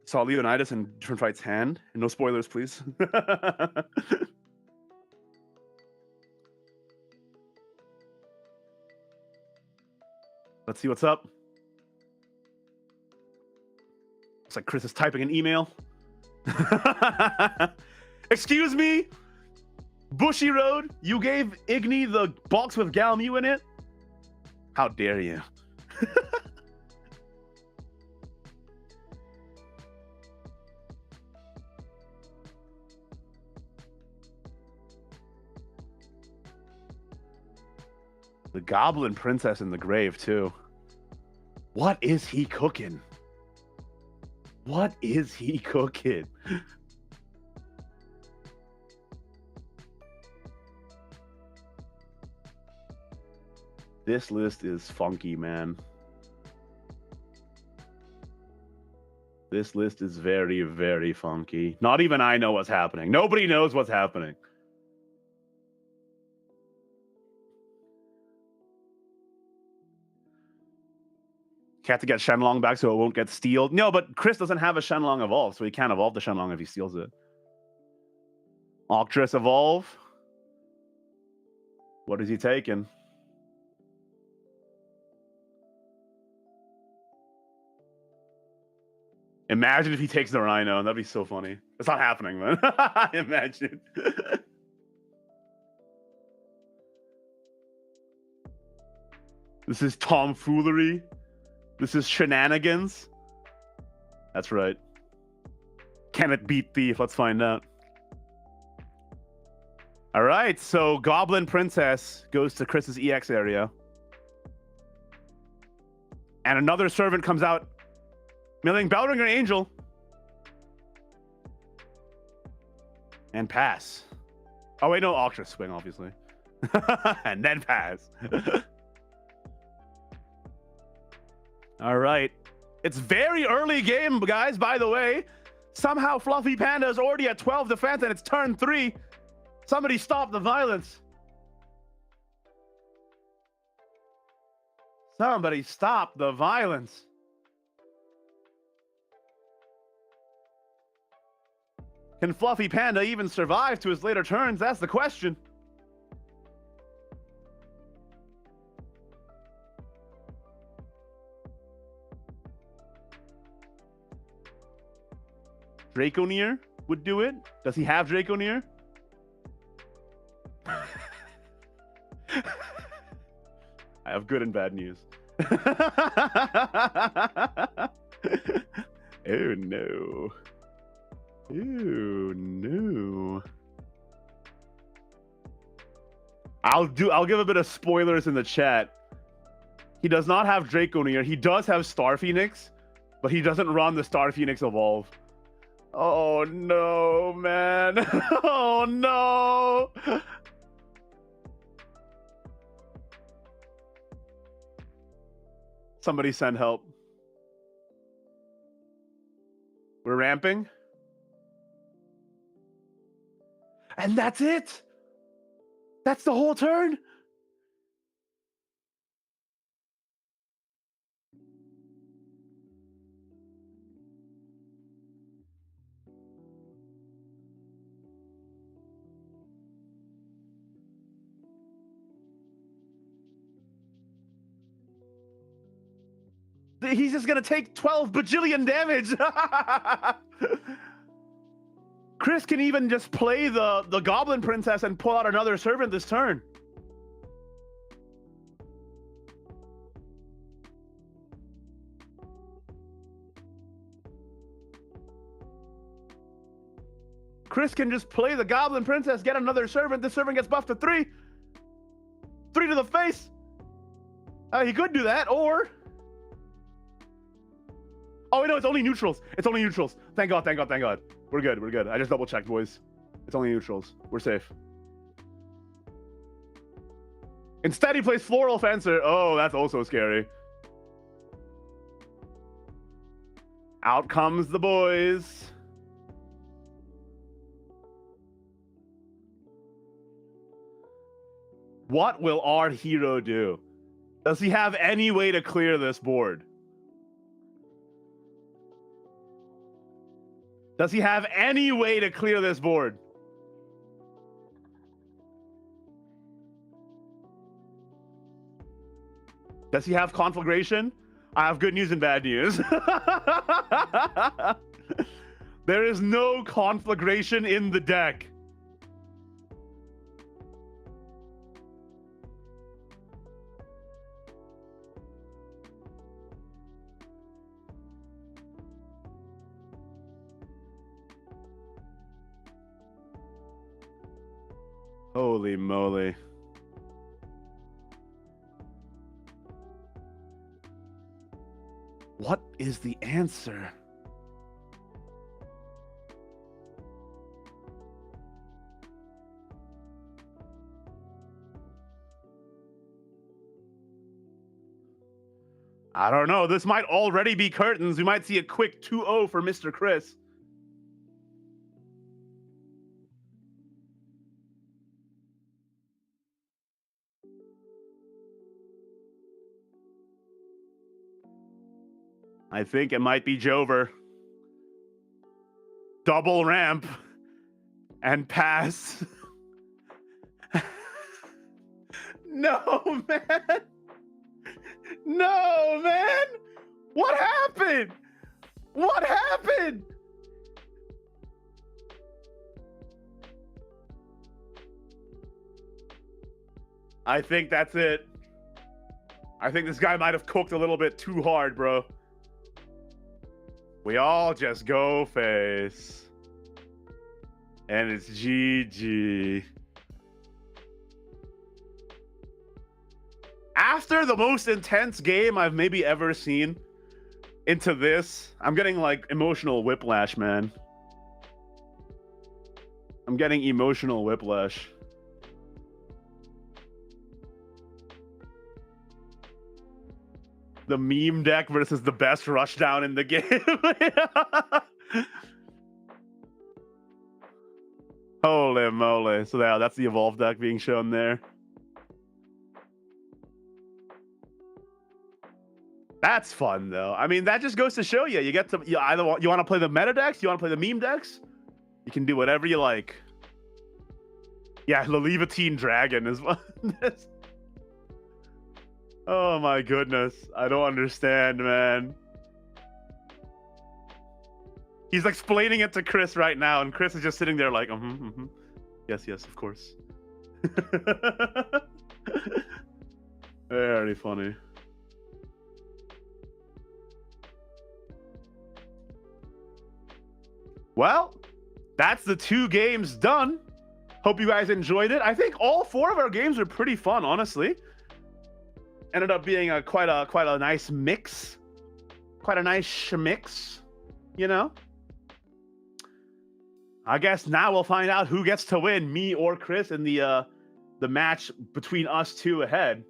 Saw Ignideus in DifferentFight's hand. No spoilers, please. Let's see what's up. Looks like Chris is typing an email. Excuse me, Bushy Road, you gave Igni the box with Galmu in it? How dare you? The Goblin Princess in the grave, too. What is he cooking? What is he cooking? This list is funky, man. This list is very, very funky. Not even I know what's happening. Nobody knows what's happening. Have to get Shenlong back so it won't get stealed. No, but Chris doesn't have a Shenlong Evolve, so he can't evolve the Shenlong if he steals it. Octress Evolve. What is he taking? Imagine if he takes the Rhino. That'd be so funny. It's not happening, man. Imagine. This is tomfoolery. This is shenanigans. That's right. Can it beat Thief? Let's find out. All right, so Goblin Princess goes to Chris's EX area. And another servant comes out, milling Bellringer Angel. And pass. Oh, wait, no, Octress swing, obviously. And then pass. All right. It's very early game, guys, by the way. Somehow Fluffy Panda is already at 12 defense and it's turn 3. Somebody stop the violence. Somebody stop the violence. Can Fluffy Panda even survive to his later turns? That's the question. Draconeer would do it. Does he have Draconeer? I have good and bad news. Oh no. Oh no. I'll give a bit of spoilers in the chat. He does not have Draconeer. He does have Star Phoenix, but he doesn't run the Star Phoenix Evolve. Oh no, man. Oh no. Somebody send help. We're ramping. And that's it. That's the whole turn. He's just gonna take 12 bajillion damage. Chris can even just play the Goblin Princess and pull out another servant this turn. Chris can just play the Goblin Princess, get another servant. This servant gets buffed to 3. 3 to the face. He could do that, or... Oh, no, it's only neutrals. It's only neutrals. Thank God, thank God, thank God. We're good, we're good. I just double checked, boys. It's only neutrals. We're safe. Instead, he plays Floral Fencer. Oh, that's also scary. Out comes the boys. What will our hero do? Does he have any way to clear this board? Does he have any way to clear this board? Does he have Conflagration? I have good news and bad news. There is no Conflagration in the deck. Holy moly. What is the answer? I don't know. This might already be curtains. We might see a quick 2-0 for Mr. Chris. I think it might be Jover. Double ramp and pass. No, man. No, man. What happened? What happened? I think that's it. I think this guy might have cooked a little bit too hard, bro. We all just go face. And it's GG. After the most intense game I've maybe ever seen into this, I'm getting like emotional whiplash, man. I'm getting emotional whiplash. The meme deck versus the best rushdown in the game. Holy moly. So yeah, that's the evolved deck being shown there. That's fun though. I mean, that just goes to show you. You get to you want to play the meta decks, you want to play the meme decks. You can do whatever you like. Yeah, the Levantine Dragon is one. Oh my goodness. I don't understand, man. He's explaining it to Chris right now, and Chris is just sitting there like, yes, yes, of course. Very funny. Well, that's the 2 games done. Hope you guys enjoyed it. I think all 4 of our games are pretty fun, honestly. Ended up being quite a nice mix, quite a nice schmix, you know. I guess now we'll find out who gets to win, me or Chris, in the match between us 2 ahead.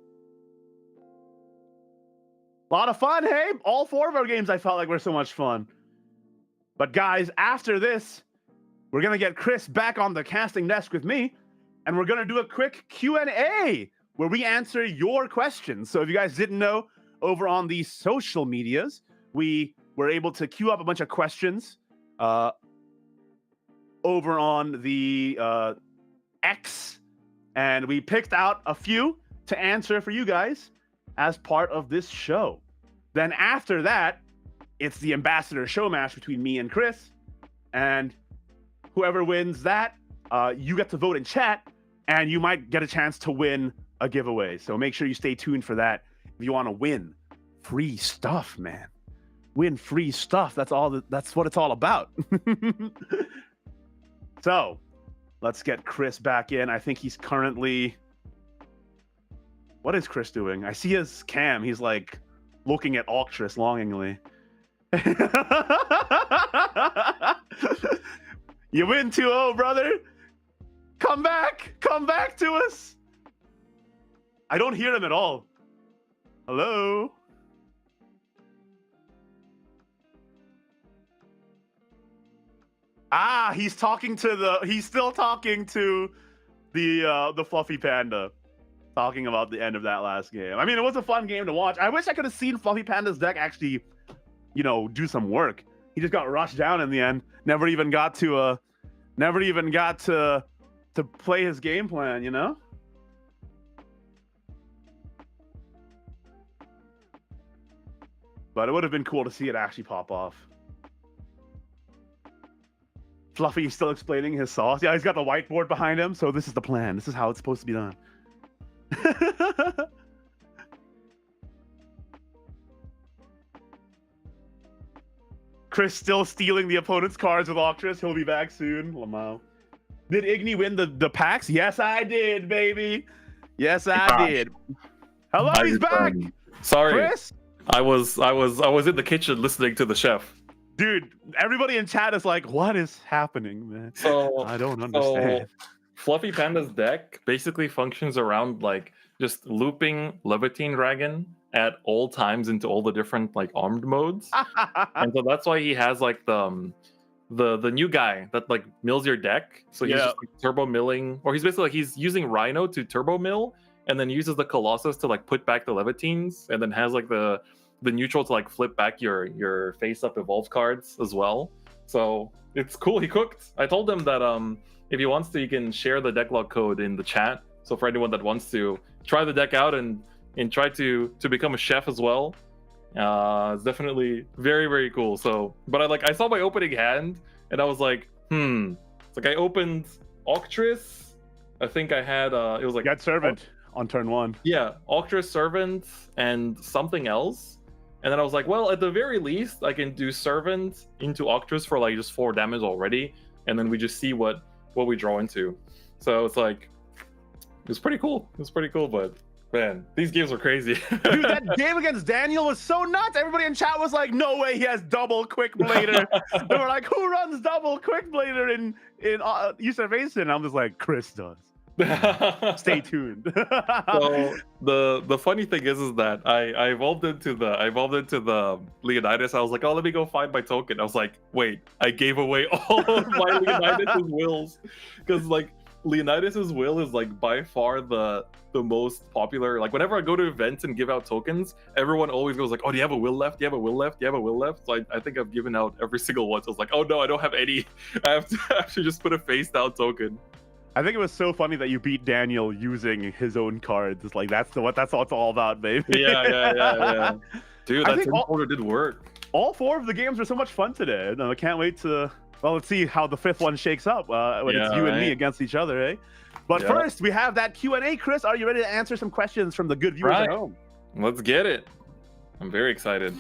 A lot of fun, hey? All 4 of our games I felt like were so much fun. But guys, after this, we're going to get Chris back on the casting desk with me, and we're going to do a quick Q&A where we answer your questions. So if you guys didn't know, over on the social medias, we were able to queue up a bunch of questions over on the X, and we picked out a few to answer for you guys as part of this show. Then after that, it's the ambassador show match between me and Chris, and whoever wins that, you get to vote in chat, and you might get a chance to win a giveaway. So make sure you stay tuned for that if you want to win free stuff, man. Win free stuff. That's what it's all about. So let's get Chris back in. I think he's currently... What is Chris doing? I see his cam. He's like looking at Octress longingly. You win 2-0, brother. Come back. Come back to us. I don't hear him at all. Hello? Ah, he's still talking to the Fluffy Panda, talking about the end of that last game. I mean, it was a fun game to watch. I wish I could have seen Fluffy Panda's deck actually, do some work. He just got rushed down in the end. Never even got to play his game plan, But it would have been cool to see it actually pop off. Fluffy is still explaining his sauce. Yeah, he's got the whiteboard behind him, so this is the plan. This is how it's supposed to be done. Chris still stealing the opponent's cards with Octress. He'll be back soon. Lamau. Did Igni win the packs? Yes, I did, baby. Yes, I did. Hello, he's back. Sorry, Chris. I was in the kitchen listening to the chef. Dude, everybody in chat is like, what is happening, man? So I don't understand. Fluffy Panda's deck basically functions around like just looping Levantine Dragon at all times into all the different like armed modes. And so that's why he has like the new guy that like mills your deck. So he's just like, turbo milling, or he's basically like he's using Rhino to turbo mill and then uses the Colossus to like put back the Levantines, and then has like the neutral to like flip back your face up evolve cards as well. So it's cool. He cooked. I told him that if he wants to, he can share the decklog code in the chat. So for anyone that wants to try the deck out and try to become a chef as well, it's definitely very, very cool. So, but I saw my opening hand and I was like, It's like I opened Octress. I think I had it was like Get Servant on turn 1. Yeah, Octress Servant and something else. And then I was like, well, at the very least, I can do Servant into Octress for like just 4 damage already, and then we just see what we draw into. So it's like, it's pretty cool. It's pretty cool, but man, these games are crazy. Dude, that game against Daniel was so nuts. Everybody in chat was like, no way he has double Quick Blader. They were like, who runs double Quick Blader in Usurpation? I'm just like, Chris does. Stay tuned. So the funny thing is that I evolved into the Leonidas. I was like, oh, let me go find my token. I was like, wait, I gave away all of my Leonidas' wills, because like Leonidas' will is like by far the most popular. Like whenever I go to events and give out tokens, everyone always goes like, oh, do you have a will left? Do you have a will left? Do you have a will left? So I think I've given out every single one. So I was like, oh no, I don't have any. I have to actually just put a face down token. I think it was so funny that you beat Daniel using his own cards. It's like that's what it's all about, baby. Yeah. Dude, that order did work. All 4 of the games were so much fun today. And I can't wait to let's see how the 5th one shakes up when it's you and me against each other, eh? But first, we have that Q&A. Chris, are you ready to answer some questions from the good viewers at home? Let's get it. I'm very excited.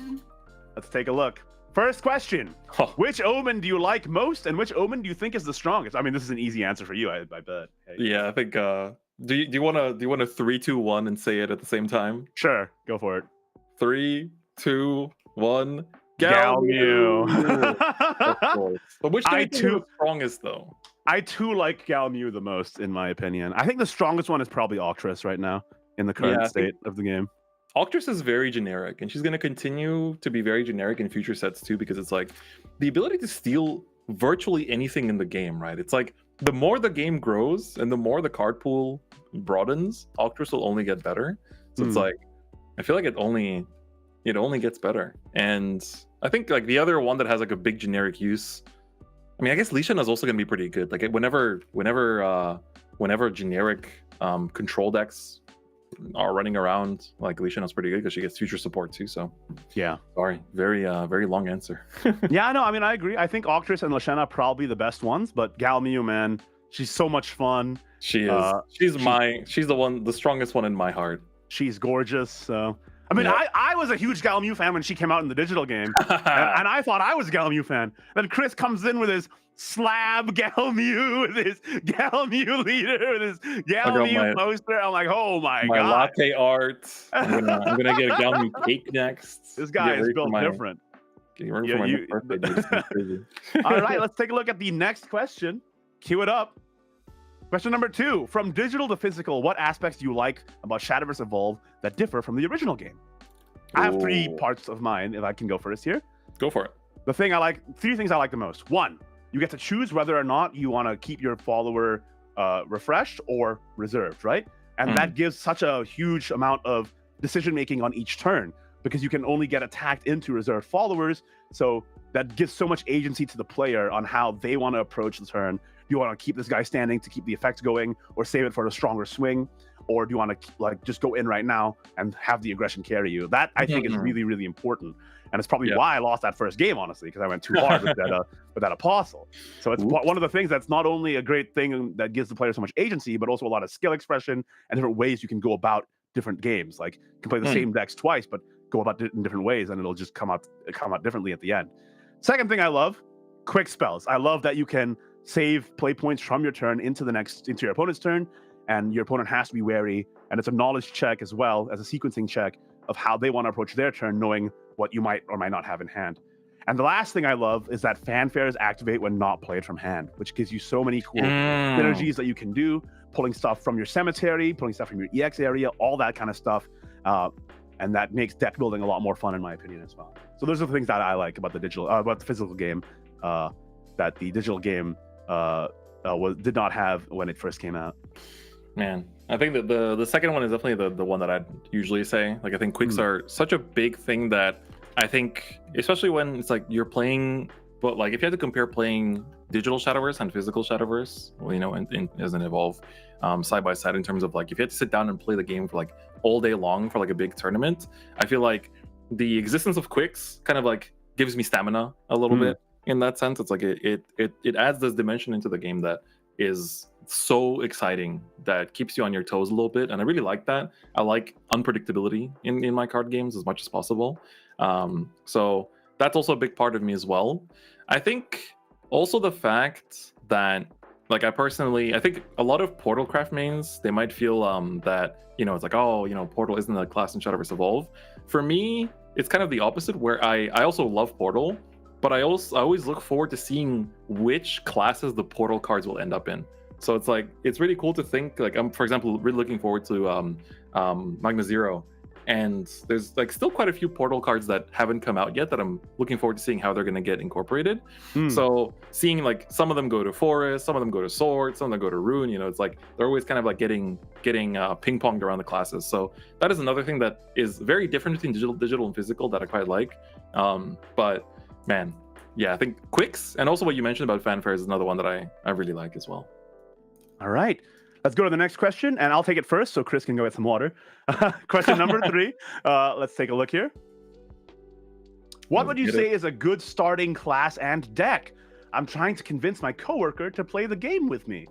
Let's take a look. First question. Which Omen do you like most, and which Omen do you think is the strongest? I mean, this is an easy answer for you, I bet. Hey. Yeah, I think do you want to 3, 2, 1 and say it at the same time? Sure, go for it. 3, 2, 1. Galmew. But which do you think is the strongest though? I too like Galmew the most, in my opinion. I think the strongest one is probably Octress right now in the current state of the game. Octress is very generic, and she's going to continue to be very generic in future sets too, because it's like the ability to steal virtually anything in the game, right? It's like the more the game grows and the more the card pool broadens, Octress will only get better. So it's like, I feel like it only gets better. And I think like the other one that has like a big generic use, I mean, I guess Lishan is also going to be pretty good. Like whenever generic control decks are running around, like Lishan is pretty good because she gets future support too. So yeah, sorry, very long answer. Yeah, no, I mean, I agree. I think Octress and Lashana are probably the best ones, but Galmiu, man, she's so much fun. She is. She's the strongest one in my heart. She's gorgeous. So I mean, Yeah. I was a huge Galmiu fan when she came out in the digital game, and I thought I was a Galmiu fan. Then Chris comes in with his slab Galmiu, with his Galmiu leader, with his Galmiu poster. I'm like, oh my My god, latte art. I'm gonna get a Galmiu cake next. this guy is built different. All right, let's take a look at the next question. Cue it up. Question number 2. From digital to physical, what aspects do you like about Shadowverse Evolve that differ from the original game? I have 3 parts of mine, if I can go first here. Go for it. 3 things I like the most. 1, you get to choose whether or not you want to keep your follower refreshed or reserved, right? And that gives such a huge amount of decision making on each turn, because you can only get attacked into reserved followers. So that gives so much agency to the player on how they want to approach the turn. Do you want to keep this guy standing to keep the effect going, or save it for a stronger swing? Or do you want to like just go in right now and have the aggression carry you? That I think is really, really important. And it's probably why I lost that first game, honestly, because I went too hard with that apostle. So it's one of the things that's not only a great thing that gives the player so much agency, but also a lot of skill expression and different ways you can go about different games. Like you can play the same decks twice, but go about it in different ways, and it'll just come out differently at the end. Second thing I love, quick spells. I love that you can save play points from your turn into your opponent's turn, and your opponent has to be wary. And it's a knowledge check as well as a sequencing check of how they want to approach their turn, knowing what you might or might not have in hand. And the last thing I love is that fanfares activate when not played from hand, which gives you so many cool synergies that you can do, pulling stuff from your cemetery, pulling stuff from your EX area, all that kind of stuff. And that makes deck building a lot more fun, in my opinion, as well. So those are the things that I like about the physical game, that the digital game did not have when it first came out. Man, I think that the second one is definitely the one that I'd usually say. Like, I think quicks are such a big thing that I think, especially when it's like you're playing, but like if you had to compare playing digital Shadowverse and physical Shadowverse, well, you know, as an Evolve, side by side, in terms of like if you had to sit down and play the game for like all day long for like a big tournament, I feel like the existence of quicks kind of like gives me stamina a little bit in that sense. It's like it adds this dimension into the game that is so exciting, that keeps you on your toes a little bit, and I really like that. I like unpredictability in my card games as much as possible. So that's also a big part of me as well. I think also the fact that, like, I think a lot of Portalcraft mains, they might feel that, you know, it's like, oh, you know, Portal isn't a class in Shadowverse Evolve. For me, it's kind of the opposite, where I also love Portal, but I always look forward to seeing which classes the Portal cards will end up in. So it's like, it's really cool to think, like, I'm, for example, really looking forward to Magna Zero. And there's like still quite a few Portal cards that haven't come out yet that I'm looking forward to seeing how they're going to get incorporated. So seeing like some of them go to Forest, some of them go to Sword, some of them go to Rune, you know, it's like they're always kind of like getting ping-ponged around the classes. So that is another thing that is very different between digital and physical that I quite like. But man, yeah, I think quicks, and also what you mentioned about fanfare is another one that I really like as well. All right. Let's go to the next question, and I'll take it first so Chris can go get some water. Question number 3. Let's take a look here. What would you say is a good starting class and deck? I'm trying to convince my coworker to play the game with me.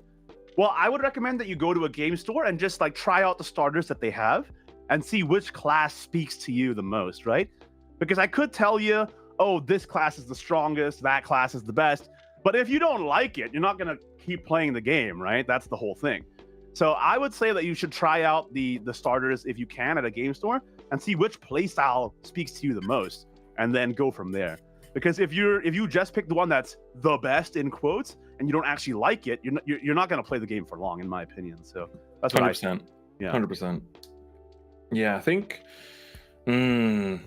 Well, I would recommend that you go to a game store and just like try out the starters that they have and see which class speaks to you the most, right? Because I could tell you, oh, this class is the strongest, that class is the best. But if you don't like it, you're not going to keep playing the game, right? That's the whole thing. So I would say that you should try out the starters if you can at a game store and see which playstyle speaks to you the most, and then go from there. Because if you just pick the one that's the best in quotes and you don't actually like it, you're not going to play the game for long, in my opinion. So that's what 100%. I think. Yeah, 100%. Yeah, I think It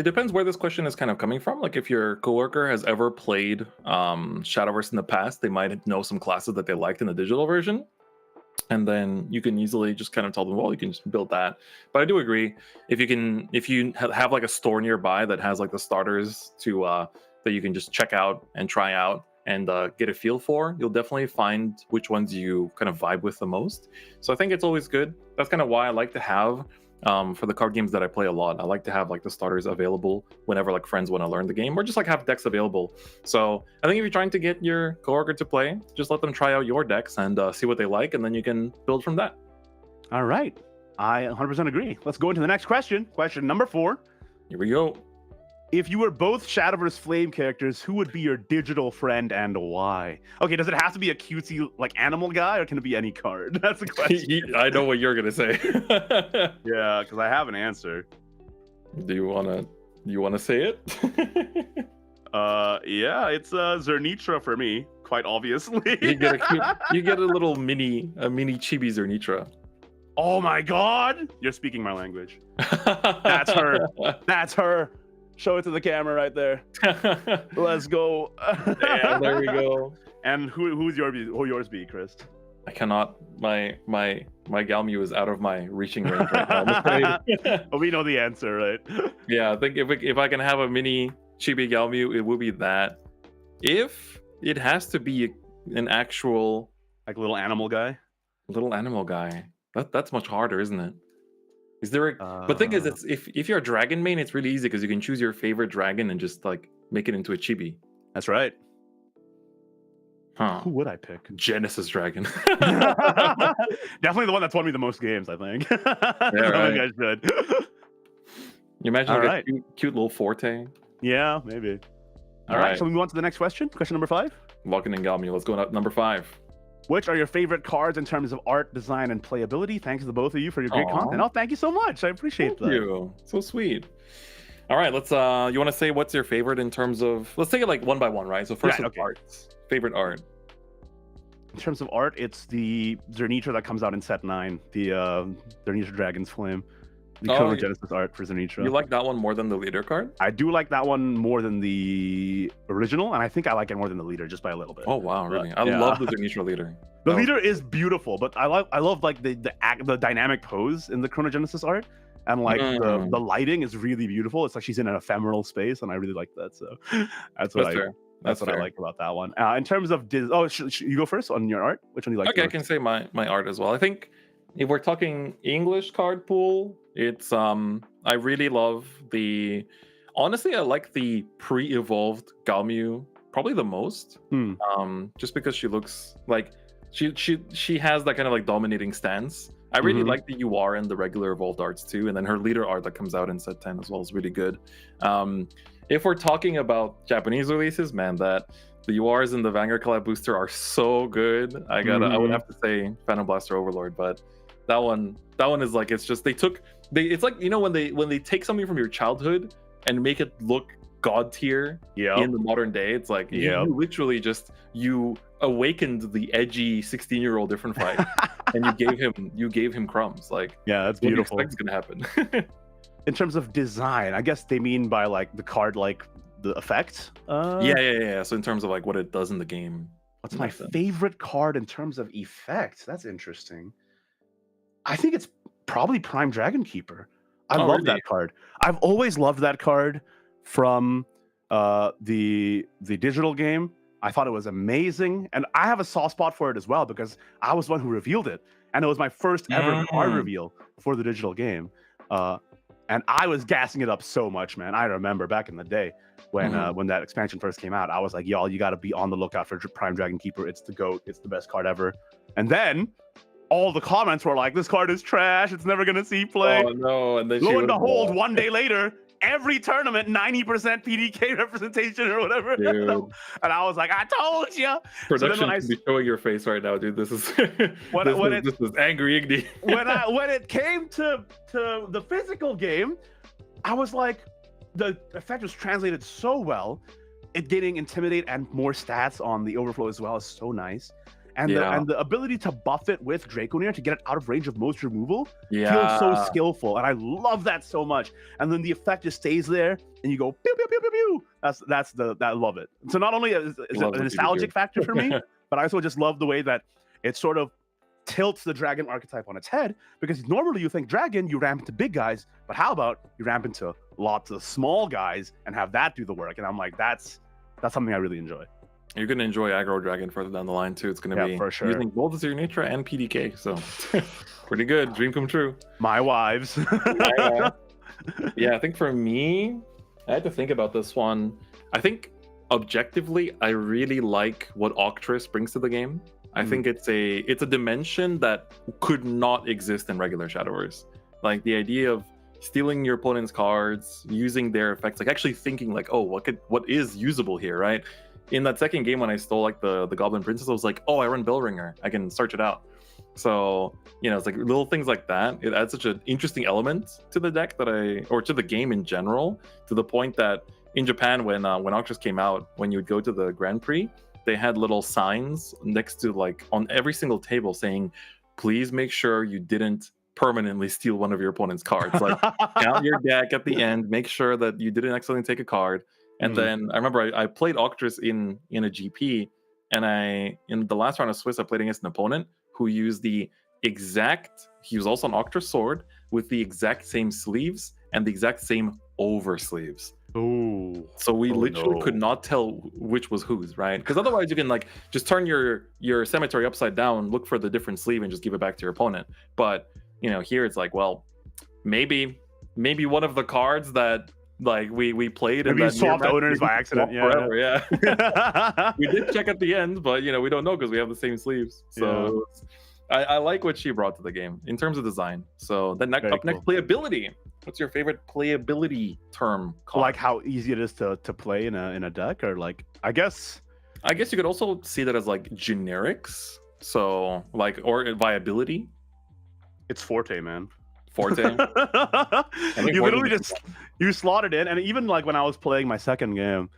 depends where this question is kind of coming from. Like if your coworker has ever played Shadowverse in the past, they might know some classes that they liked in the digital version, and then you can easily just kind of tell them, well, you can just build that. But I do agree, if you have like a store nearby that has like the starters to that you can just check out and try out and get a feel for, you'll definitely find which ones you kind of vibe with the most. So I think it's always good. That's kind of why I like to have, for the card games that I play a lot, I like to have like the starters available whenever like friends want to learn the game, or just like have decks available. So I think if you're trying to get your coworker to play, just let them try out your decks and see what they like, and then you can build from that. All right. I 100% agree. Let's go into the next question. Question number 4. Here we go. If you were both Shadowverse Flame characters, who would be your digital friend and why? Okay, does it have to be a cutesy like animal guy, or can it be any card? That's the question. I know what you're gonna say. Yeah, because I have an answer. Do you wanna say it? Yeah, it's Zernitra for me, quite obviously. you get a little mini chibi Zernitra. Oh my god! You're speaking my language. That's her. That's her. Show it to the camera right there. Let's go. Yeah, there we go. And who's yours be, Chris? I cannot. My Galmu is out of my reaching range right now, I'm afraid. But we know the answer, right? Yeah, I think if I can have a mini chibi Galmu, it would be that. If it has to be an actual Like little animal guy. That's much harder, isn't it? Is there but the thing is, it's if you're a dragon main, it's really easy because you can choose your favorite dragon and just like make it into a chibi. That's right. Huh. Who would I pick? Genesis Dragon. Definitely the one that's won me the most games, I think. Yeah, right. I should. You imagine like right. a cute little Forte. Yeah, maybe. All All right, right. so we move on to the next question. Question number 5. Vulcan and Galmu. Let's go up number 5. Which are your favorite cards in terms of art, design, and playability? Thanks to the both of you for your great Aw. content. Oh, thank you so much. I appreciate that. Thank you. So sweet. All right, let's you want to say what's your favorite in terms of, let's take it like one by one, right? So first Yeah, with okay. arts. Favorite art. In terms of art, it's the Zernitra that comes out in set 9, the Zernitra Dragon's Flame. The Oh, Chrono you- Genesis art for Zernitra. You like that one more than the leader card? I do like that one more than the original, and I think I like it more than the leader, just by a little bit. Oh wow, really? I Yeah. love the Zernitra leader. The Oh. leader is beautiful, but I love like the dynamic pose in the Chrono Genesis art, and like the lighting is really beautiful. It's like she's in an ephemeral space, and I really like that. So that's what That's fair. that's what I fair. like about that one. In terms of you go first on your art. Which one do you like? Okay, I most? can say my art as well. I think if we're talking English card pool, it's I really love honestly I like the pre-evolved Galmu probably the most. Just because she looks like she has that kind of like dominating stance. I really like the UR and the regular evolved arts too, and then her leader art that comes out in set 10 as well is really good. If we're talking about Japanese releases, man, that the URs and the Vanguard Collab Booster are so good. I would have to say Phantom Blaster Overlord, but that one is like, it's just it's like, you know, when they take something from your childhood and make it look god tier in the modern day, it's like you literally just awakened the edgy 16-year-old DifferentFight and you gave him crumbs. Like, yeah, that's what do you beautiful. expect is gonna happen? In terms of design, I guess they mean by like the card, like the effect. Yeah. So in terms of like what it does in the game, What's my favorite card in terms of effects? That's interesting. I think it's probably Prime Dragon Keeper. I love that card. I've always loved that card from the digital game. I thought it was amazing, and I have a soft spot for it as well because I was the one who revealed it, and it was my first ever card reveal for the digital game. And I was gassing it up so much, man. I remember back in the day when that expansion first came out, I was like, y'all, you got to be on the lookout for Prime Dragon Keeper. It's the GOAT. It's the best card ever. And then all the comments were like, this card is trash. It's never going to see play. Oh, no. And then lo and behold, one day later, every tournament, 90% PDK representation or whatever. Dude. And I was like, I told you. Production can be showing your face right now, dude. This is this is angry Igni. when it came to the physical game, I was like, the effect was translated so well. It getting Intimidate and more stats on the Overflow as well is so nice. and Yeah. the ability to buff it with Draconeer to get it out of range of most removal feels Yeah. so skillful, and I love that so much. And then the effect just stays there, and you go pew pew pew pew pew. I love it. So not only is it Love a the nostalgic PvP. factor for me, but I also just love the way that it sort of tilts the dragon archetype on its head, because normally you think dragon, you ramp into big guys, but how about you ramp into lots of small guys and have that do the work? And I'm like, that's something I really enjoy. You're gonna enjoy aggro dragon further down the line too. It's gonna be for sure. using both the Signature and PDK, so pretty good. Dream come true. My wives. Yeah, I think for me, I had to think about this one. I think objectively, I really like what Octress brings to the game. I think it's a dimension that could not exist in regular Shadowverse. Like the idea of stealing your opponent's cards, using their effects, like actually thinking like, oh, what is usable here, right? In that second game when I stole like the Goblin Princess, I was like, oh, I run Bellringer, I can search it out. So, you know, it's like little things like that. It adds such an interesting element to the deck or to the game in general, to the point that in Japan, when Octress came out, when you would go to the Grand Prix, they had little signs next to like on every single table saying, please make sure you didn't permanently steal one of your opponent's cards. Like count your deck at the end, make sure that you didn't accidentally take a card. And then I remember I played Octress in a GP, and in the last round of Swiss, I played against an opponent who used he was also an Octress sword with the exact same sleeves and the exact same over sleeves. Oh, so we literally could not tell which was whose, right? Because otherwise you can like just turn your cemetery upside down, look for the different sleeve, and just give it back to your opponent. But you know, here it's like, well, maybe one of the cards that like we played, maybe and you swapped owners by accident. Forever, yeah. We did check at the end, but you know, we don't know because we have the same sleeves. So I like what she brought to the game in terms of design. So then next playability. What's your favorite playability term called? Like how easy it is to play in a deck, or like I guess you could also see that as like generics. So like, or viability. It's Forte, man. Forte. You literally just you slot it in, and even like when I was playing my second game,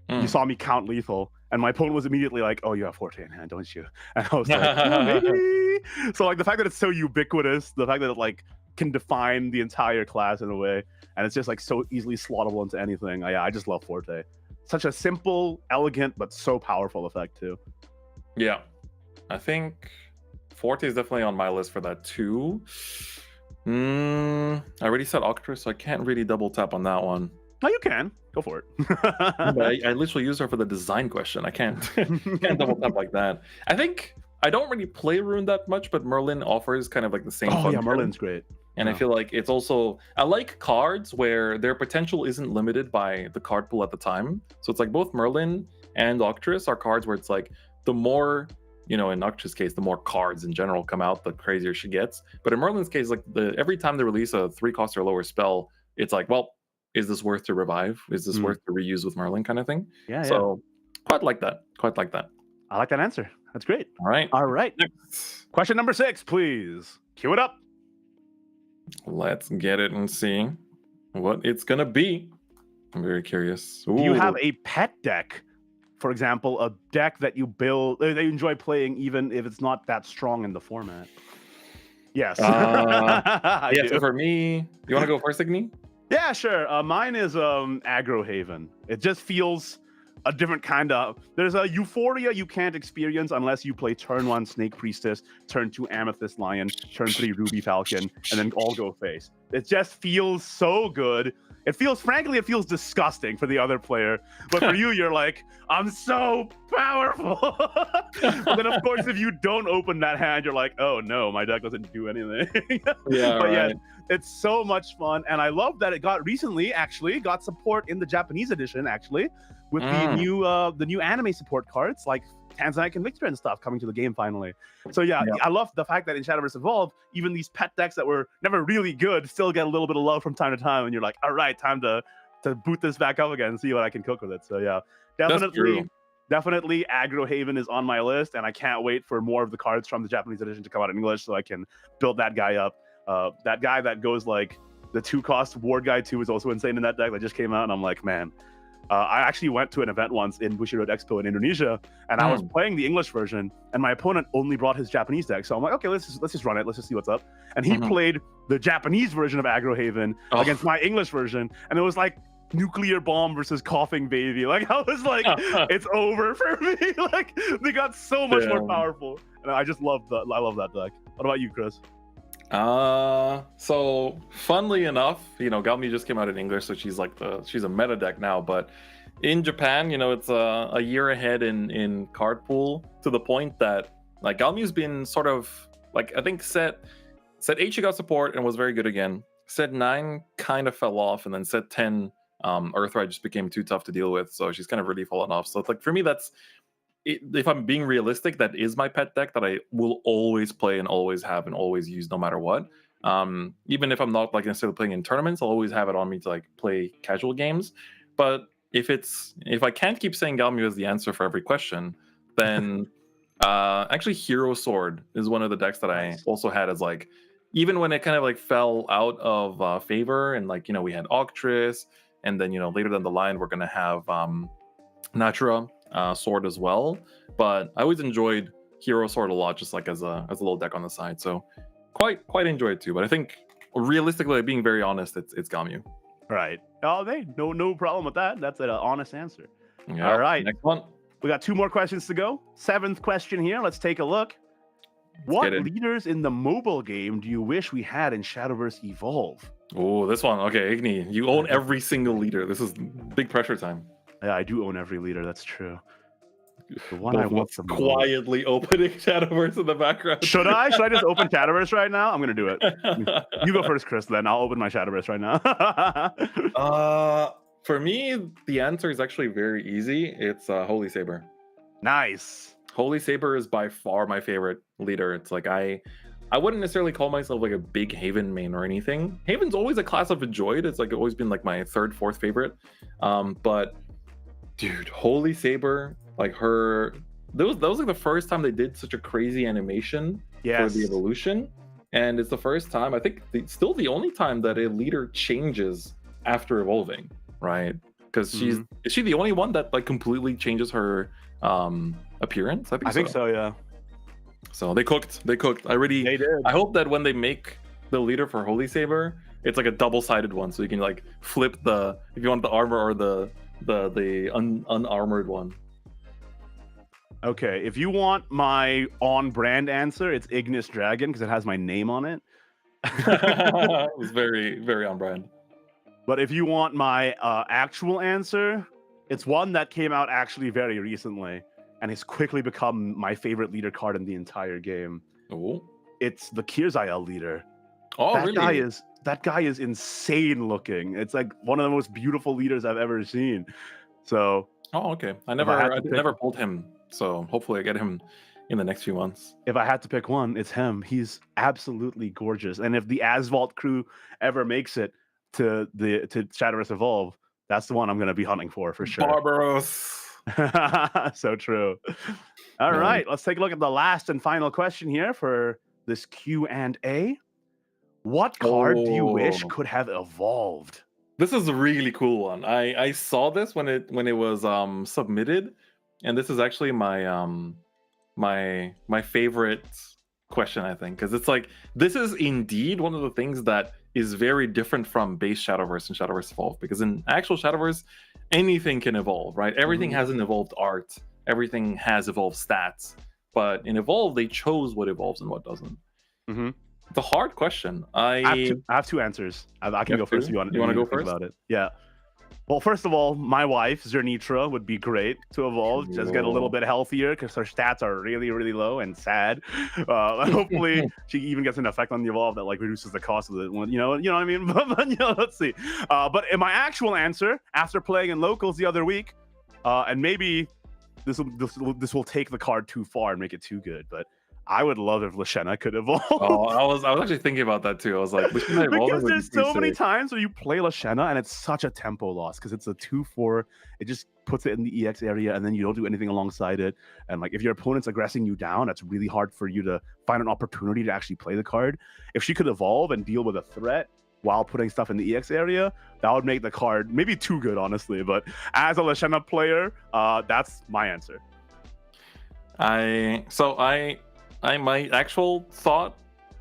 you saw me count lethal, and my opponent was immediately like, "Oh, you have Forte in hand, don't you?" And I was like, "Oh, maybe." So like the fact that it's so ubiquitous, the fact that it like can define the entire class in a way, and it's just like so easily slottable into anything. I just love Forte. Such a simple, elegant, but so powerful effect too. Yeah, I think Forte is definitely on my list for that too. I already said Octress, so I can't really double tap on that one. No, you can go for it. But I literally use her for the design question. I can't double tap like that. I think I don't really play Rune that much, but Merlin offers kind of like the same. Oh yeah, Merlin's great. And I feel like it's also, I like cards where their potential isn't limited by the card pool at the time. So it's like both Merlin and Octress are cards where it's like the more, you know, in Octress' case, the more cards in general come out, the crazier she gets. But in Merlin's case, like every time they release a 3-cost or lower spell, it's like, well, is this worth to revive? Is this worth to reuse with Merlin kind of thing? Yeah. So quite like that. I like that answer. That's great. All right. Next. Question number 6, please. Cue it up. Let's get it and see what it's gonna be. I'm very curious. Do you have a pet deck? For example, a deck that you build, that you enjoy playing, even if it's not that strong in the format. Yes. Yeah. So for me, you want to go first, Igni? Yeah, sure. Mine is Aggro Haven. It just feels a different kind of. There's a euphoria you can't experience unless you play turn 1 Snake Priestess, turn 2 Amethyst Lion, turn 3 Ruby Falcon, and then all go face. It just feels so good. It feels disgusting for the other player, but for you, you're like, I'm so powerful. But then, of course, if you don't open that hand, you're like, oh no, my deck doesn't do anything. Yeah, but yeah, it's so much fun, and I love that it got support in the Japanese edition, actually, with the new anime support cards like Tanzanite and Victor and stuff coming to the game finally. So yeah, I love the fact that in Shadowverse Evolved, even these pet decks that were never really good still get a little bit of love from time to time, and you're like, all right, time to boot this back up again and see what I can cook with it. So yeah, definitely Aggro Haven is on my list, and I can't wait for more of the cards from the Japanese edition to come out in English so I can build that guy up. That guy that goes like the 2-cost Ward Guy 2 is also insane in that deck that just came out, and I'm like, man, I actually went to an event once in Bushiroad Expo in Indonesia, and I was playing the English version, and my opponent only brought his Japanese deck. So I'm like, okay, let's just run it. Let's just see what's up. And he played the Japanese version of Aggro Haven against my English version, and it was like nuclear bomb versus coughing baby. Like I was like, it's over for me. Like they got so much more powerful, and I just love that. I love that deck. What about you, Chris? So funnily enough, Galmi just came out in English, so she's a meta deck now, but in Japan, it's a year ahead in card pool, to the point that like Galmi's been sort of like, I think set 8 she got support and was very good again. Set 9 kind of fell off, and then set 10 Earthrise just became too tough to deal with, so she's kind of really fallen off. So it's like, for me, that's if I'm being realistic, that is my pet deck that I will always play and always have and always use no matter what. Even if I'm not like necessarily playing in tournaments, I'll always have it on me to like play casual games. But if I can't keep saying Galmu as the answer for every question, then actually Hero Sword is one of the decks that I also had as like, even when it kind of like fell out of favor, and like, we had Octris, and then later down the line we're gonna have Natura Sword as well. But I always enjoyed Hero Sword a lot, just like as a little deck on the side. So quite enjoy it too. But I think realistically, being very honest, it's Gamu. Right. Oh, no problem with that. That's an honest answer. Yeah, all right. Next one. We got 2 more questions to go. 7th question here. Let's take a look. What leaders in the mobile game do you wish we had in Shadowverse Evolve? Oh, this one. Okay, Igni, you own every single leader. This is big pressure time. Yeah, I do own every leader. That's true. The one I want the quietly opening Shadowverse in the background. Should I just open Shadowverse right now? I'm gonna do it. You go first, Chris. Then I'll open my Shadowverse right now. For me, the answer is actually very easy. It's Holy Saber. Nice. Holy Saber is by far my favorite leader. It's like I wouldn't necessarily call myself like a big Haven main or anything. Haven's always a class I've enjoyed. It's like always been like my 3rd, 4th favorite. But dude, Holy Saber, like that was like the first time they did such a crazy animation for the evolution, and it's the first time, I think still the only time, that a leader changes after evolving, right? Because is she the only one that like completely changes her appearance? I think so, yeah. So they cooked. They did. I hope that when they make the leader for Holy Saber, it's like a double-sided one, so you can like flip if you want the armor or the unarmored one. Okay, if you want my on-brand answer, it's Ignis Dragon, because it has my name on it. It was very, very on brand. But if you want my actual answer, it's one that came out actually very recently, and it's quickly become my favorite leader card in the entire game. Oh, it's the Kirzael leader. Oh, that really? That guy is insane looking. It's like one of the most beautiful leaders I've ever seen. So. Oh, okay. I never pulled him. So hopefully I get him in the next few months. If I had to pick one, it's him. He's absolutely gorgeous. And if the Asvault crew ever makes it to Shadowverse Evolve, that's the one I'm going to be hunting for sure. Barbaros. So true. All right, let's take a look at the last and final question here for this Q&A. What card do you wish could have evolved? This is a really cool one. I saw this when it was submitted, and this is actually my my favorite question, I think, because it's like, this is indeed one of the things that is very different from base Shadowverse and Shadowverse Evolve, because in actual Shadowverse, anything can evolve, right? Everything has an evolved art, everything has evolved stats, but in Evolve, they chose what evolves and what doesn't. It's a hard question. I have 2 answers. I can go first if you want. You want to go first? About it? Yeah. Well, first of all, my wife, Zernitra, would be great to evolve. Just get a little bit healthier, because her stats are really, really low and sad. Hopefully, she even gets an effect on the evolve that like reduces the cost of it. You know what I mean? But let's see. But in my actual answer, after playing in locals the other week, and maybe this will take the card too far and make it too good, but I would love if Lashena could evolve. Oh, I was actually thinking about that too. I was like, because there's so many times where you play Lashena and it's such a tempo loss, because it's a 2/4. It just puts it in the EX area, and then you don't do anything alongside it. And like, if your opponent's aggressing you down, it's really hard for you to find an opportunity to actually play the card. If she could evolve and deal with a threat, while putting stuff in the EX area, that would make the card maybe too good, honestly. But as a Lashana player, that's my answer. My actual thought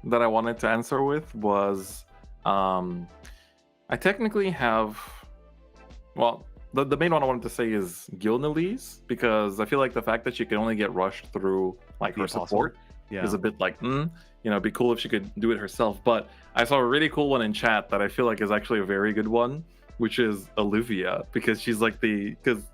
that I wanted to answer with was I technically have, well, the main one I wanted to say is Gilnelise, because I feel like the fact that she can only get rushed through like her support is a bit like, it'd be cool if she could do it herself. But I saw a really cool one in chat that I feel like is actually a very good one, which is Olivia, because she's like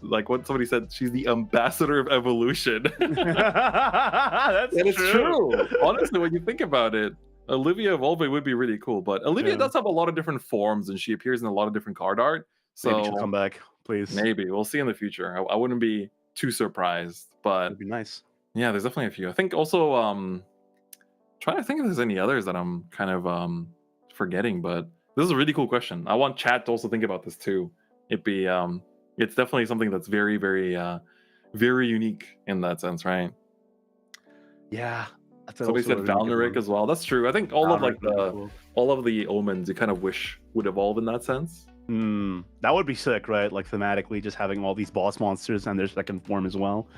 like what somebody said, she's the ambassador of evolution. That's and it's true. Honestly, when you think about it, Olivia evolving would be really cool. But Olivia does have a lot of different forms, and she appears in a lot of different card art. So maybe she'll come back, please. Maybe we'll see in the future. I wouldn't be too surprised, but it'd be nice. Yeah, there's definitely a few. I think also trying to think if there's any others that I'm kind of forgetting, but this is a really cool question. I want chat to also think about this too. It's definitely something that's very, very, very unique in that sense, right? Yeah. Somebody said Valneric as well. That's true. I think all of the omens you kind of wish would evolve in that sense. That would be sick, right? Like thematically, just having all these boss monsters and their second form as well.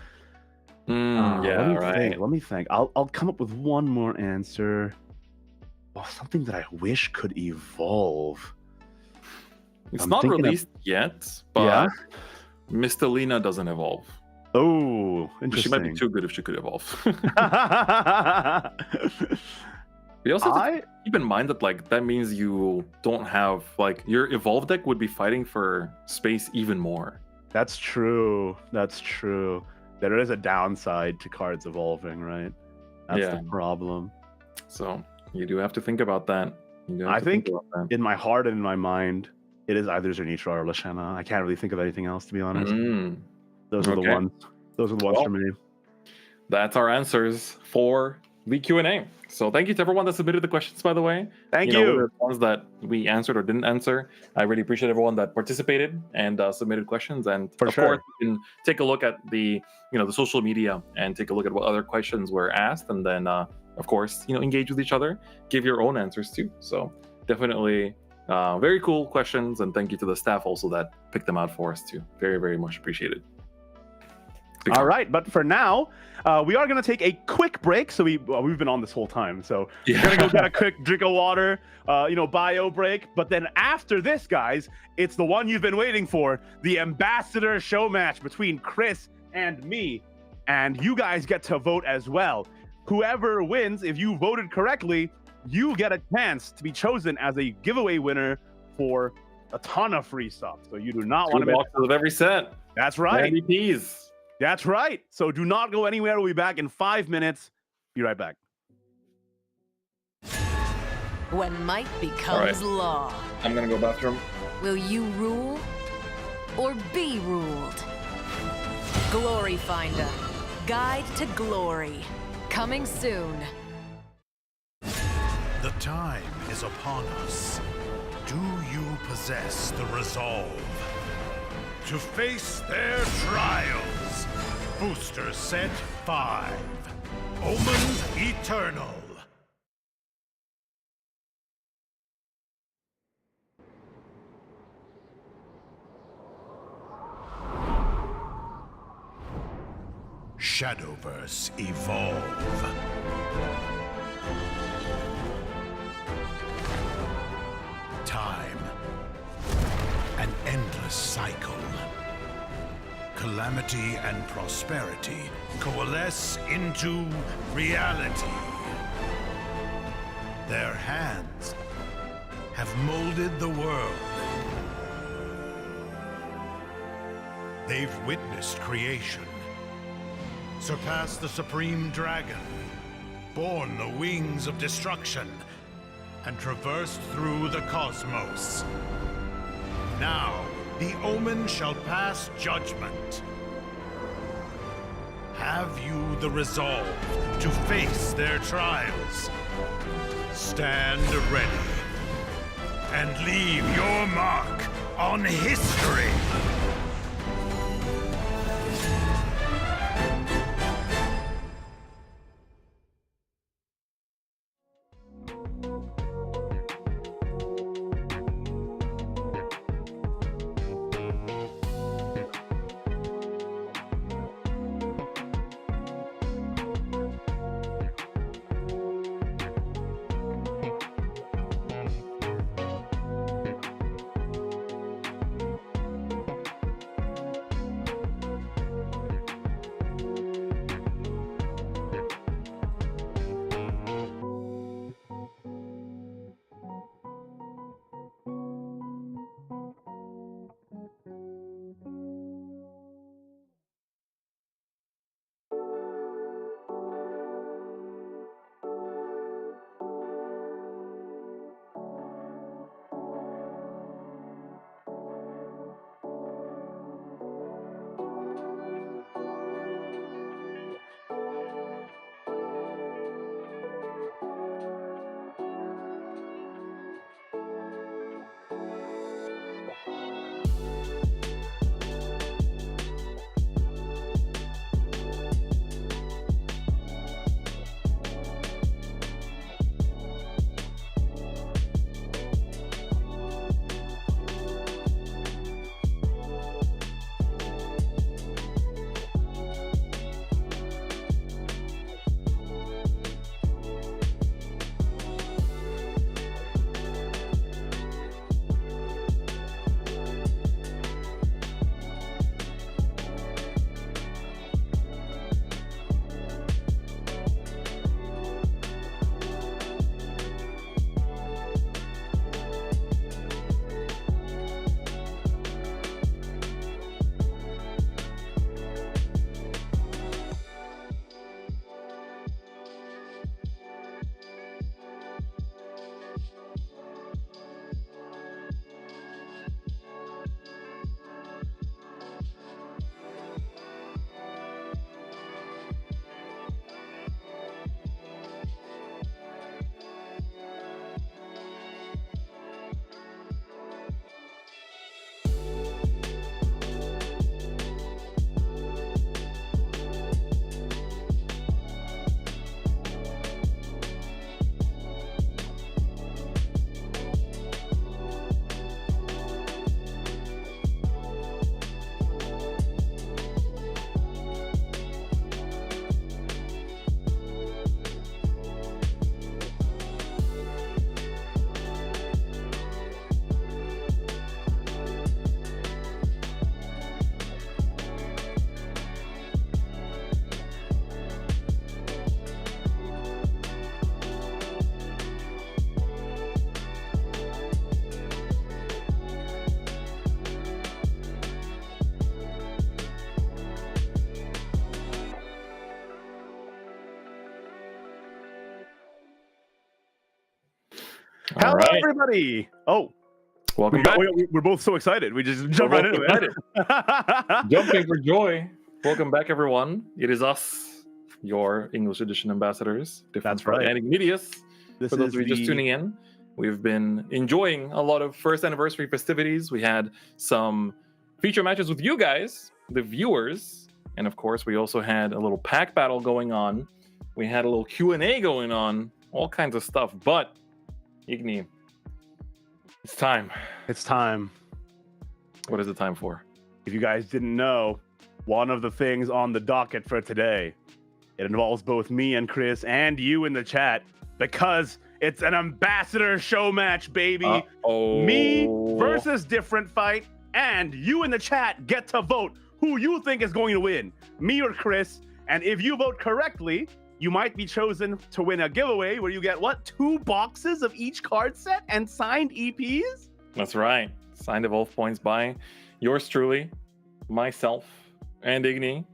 Let me think. I'll come up with one more answer. Oh, something that I wish could evolve. It's not released yet, but Mistelina doesn't evolve. Oh, interesting. She might be too good if she could evolve. We also have to keep in mind that that means you don't have your evolve deck would be fighting for space even more. That's true. There is a downside to cards evolving, right? That's the problem. So you do have to think about that. I think in my heart and in my mind, it is either Zernitra or Lashana. I can't really think of anything else, to be honest. Those are the ones. Those are the ones for me. That's our answers for the Q&A. So thank you to everyone that submitted the questions, by the way. Thank you. The ones that we answered or didn't answer. I really appreciate everyone that participated and submitted questions. And of course, you can take a look at the social media and take a look at what other questions were asked. And then, of course, engage with each other, give your own answers too. So definitely very cool questions. And thank you to the staff also that picked them out for us too. Very, very much appreciated. All right, but for now, we are going to take a quick break. So we've been on this whole time. So we're going to go get a quick drink of water, bio break. But then after this, guys, it's the one you've been waiting for, the Ambassador show match between Chris and me. And you guys get to vote as well. Whoever wins, if you voted correctly, you get a chance to be chosen as a giveaway winner for a ton of free stuff. So you do not want to miss of every set. That's right. MVPs. That's right. So do not go anywhere. We'll be back in 5 minutes. Be right back. When might becomes law. I'm going to go bathroom. Will you rule or be ruled? Glory Finder. Guide to Glory. Coming soon. The time is upon us. Do you possess the resolve to face their trials? Booster set 5. Omens Eternal. Shadowverse Evolve. Time. An endless cycle. Calamity and prosperity coalesce into reality. Their hands have molded the world. They've witnessed creation, surpassed the supreme dragon, borne the wings of destruction, and traversed through the cosmos. Now, the Omen shall pass judgment. Have you the resolve to face their trials? Stand ready and leave your mark on history. Hello, All right. everybody. Oh, Welcome back. we're both so excited. We just jump right into it. Jumping for joy. Welcome back, everyone. It is us, your English edition ambassadors. That's right. And Ignideus. This For those is of you just tuning in, we've been enjoying a lot of first anniversary festivities. We had some feature matches with you guys, the viewers, and of course, we also had a little pack battle going on. We had a little Q&A going on, all kinds of stuff. But Igni, it's time. It's time. What is the time for? If you guys didn't know, one of the things on the docket for today, it involves both me and Chris and you in the chat because it's an ambassador show match, baby. Uh-oh. Me versus DifferentFight, and you in the chat get to vote who you think is going to win, me or Chris. And if you vote correctly, you might be chosen to win a giveaway where you get, 2 boxes of each card set and signed EPs? That's right. Signed Evolve points by yours truly, myself, and Igni.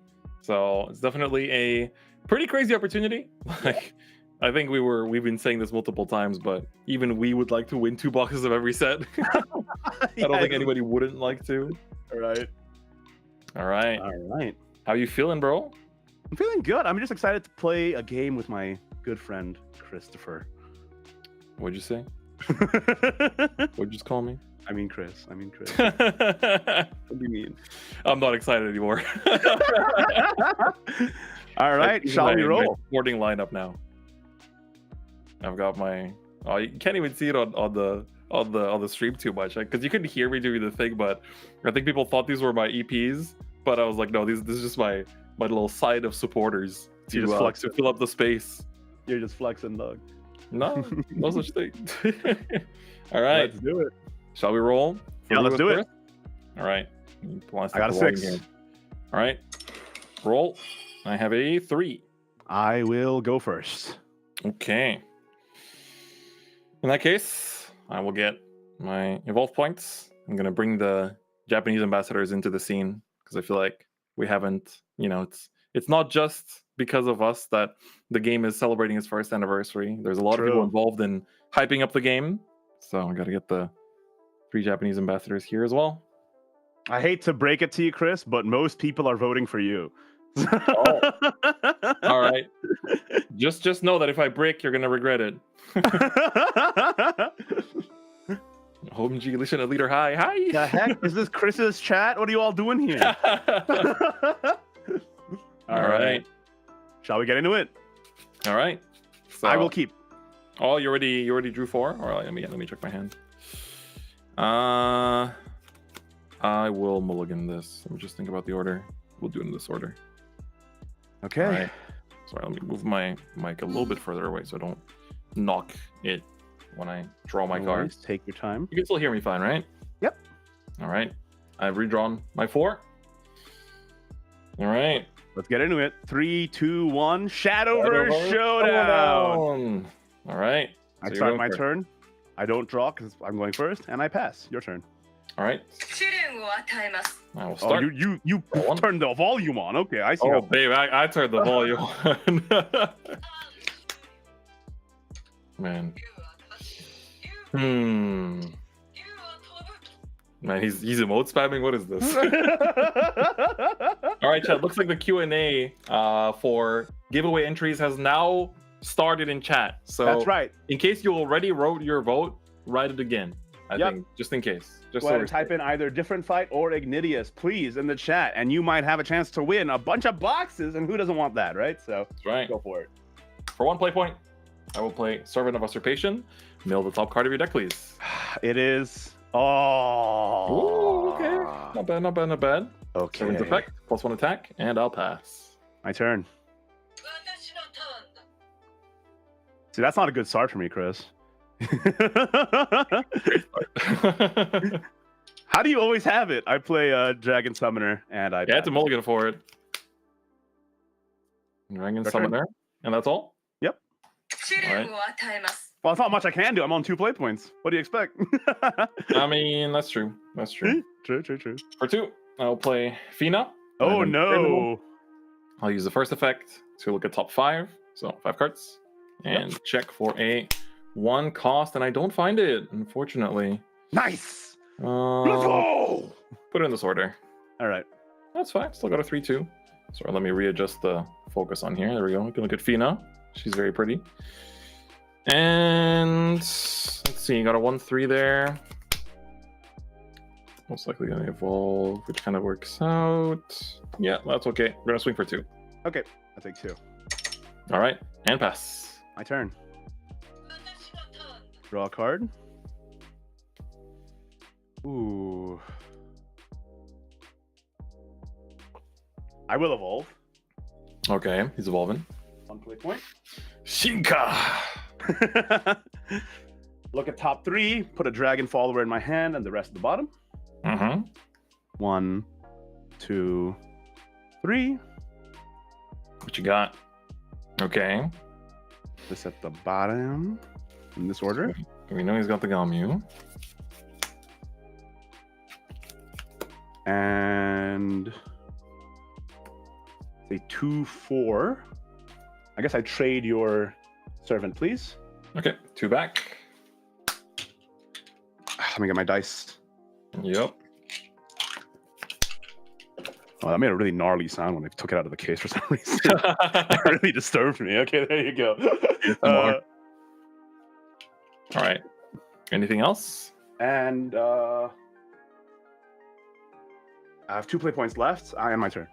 So it's definitely a pretty crazy opportunity. Like, I think we've been saying this multiple times, but even we would like to win 2 boxes of every set. I don't think anybody wouldn't like to. All right. All right. How you feeling, bro? I'm feeling good. I'm just excited to play a game with my good friend, Christopher. What'd you say? What'd you just call me? I mean Chris. What do you mean? I'm not excited anymore. All right, shall we roll? Sporting lineup now. I've got my. Oh, you can't even see it on the stream too much, because you couldn't hear me doing the thing. But I think people thought these were my EPs, but I was like, no, this is just my little side of supporters to fill up the space. You're just flexing, dog. No, no such thing. All right, let's do it. Shall we roll? Yeah, let's do it. All right. I got a 6. All right. Roll. I have a 3. I will go first. Okay. In that case, I will get my evolve points. I'm going to bring the Japanese ambassadors into the scene because I feel like we haven't, it's not just because of us that the game is celebrating its first anniversary. There's a lot of people involved in hyping up the game. So I got to get the 3 Japanese ambassadors here as well. I hate to break it to you, Chris, but most people are voting for you. Oh. All right. Just know that if I break, you're gonna regret it. Home G Lition leader high. Hi. The heck is this Chris's chat? What are you all doing here? All right. Shall we get into it? All right. So, I will keep. Oh, you already drew 4? All right, let me check my hand. I will mulligan this. Let me just think about the order. We'll do it in this order. Okay. All right. Sorry, let me move my mic a little bit further away so I don't knock it when I draw my cards. Take your time. You can still hear me fine, right? Yep. All right. I've redrawn my 4. All right. Let's get into it. 3, 2, 1. Shadowverse Showdown. All right. I start my turn. I don't draw because I'm going first, and I pass. Your turn. All right. I will start. Oh, you turned the volume on. Okay, I see. Oh, babe, I turned the volume on. Man. Man, he's emote spamming. What is this? All right, chat. Looks like the Q&A for giveaway entries has now started in chat. So that's right. In case you already wrote your vote, write it again. I think, just in case. Just go ahead and type in either DifferentFight or Ignideus, please, in the chat, and you might have a chance to win a bunch of boxes, and who doesn't want that, right? So that's right. Go for it. For 1 play point, I will play Servant of Usurpation. Mill the top card of your deck, please. It is. Oh. Ooh, okay. Not bad. Okay. Servant's effect, +1 attack, and I'll pass. My turn. See, that's not a good start for me, Chris. How do you always have it? I play Dragon Summoner, and I had to mulligan for it. Dragon Summoner, and that's all? Yep. All right. Well, it's not much I can do. I'm on 2 play points. What do you expect? I mean, that's true. True. For 2, I'll play Fina. Oh, no. I'll use the first effect to look at top 5. So 5 cards. And check for a 1 cost, and I don't find it, unfortunately. Nice. Let's Uh, go. put it in this order. All right. That's fine. Still got a 3-2. Sorry, let me readjust the focus on here. There we go. We can look at Fina. She's very pretty. And let's see, you got a 1-3 there. Most likely gonna evolve, which kind of works out. Yeah, that's okay. We're gonna swing for 2. Okay. I take 2. All right, and pass. My turn. Draw a card. Ooh. I will evolve. Okay, he's evolving. 1 play point. Shinka. Look at top 3. Put a dragon follower in my hand and the rest at the bottom. Mm-hmm. 1, 2, 3. What you got? Okay. This at the bottom in this order. We know he's got the Gamu. And say 2, 4. I guess I trade your servant, please. Okay, 2 back. Let me get my dice. Yep. Oh, that made a really gnarly sound when I took it out of the case for some reason. It really disturbed me. Okay, there you go. All right. Anything else? And I have 2 play points left. I am my turn.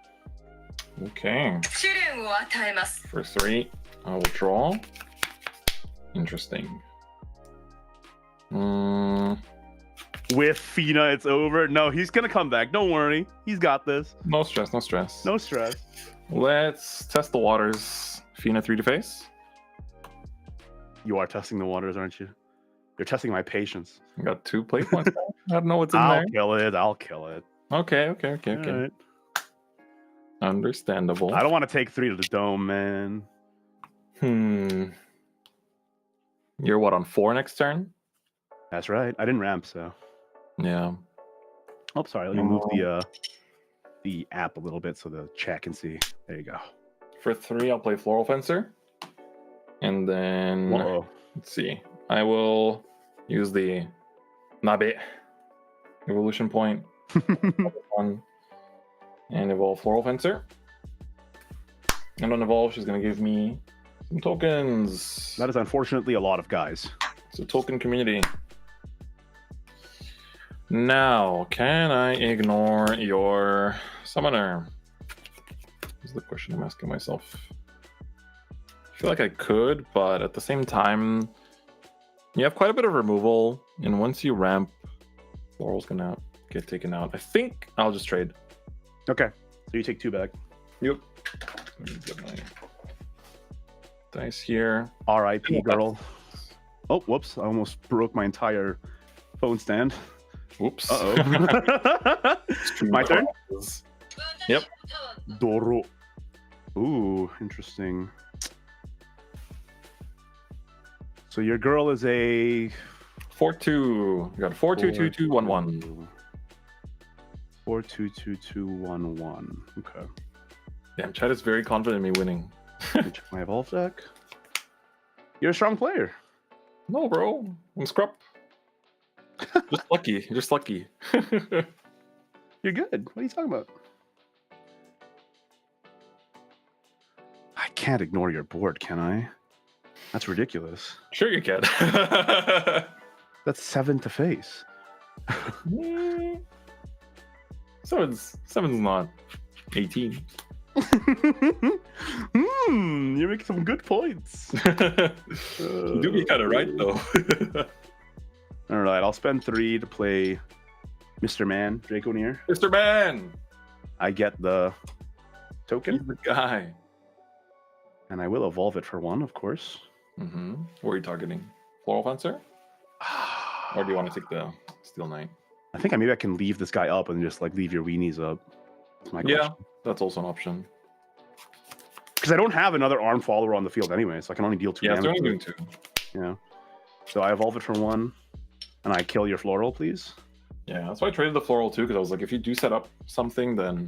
Okay. 試練を与えます For 3, I will draw. Interesting. With Fina, it's over. No, he's gonna come back. Don't worry. He's got this. No stress, no stress. No stress. Let's test the waters. Fina 3 to face. You are testing the waters, aren't you? You're testing my patience. I got 2 play points. I don't know what's in I'll there. kill it. I'll kill it. Okay. All right. Understandable. I don't want to take 3 to the dome, man. You're what, on 4 next turn? That's right. I didn't ramp, so. Yeah. Oh, sorry. Let me move the app a little bit so the chat can see. There you go. For 3, I'll play Floral Fencer. And then, Uh-oh. let's see. I will use the Nabe evolution point. One, and evolve Floral Fencer. And on evolve, she's going to give me some tokens. That is unfortunately a lot of guys. It's a token community. Now, can I ignore your summoner? Is the question I'm asking myself. I feel like I could, but at the same time, you have quite a bit of removal, and once you ramp, Floral's gonna get taken out. I think I'll just trade. Okay. So you take 2 back. Yep. Let me get my dice here. R.I.P. girl. Oh, whoops. I almost broke my entire phone stand. Whoops. Uh-oh. My turn? Yep. Doro. Ooh, interesting. So your girl is a 4-2. You got 4-2-2-2-1-1. 4-2-2-2-1-1. Okay. Damn, Chad is very confident in me winning. Let me check my evolve deck. You're a strong player. No, bro. I'm scrub. Just lucky. Just lucky. You're good. What are you talking about? I can't ignore your board, can I? That's ridiculous. Sure you can. That's 7 to face. Seven's not 18. You're making some good points. You do be kind of right, though. All right, I'll spend 3 to play Mr. Man, Draconeer. Mr. Man! I get the He's token, the guy. and I will evolve it for 1, of course. Mm-hmm. What are you targeting? Floral Fencer? Or do you want to take the Steel Knight? I think maybe I can leave this guy up and just like leave your weenies up. That's my Yeah, question. that's also an option. Because I don't have another arm follower on the field anyway, so I can only deal 2 Yeah, it's damage. only to doing it, 2. You know? So I evolve it for 1, and I kill your floral, please. Yeah, that's why I traded the Floral too, because I was like, if you do set up something, then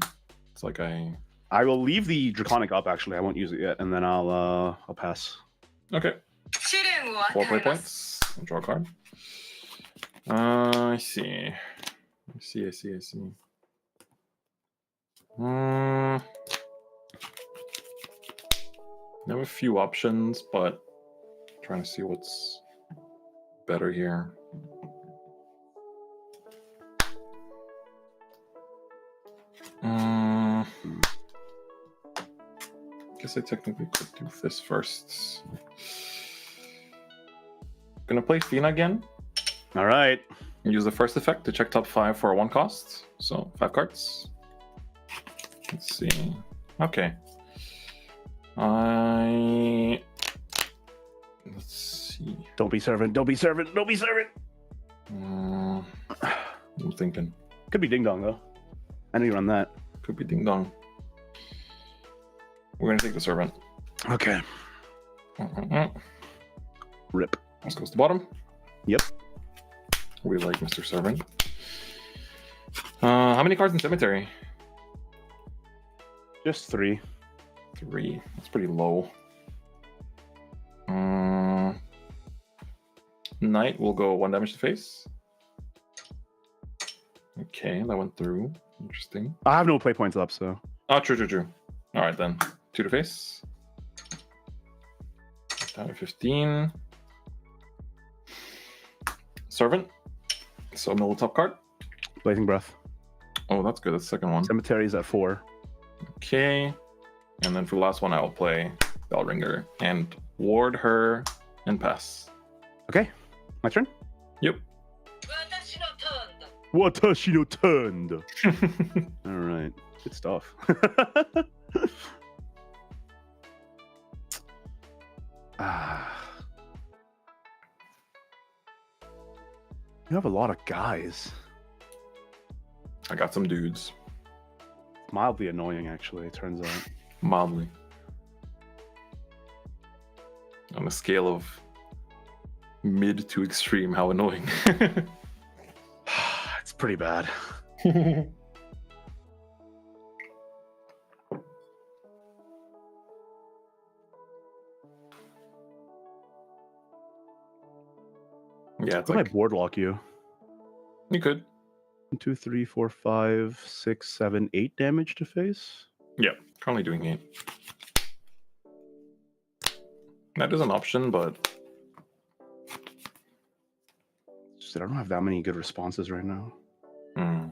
it's like I will leave the Draconic up, actually. I won't use it yet, and then I'll pass. Okay. 4 play points. Draw a card. I see. I see. I have a few options, but I'm trying to see what's better here. Guess I technically could do this first. Gonna play Fina again. All right. Use the first effect to check top 5 for a 1 cost. So 5 cards. Let's see. Okay. Let's see. Don't be servant. Don't be servant. Don't be servant. I'm thinking. Could be ding dong though. I know you run that. Could be ding dong. We're gonna take the servant. Okay. Rip. This goes to bottom. Yep. We like Mr. Servant. How many cards in Cemetery? Just 3. 3. That's pretty low. Knight will go 1 damage to face. Okay, that went through. Interesting. I have no play points up, so. Oh, true. All right, then. 2 to face. Down to 15. Servant. So middle top card. Blazing Breath. Oh, that's good. That's the second one. Cemetery's at 4. Okay. And then for the last one, I will play Bellringer and ward her and pass. Okay. My turn? Yep. Watashi no turn. All right. Good stuff. You have a lot of guys. I got some dudes. Mildly annoying, actually, it turns out. Mildly. On a scale of mid to extreme, how annoying. It's pretty bad. Yeah, it's How like can I board lock you? you could. 1, 2, 3, 4, 5, 6, 7, 8 damage to face. Yeah, currently doing 8. That is an option, but Just, I don't have that many good responses right now. And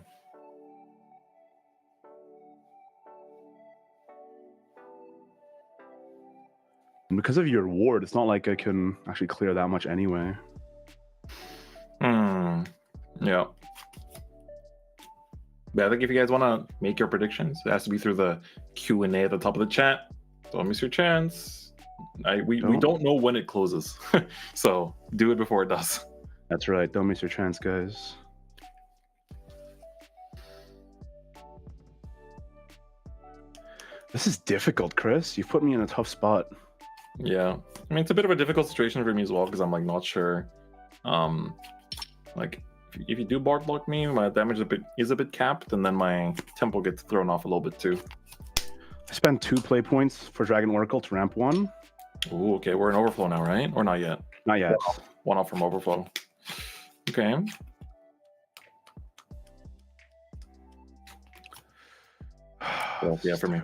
because of your ward, it's not like I can actually clear that much anyway. Yeah. But I think if you guys want to make your predictions, it has to be through the Q&A at the top of the chat. Don't miss your chance. We don't know when it closes, so do it before it does. That's right. Don't miss your chance, guys. This is difficult, Chris. You've put me in a tough spot. Yeah, I mean it's a bit of a difficult situation for me as well because I'm like not sure. Like if you do board lock me, my damage is a bit capped, and then my tempo gets thrown off a little bit too. I spent 2 play points for Dragon Oracle to ramp 1. Ooh, okay, we're in overflow now, right? Or not yet? Not yet. One off from overflow. Okay. Well, yeah, for me.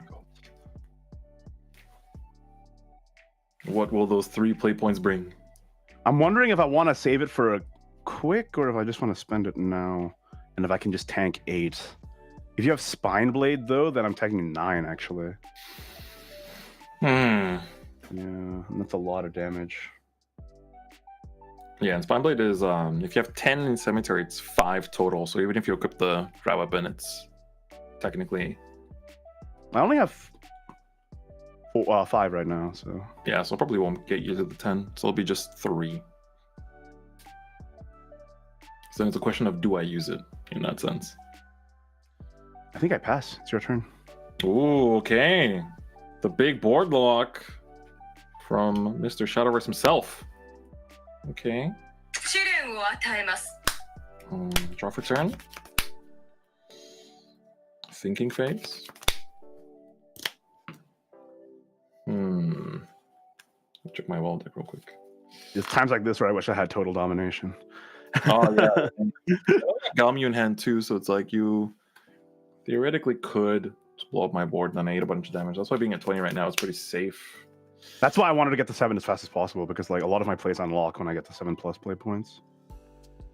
What will those 3 play points bring? I'm wondering if I want to save it for a quick or if I just want to spend it now. And if I can just tank 8. If you have Spine Blade, though, then I'm tanking 9, actually. Yeah, and that's a lot of damage. Yeah, and Spine Blade is, if you have 10 in Cemetery, it's 5 total. So even if you equip the grab weapon, it's technically... I only have 5 right now, so... Yeah, so probably won't get you to the 10. So it'll be just 3. So then it's a question of, do I use it in that sense? I think I pass. It's your turn. Ooh, okay. The big board lock from Mr. Shadowverse himself. Okay. Draw for turn. Thinking phase. Check my wall deck real quick. It's times like this where I wish I had total domination. Oh yeah. Galmu in hand too, so it's like you theoretically could just blow up my board and then I ate a bunch of damage. That's why being at 20 right now is pretty safe. That's why I wanted to get to 7 as fast as possible, because like a lot of my plays unlock when I get to 7+ play points.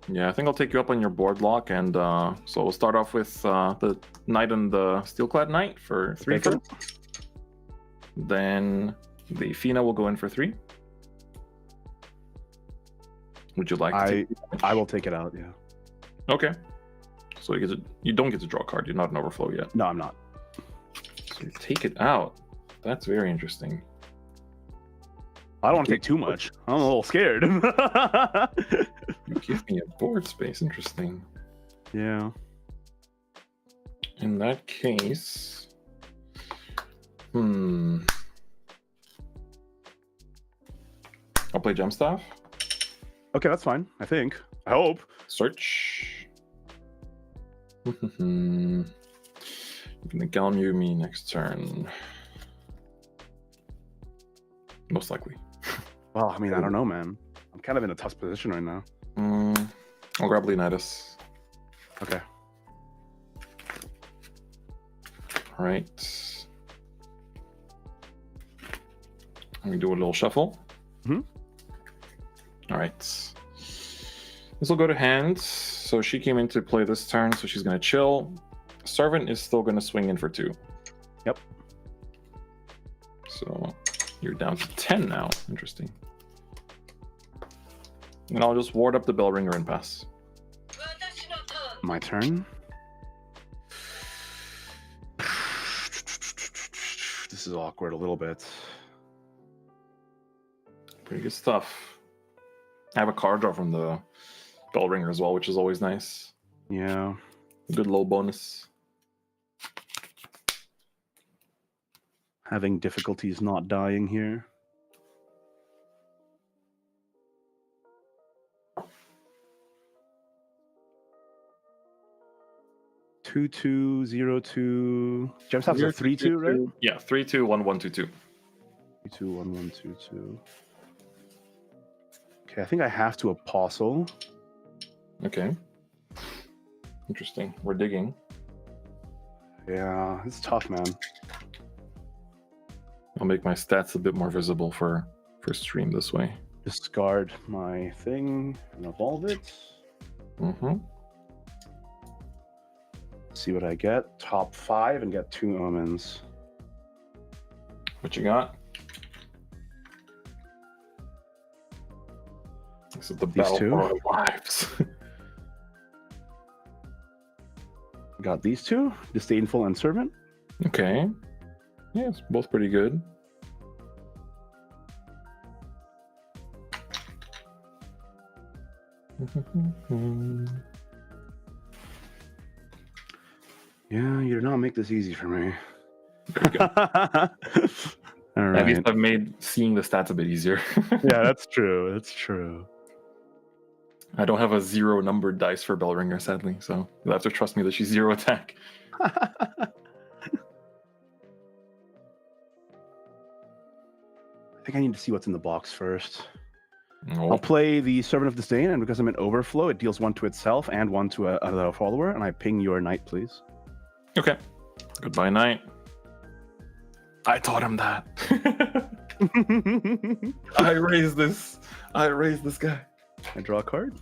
Yeah, I think I'll take you up on your board lock, and so we'll start off with the Knight and the Steelclad Knight for 3 Okay, first. Then the Fina will go in for 3. Would you like to I will take it out, yeah. Okay. So you don't get to draw a card. You're not an overflow yet. No, I'm not. So you take it out. That's very interesting. I don't want to take too much. I'm a little scared. You give me a board space. Interesting. Yeah. In that case, I'll play Gemstaff. Okay, that's fine. I think. I hope. Search. You're gonna Galmu me next turn. Most likely. Well, I mean, I don't know, man. I'm kind of in a tough position right now. I'll grab Leonidas. Okay. All right. Let me do a little shuffle. All right. This will go to hand. So she came into play this turn, so she's going to chill. Servant is still going to swing in for 2. Yep. So you're down to 10 now. Interesting. And I'll just ward up the bell ringer and pass. My turn. This is awkward a little bit. Pretty good stuff. I have a card draw from the bell ringer as well, which is always nice. Yeah. Good low bonus. Having difficulties not dying here. Two, 2, 0, 2. Gemstaff's a 3-2, right? Yeah, 3-2, 1-1, 2-2. 3-2, 1-1, 2-2. Okay, I think I have to Apostle. Okay. Interesting. We're digging. Yeah, it's tough, man. I'll make my stats a bit more visible for stream this way. Discard my thing and evolve it. See what I get. Top 5 and get 2 omens. What you got? This is the These battle two? for our lives. Got these 2, Disdainful and Servant. Okay. Yeah, it's both pretty good. Yeah, you did not make this easy for me. There you go. All At least right. I've made seeing the stats a bit easier. Yeah, that's true. That's true. I don't have a 0 numbered dice for Bellringer, sadly, so you'll have to trust me that she's 0 attack. I think I need to see what's in the box first. No. I'll play the Servant of Disdain, and because I'm in Overflow, it deals 1 to itself and 1 to another follower, and I ping your knight, please. Okay. Goodbye, Knight. I taught him that. I raised this guy. I draw a card.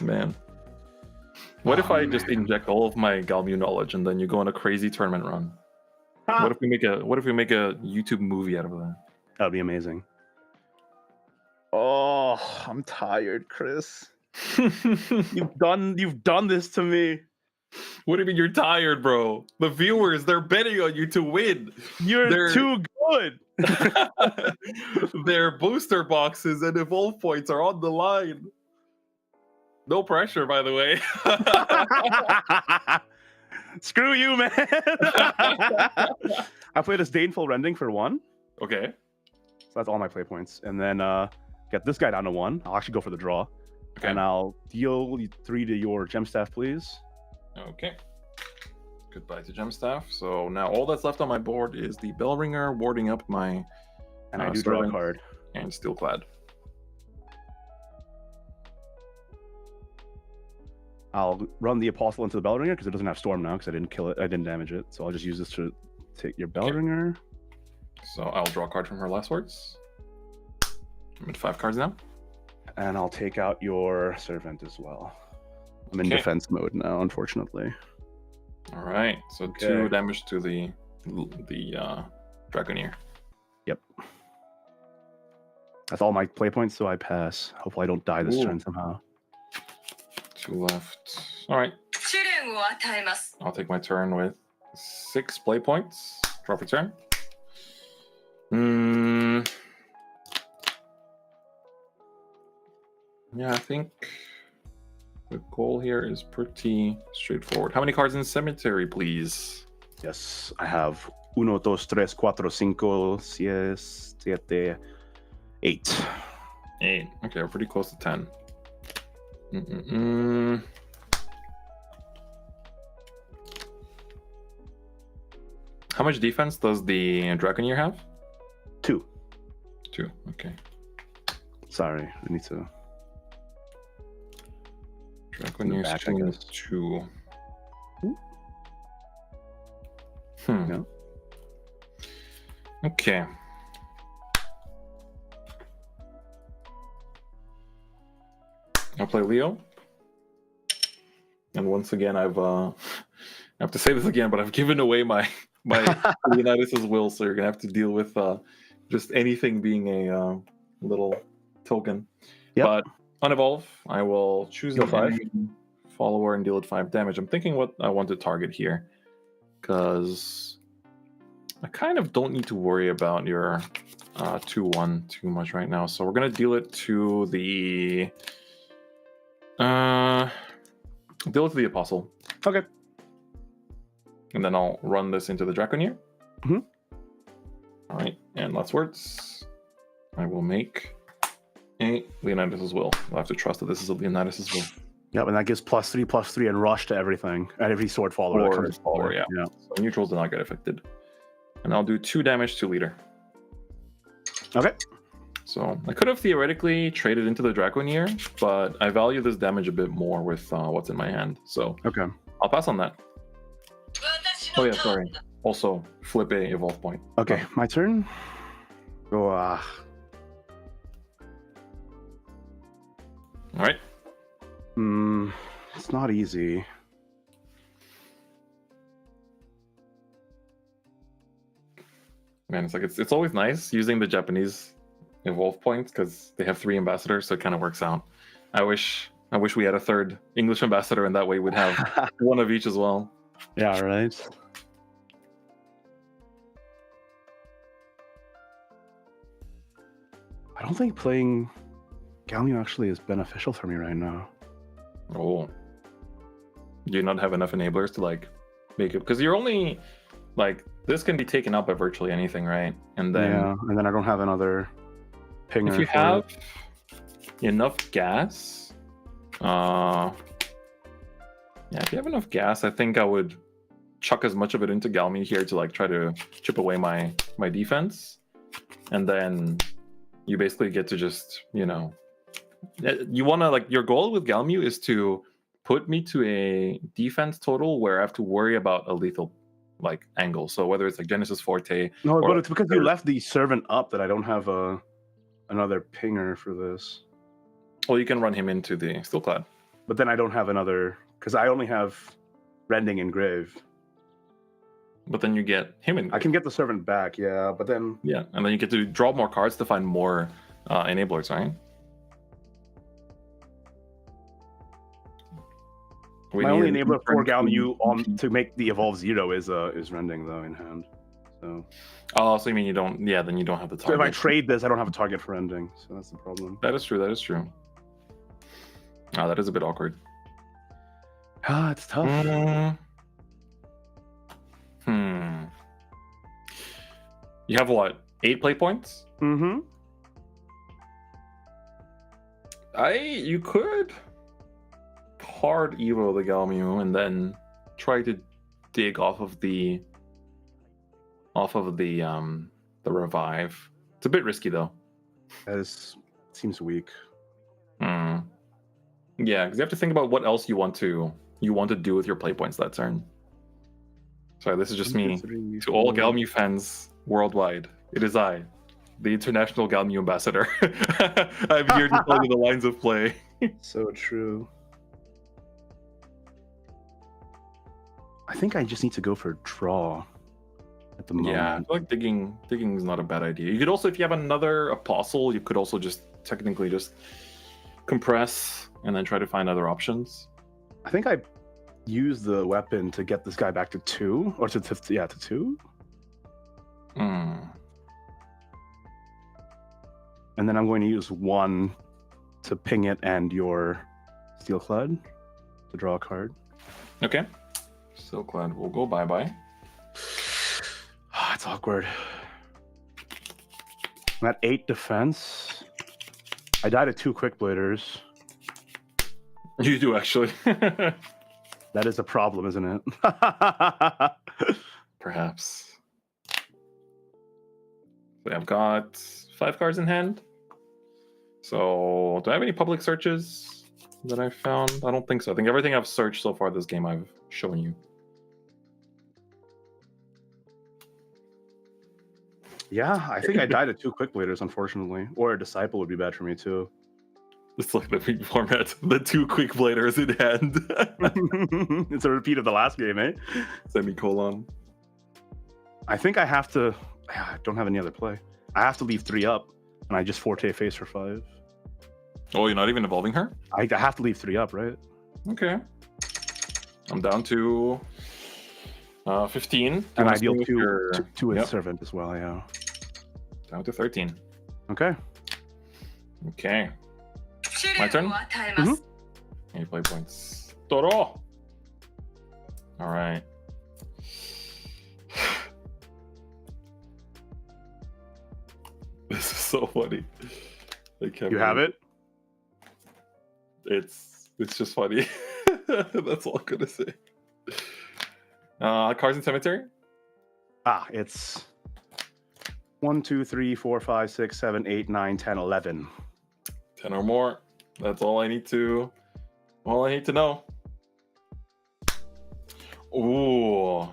Man. What if I Oh, just man. inject all of my Galmu knowledge and then you go on a crazy tournament run? Ah. What if we make a YouTube movie out of that? That would be amazing. Oh, I'm tired, Chris. You've done this to me. What do you mean you're tired, bro? The viewers, they're betting on you to win. You're too good. Their booster boxes and evolve points are on the line. No pressure, by the way. Screw you, man. I played Disdainful Rending for 1. Okay. So that's all my play points. And then get this guy down to 1. I'll actually go for the draw. Okay. And I'll deal 3 to your Gemstaff, please. Okay. Goodbye to Gemstaff. So now all that's left on my board is the Bellringer warding up my And I do draw a Servant. card. and Steelclad. I'll run the Apostle into the Bellringer because it doesn't have Storm now because I didn't kill it. I didn't damage it. So I'll just use this to take your Bellringer. So I'll draw a card from her last words. I'm at 5 cards now. And I'll take out your Servant as well. I'm in Okay. defense mode now, unfortunately. All right. So Okay. 2 damage to the Dragoneer. Yep. That's all my play points, so I pass. Hopefully I don't die this Ooh. turn somehow. 2 left. All right. 試練を与えます I'll take my turn with 6 play points. Draw for turn. Yeah, I think the goal here is pretty straightforward. How many cards in Cemetery, please? Yes, I have 1, 2, 3, 4, 5, 6, 7, 8. 8. Okay, we're pretty close to 10. How much defense does the Dragoneer have? 2. 2. Okay. Sorry, I need to... Dragoneer's back, I 2. guess. 2. No. Okay. I'll play Leo. And once again, I have to say this again, but I've given away my Ignideus' will, so you're gonna have to deal with just anything being a little token. Yep. But on evolve, I will choose Deal an 5. enemy follower and deal it 5 damage. I'm thinking what I want to target here, because I kind of don't need to worry about your 2/1 too much right now. So we're gonna deal it to the Apostle. Okay. And then I'll run this into the Draconeer. Mhm. All right, and last words. I will make a Leonidas' will. I'll have to trust that this is a Leonidas' will. Yep, and that gives +3/+3 and rush to everything. And every sword follower that comes forward. yeah. So neutrals do not get affected. And I'll do 2 damage to leader. Okay. So I could have theoretically traded into the Draconeer, but I value this damage a bit more with what's in my hand. So Okay. I'll pass on that. 私 Oh の yeah, ターン sorry. Also, flip a evolve point. Okay, my turn. Go, All right. it's not easy. Man, it's always nice using the Japanese evolve points because they have 3 ambassadors, so it kind of works out. I wish we had a 3rd English ambassador, and that way we'd have 1 of each as well. Yeah, right. I don't think playing Galmio actually is beneficial for me right now. Oh, do you not have enough enablers to like make it? Because you're only like this can be taken up by virtually anything, right? And then Yeah, and then I don't have another pinger. if you for have it. enough gas, yeah, if you have enough gas, I think I would chuck as much of it into Galmi here to like try to chip away my defense, and then you basically get to just, you know, you want to like your goal with Galmu is to put me to a defense total where I have to worry about a lethal like angle. So whether it's like Genesis Forte, No, or but it's because you or- left the servant up that I don't have another pinger for this. well, you can run him into the Steelclad. But then I don't have another because I only have Rending and Grave. But then you get him in. I can get the servant back, yeah, but then Yeah, and then you get to draw more cards to find more enablers, right? We my only need enabler for turn Galmu on 2. to make the evolve 0 is Rending though in hand. So, Oh, so you mean you don't? Yeah, then you don't have the so if target. I trade this, I don't have a target for Rending. So that's the problem. That is true. That is true. Oh, that is a bit awkward. Ah, it's tough. You have what? 8 play points? Mm-hmm. You could hard evo the Galmu and then try to dig off of the revive. It's a bit risky though. That seems weak. Hmm. Yeah, because you have to think about what else you want to do with your play points that turn. Sorry, this is just me. To all Galmu fans worldwide, it is I, the international Galmu ambassador. I'm here to tell you the lines of play. So true. I think I just need to go for a draw at the moment. Yeah, I feel like digging is not a bad idea. You could also, if you have another apostle, you could also just technically just compress and then try to find other options. I think I use the weapon to get this guy back to 2, or to 2. Hmm. And then I'm going to use 1 to ping it and your Steel Clad to draw a card. Okay. So glad we'll go bye-bye. It's awkward. I'm at 8 defense. I died at 2 Quick Bladers. You do, actually. That is a problem, isn't it? Perhaps. So I've got 5 cards in hand. So do I have any public searches that I've found? I don't think so. I think everything I've searched so far this game I've shown you. Yeah, I think I died at 2 Quick Bladers, unfortunately. Or a Disciple would be bad for me, too. It's like the big format. The 2 Quick Bladers in hand. It's a repeat of the last game, eh? Semicolon. I think I have to... I don't have any other play. I have to leave 3 up, and I just Forte Face for 5. Oh, you're not even evolving her? I have to leave 3 up, right? Okay. I'm down to 15. And I deal 2 with Yep. Servant as well, yeah. Down to 13. Okay. Okay. 試練を与えます。 Any play points? Toro! Alright. This is so funny. I can't You have believe it? It's just funny. That's all I'm gonna say. Cards in Cemetery? It's 1, 2, 3, 4, 5, 6, 7, 8, 9, 10, 11. 10 or more. That's all I need to know. Ooh.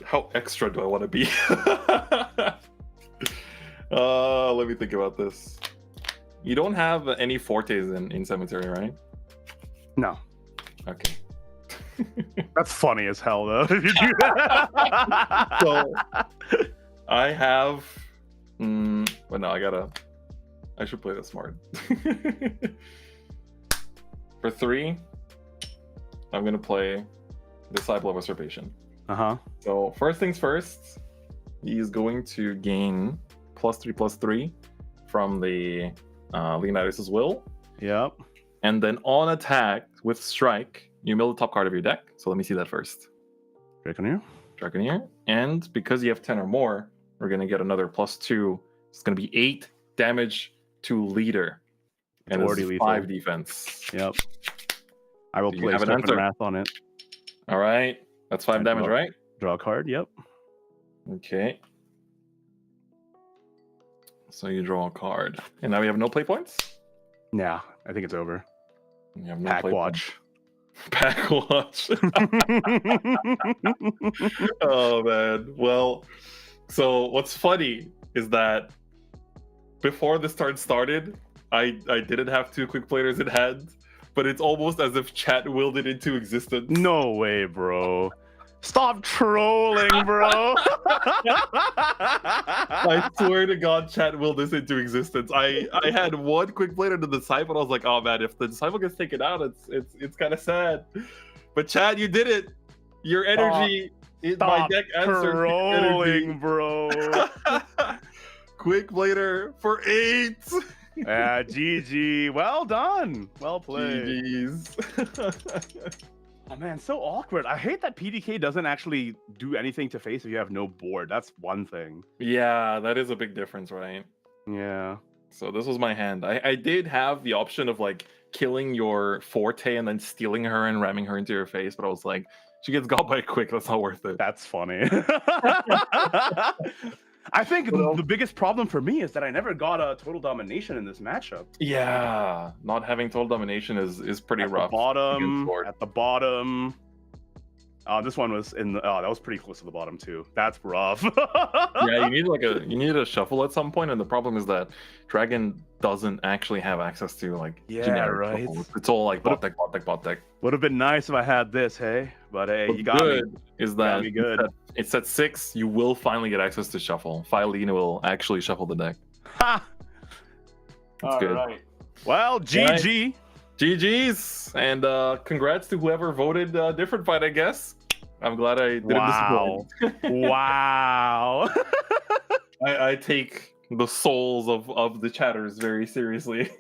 How extra do I want to be? Let me think about this. You don't have any Fortes in Cemetery, right? No. Okay. That's funny as hell, though, if you do that. So, I have... but no, I should play this smart. For 3, I'm going to play Disciple of Usurpation. Uh-huh. So first things first, he's going to gain +3/+3 from the Ignideus' Will. Yep. And then on attack with Strike, you mill the top card of your deck. So let me see that first. Draconeer. Draconeer. And because you have 10 or more, we're going to get another +2. It's going to be 8 damage to Leader. And already it's lethal. 5 defense. Yep. I will Do you play have an Serpent answer? Wrath on it. All right. That's 5 And damage, draw- right? Draw a card, yep. Okay. So you draw a card. And now we have no play points? Yeah, I think it's over. You have no Pack play Watch. Pack watch. Oh man. Well, so what's funny is that before this turn started, I didn't have 2 Quick Players in hand, but it's almost as if chat willed it into existence. No way, bro. Stop trolling, bro. I swear to God, chat willed this into existence. I had 1 Quick Player to the Disciple. I was like, oh man, if the Disciple gets taken out, it's kind of sad. But chat, you did it. Your energy in my Stop deck answered your energy. trolling, bro. Quick Blader for 8. Yeah, GG. Well done. Well played. GG's. Oh man, so awkward. I hate that PDK doesn't actually do anything to face if you have no board. That's one thing. Yeah, that is a big difference, right? Yeah. So this was my hand. I did have the option of like killing your Forte and then stealing her and ramming her into your face, but I was like, she gets got by quick. That's not worth it. That's funny. I think Well- the biggest problem for me is that I never got a total domination in this matchup. Yeah, not having total domination is pretty rough. against Sword. At the bottom. This one was in the. Oh, that was pretty close to the bottom too. That's rough. Yeah, you need a shuffle at some point, and the problem is that Dragon doesn't actually have access to like Yeah, generic right. shuffles. It's all like bot deck, bot deck, bot deck. Would have been nice if I had this, hey. But hey, What's you got me. good is that me good. it's at 6. You will finally get access to shuffle. Filene will actually shuffle the deck. Ha! It's good. Alright. Well, GG. GG's and congrats to whoever voted different fight. I guess I'm glad I didn't Wow. disappoint. Wow. I take the souls of the chatters very seriously.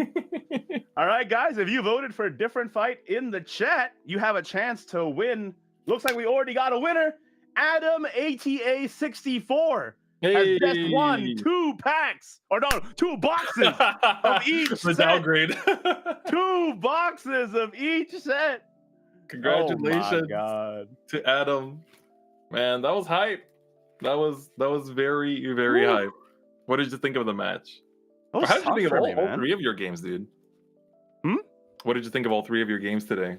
All right, guys, if you voted for a different fight in the chat, you have a chance to win. Looks like we already got a winner. Adam ATA 64 has just won 2 packs, or no, 2 boxes of each The set. downgrade. 2 boxes of each set. Congratulations Oh my God. to Adam. Man, that was hype. That was very, very Woo. hype. What did you think of the match? That was How did you tough think of for all, me, all man. 3 of your games, dude? Hmm? What did you think of all 3 of your games today?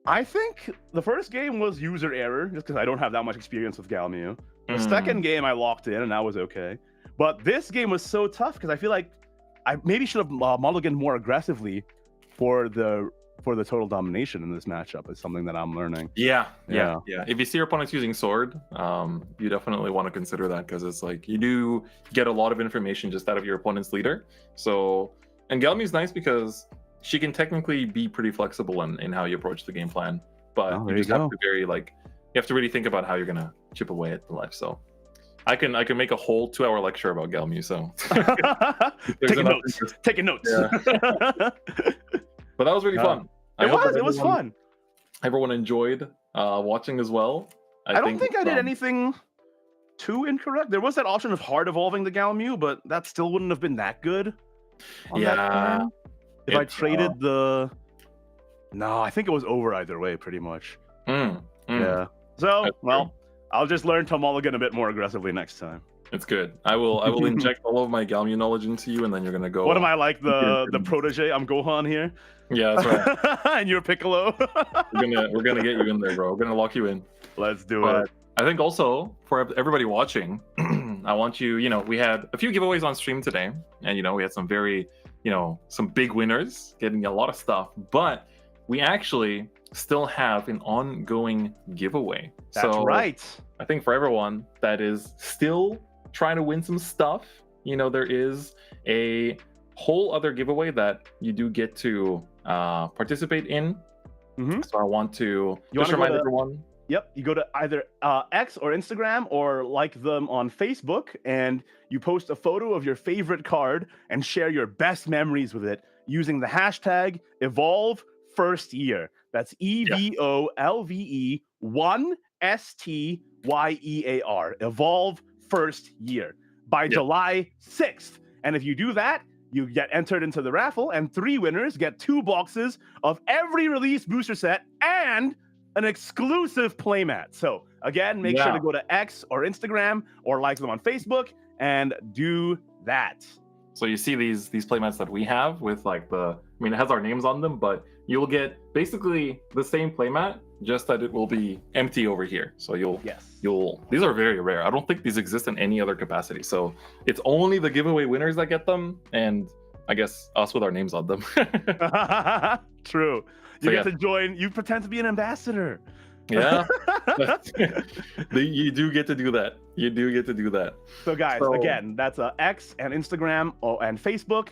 I think the first game was user error, just because I don't have that much experience with Galmu. The Mm. second game I locked in, and that was okay. But this game was so tough because I feel like I maybe should have mulliganed more aggressively for the total domination in this matchup. Is something that I'm learning. Yeah. Yeah. If you see your opponents using sword, you definitely want to consider that because it's like you do get a lot of information just out of your opponent's leader. So, and Galmi's nice because she can technically be pretty flexible in how you approach the game plan, but Oh, you there just you have go. to you have to really think about how you're gonna chip away at the life. So, I can make a whole 2-hour lecture about Galmu. So, there's Taking enough notes. interest. Taking notes. Yeah. But that was really fun. I hope that It was fun. Everyone enjoyed watching as well. I don't think I did anything too incorrect. There was that option of hard evolving the Galmu, but that still wouldn't have been that good. on that Yeah, plan. If I it's, traded the. No, I think it was over either way, pretty much. Yeah. So, That's well, I'll just learn to mulligan a bit more aggressively next time. It's good. I will inject all of my Galmu knowledge into you, and then you're gonna go. What am I like, the protege? I'm Gohan here, Yeah, that's right. and you're Piccolo. we're gonna get you in there, bro. We're gonna lock you in. Let's do But it. I think also for everybody watching, I want you. We had a few giveaways on stream today, and we had some very, some big winners getting a lot of stuff. But we actually still have an ongoing giveaway. That's right. I think for everyone that is still trying to win some stuff, there is a whole other giveaway that you do get to participate in. Mhm. So I want to You just wanna go remind to- everyone. Yep, you go to either X or Instagram or like them on Facebook, and you post a photo of your favorite card and share your best memories with it using the hashtag Evolve First Year. That's EVOLVE 1STYEAR. Evolve First Year by July 6th. And if you do that, you get entered into the raffle, and 3 winners get 2 boxes of every release booster set and an exclusive playmat. So again, make sure to go to X or Instagram or like them on Facebook and do that. So you see these playmats that we have with it has our names on them, but you'll get basically the same playmat, just that it will be empty over here. So these are very rare. I don't think these exist in any other capacity. So it's only the giveaway winners that get them, and I guess us with our names on them. True. So, You get to join. You pretend to be an ambassador. Yeah. You do get to do that. You do get to do that. So guys, again, that's X and Instagram and Facebook.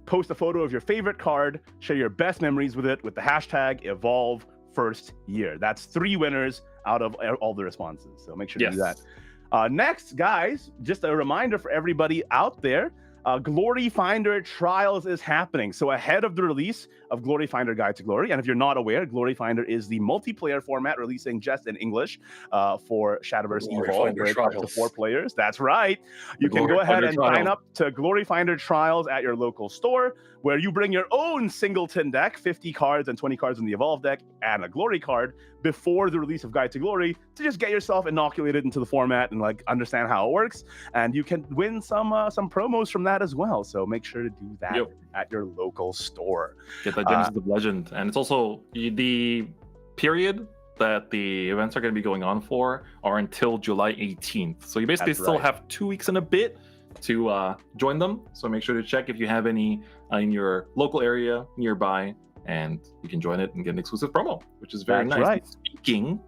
Post a photo of your favorite card. Share your best memories with it with the hashtag Evolve First Year. That's 3 winners out of all the responses. So make sure to do that. Next, guys, just a reminder for everybody out there. Glory Finder Trials is happening. So ahead of the release of Glory Finder Guide to Glory, and if you're not aware, Glory Finder is the multiplayer format releasing just in English for Shadowverse Evolved, where it's up to 4 players. That's right. You can go ahead and sign up to Glory Finder Trials at your local store, where you bring your own singleton deck, 50 cards and 20 cards in the Evolve deck, and a Glory card before the release of Guide to Glory to just get yourself inoculated into the format and like understand how it works. And you can win some promos from that as well. So make sure to do that at your local store. Get that Genesis of Legend. And it's also the period that the events are going to be going on for are until July 18th. So you basically still have 2 weeks and a bit to join them. So make sure to check if you have any in your local area nearby, and you can join it and get an exclusive promo, which is very nice. Right. Speaking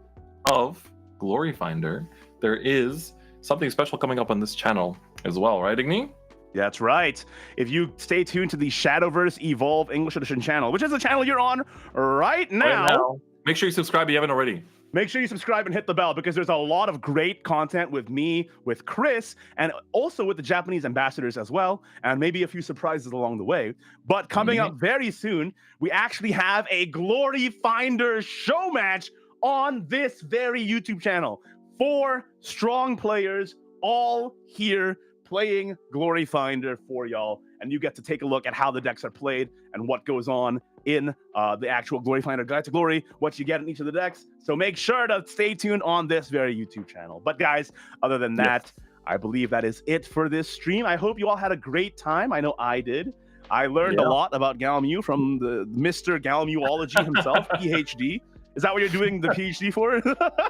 of Glory Finder, there is something special coming up on this channel as well, right, Igni? That's right. If you stay tuned to the Shadowverse Evolve English Edition channel, which is the channel you're on right now. Make sure you subscribe if you haven't already. Make sure you subscribe and hit the bell, because there's a lot of great content with me, with Chris, and also with the Japanese ambassadors as well, and maybe a few surprises along the way. But coming up very soon, we actually have a Glory Finder show match on this very YouTube channel. 4 strong players all here playing Glory Finder for y'all, and you get to take a look at how the decks are played and what goes on in the actual Glory Finder Guide to Glory, what you get in each of the decks. So make sure to stay tuned on this very YouTube channel. But guys, other than that, I believe that is it for this stream. I hope you all had a great time. I know I did. I learned a lot about Galmu from the Mr. Galmuology himself, PhD. Is that what you're doing the PhD for?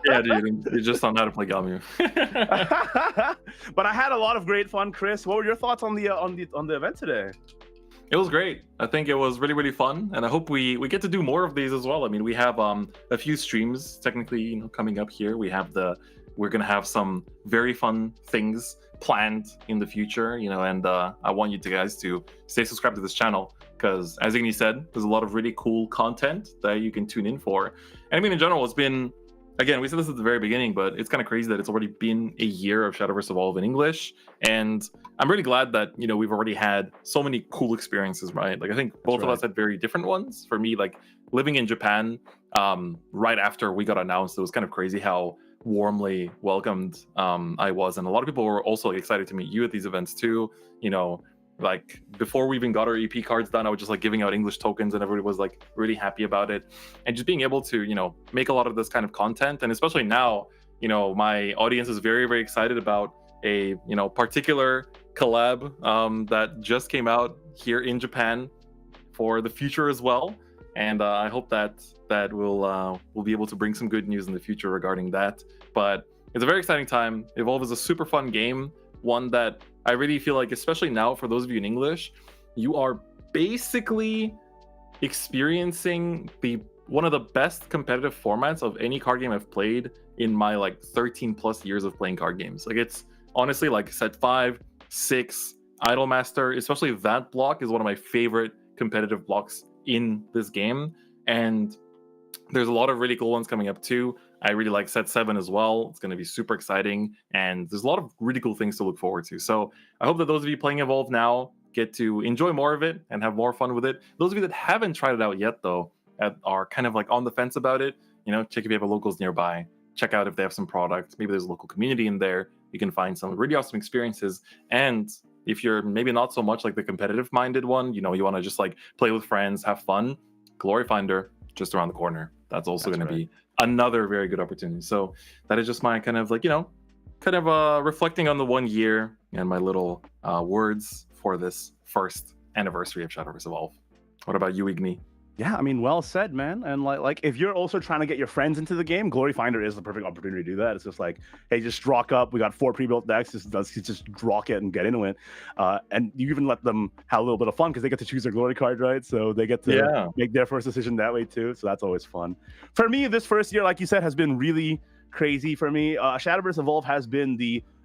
Yeah, dude. You just don't know how to play Galmu. But I had a lot of great fun, Chris. What were your thoughts on the event today? It was great. I think it was really, really fun, and I hope we get to do more of these as well. I mean, we have a few streams technically, coming up here. We're gonna have some very fun things planned in the future, and I want you guys to stay subscribed to this channel, because as Igni said, there's a lot of really cool content that you can tune in for. And I mean, in general, it's been, again, we said this at the very beginning, but it's kind of crazy that it's already been a year of Shadowverse Evolve in English. And I'm really glad that, we've already had so many cool experiences, right? Like, I think both of us had very different ones. For me, like, living in Japan, right after we got announced, it was kind of crazy how warmly welcomed I was. And a lot of people were also excited to meet you at these events too. Like, before we even got our EP cards done, I was just like giving out English tokens, and everybody was like really happy about it. And just being able to, make a lot of this kind of content, and especially now, my audience is very, very excited about a, particular collab that just came out here in Japan for the future as well. And I hope that we'll be able to bring some good news in the future regarding that. But it's a very exciting time. Evolve is a super fun game, one that I really feel like, especially now for those of you in English, you are basically experiencing one of the best competitive formats of any card game I've played in my like 13 plus years of playing card games. Like, it's honestly like set 5, 6, Idolmaster, especially that block is one of my favorite competitive blocks in this game. And there's a lot of really cool ones coming up too. I really like set 7 as well. It's going to be super exciting, and there's a lot of really cool things to look forward to. So I hope that those of you playing Evolve now get to enjoy more of it and have more fun with it. Those of you that haven't tried it out yet, though, are kind of like on the fence about it, check if you have locals nearby. Check out if they have some products. Maybe there's a local community in there. You can find some really awesome experiences. And if you're maybe not so much like the competitive-minded one, you want to just like play with friends, have fun, Glory Finder just around the corner. That's also going to be another very good opportunity. So that is just my kind of like, reflecting on the 1 year and my little words for this first anniversary of Shadowverse Evolve. What about you, Igni? Yeah, I mean, well said, man. And like if you're also trying to get your friends into the game, Glory Finder is the perfect opportunity to do that. It's just like, hey, just rock up. We got 4 pre-built decks. Just rock it and get into it. And you even let them have a little bit of fun because they get to choose their Glory card, right? So they get to make their first decision that way too. So that's always fun. For me, this first year, like you said, has been really crazy for me. Shadowverse Evolve has been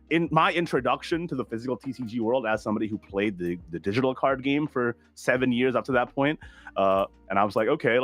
in my introduction to the physical TCG world as somebody who played the digital card game for 7 years up to that point. And I was like, okay,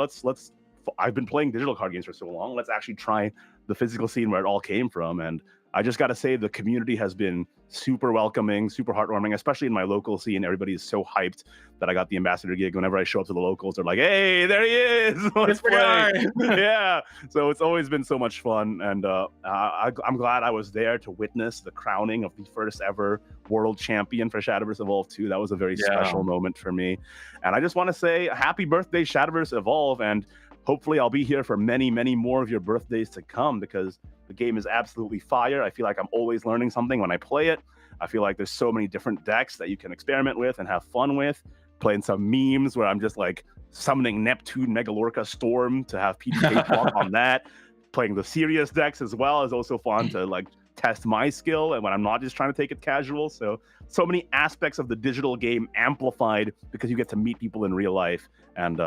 I've been playing digital card games for so long. Let's actually try the physical scene where it all came from. And I just got to say the community has been super welcoming, super heartwarming, especially in my local scene. Everybody is so hyped that I got the ambassador gig. Whenever I show up to the locals, they're like, hey, there he is. Let's play. Yeah. So it's always been so much fun. And I'm glad I was there to witness the crowning of the first ever world champion for Shadowverse Evolve 2. That was a very special moment for me. And I just want to say happy birthday, Shadowverse Evolve. And hopefully I'll be here for many, many more of your birthdays to come, because The game is absolutely fire. I feel like I'm always learning something when I play it. I feel like there's so many different decks that you can experiment with and have fun with. Playing some memes where I'm just like summoning Neptune Megalorca Storm to have PDK talk on that. Playing the serious decks as well is also fun to like test my skill, and when I'm not just trying to take it casual. So many aspects of the digital game amplified because you get to meet people in real life and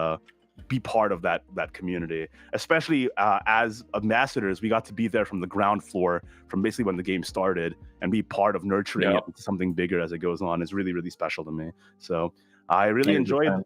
be part of that community. Especially as ambassadors, we got to be there from the ground floor, from basically when the game started, and be part of nurturing it into something bigger as it goes on. Is really, really special to me. So I really enjoyed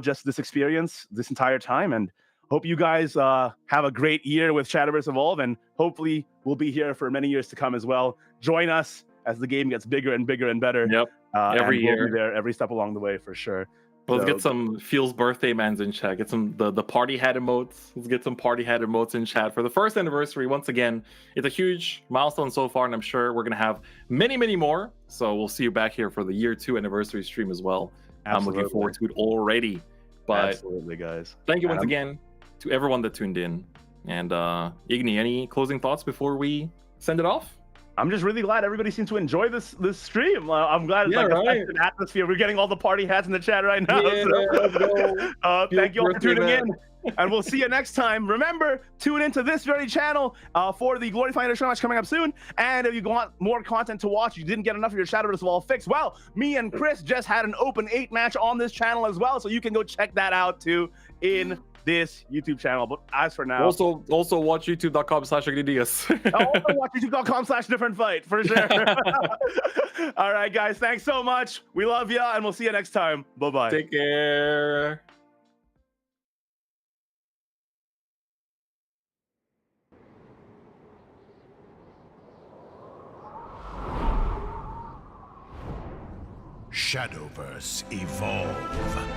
just this experience this entire time, and hope you guys have a great year with Shadowverse Evolve, and hopefully we'll be here for many years to come as well. Join us as the game gets bigger and bigger and better. Yep. Every year. We'll be there every step along the way for sure. Let's get some Feels birthday mans in chat. Get some the party hat emotes. Let's get some party hat emotes in chat for the first anniversary. Once again, it's a huge milestone so far, and I'm sure we're gonna have many, many more. So we'll see you back here for the year 2 anniversary stream as well. Absolutely. I'm looking forward to it already. But absolutely, guys. Thank you once again to everyone that tuned in. And Igni, any closing thoughts before we send it off? I'm just really glad everybody seems to enjoy this stream. I'm glad it's an atmosphere. We're getting all the party hats in the chat right now. Thank you all for tuning in. And we'll see you next time. Remember, tune into this very channel for the Glory Finder show match coming up soon. And if you want more content to watch, you didn't get enough of your Shadowverse Evolve fix, well, me and Chris just had an open 8 match on this channel as well. So you can go check that out too in this YouTube channel. But as for now, also watch youtube.com/Ignideus. Also watch youtube.com/DifferentFight for sure. All right, guys, thanks so much. We love you, and we'll see you next time. Bye-bye. Take care. Shadowverse Evolve.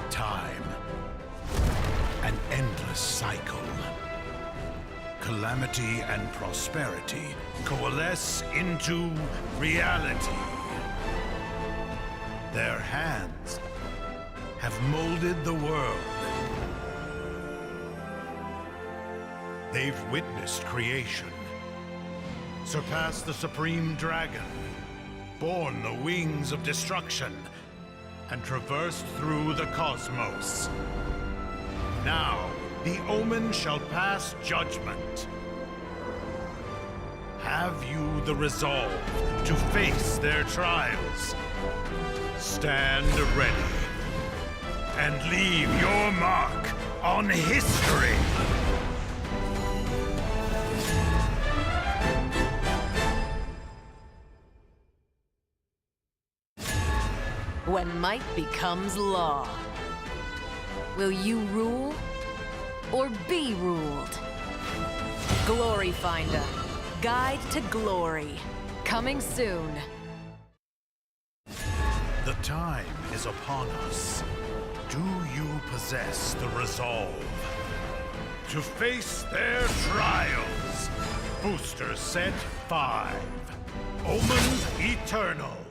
Time. An endless cycle. Calamity and prosperity coalesce into reality. Their hands have molded the world. They've witnessed creation, surpassed the supreme dragon, borne the wings of destruction, and traversed through the cosmos. Now, the Omen shall pass judgment. Have you the resolve to face their trials? Stand ready and leave your mark on history. When might becomes law. Will you rule or be ruled? Glory Finder, Guide to Glory, coming soon. The time is upon us. Do you possess the resolve to face their trials? Booster set 5. Omens Eternal.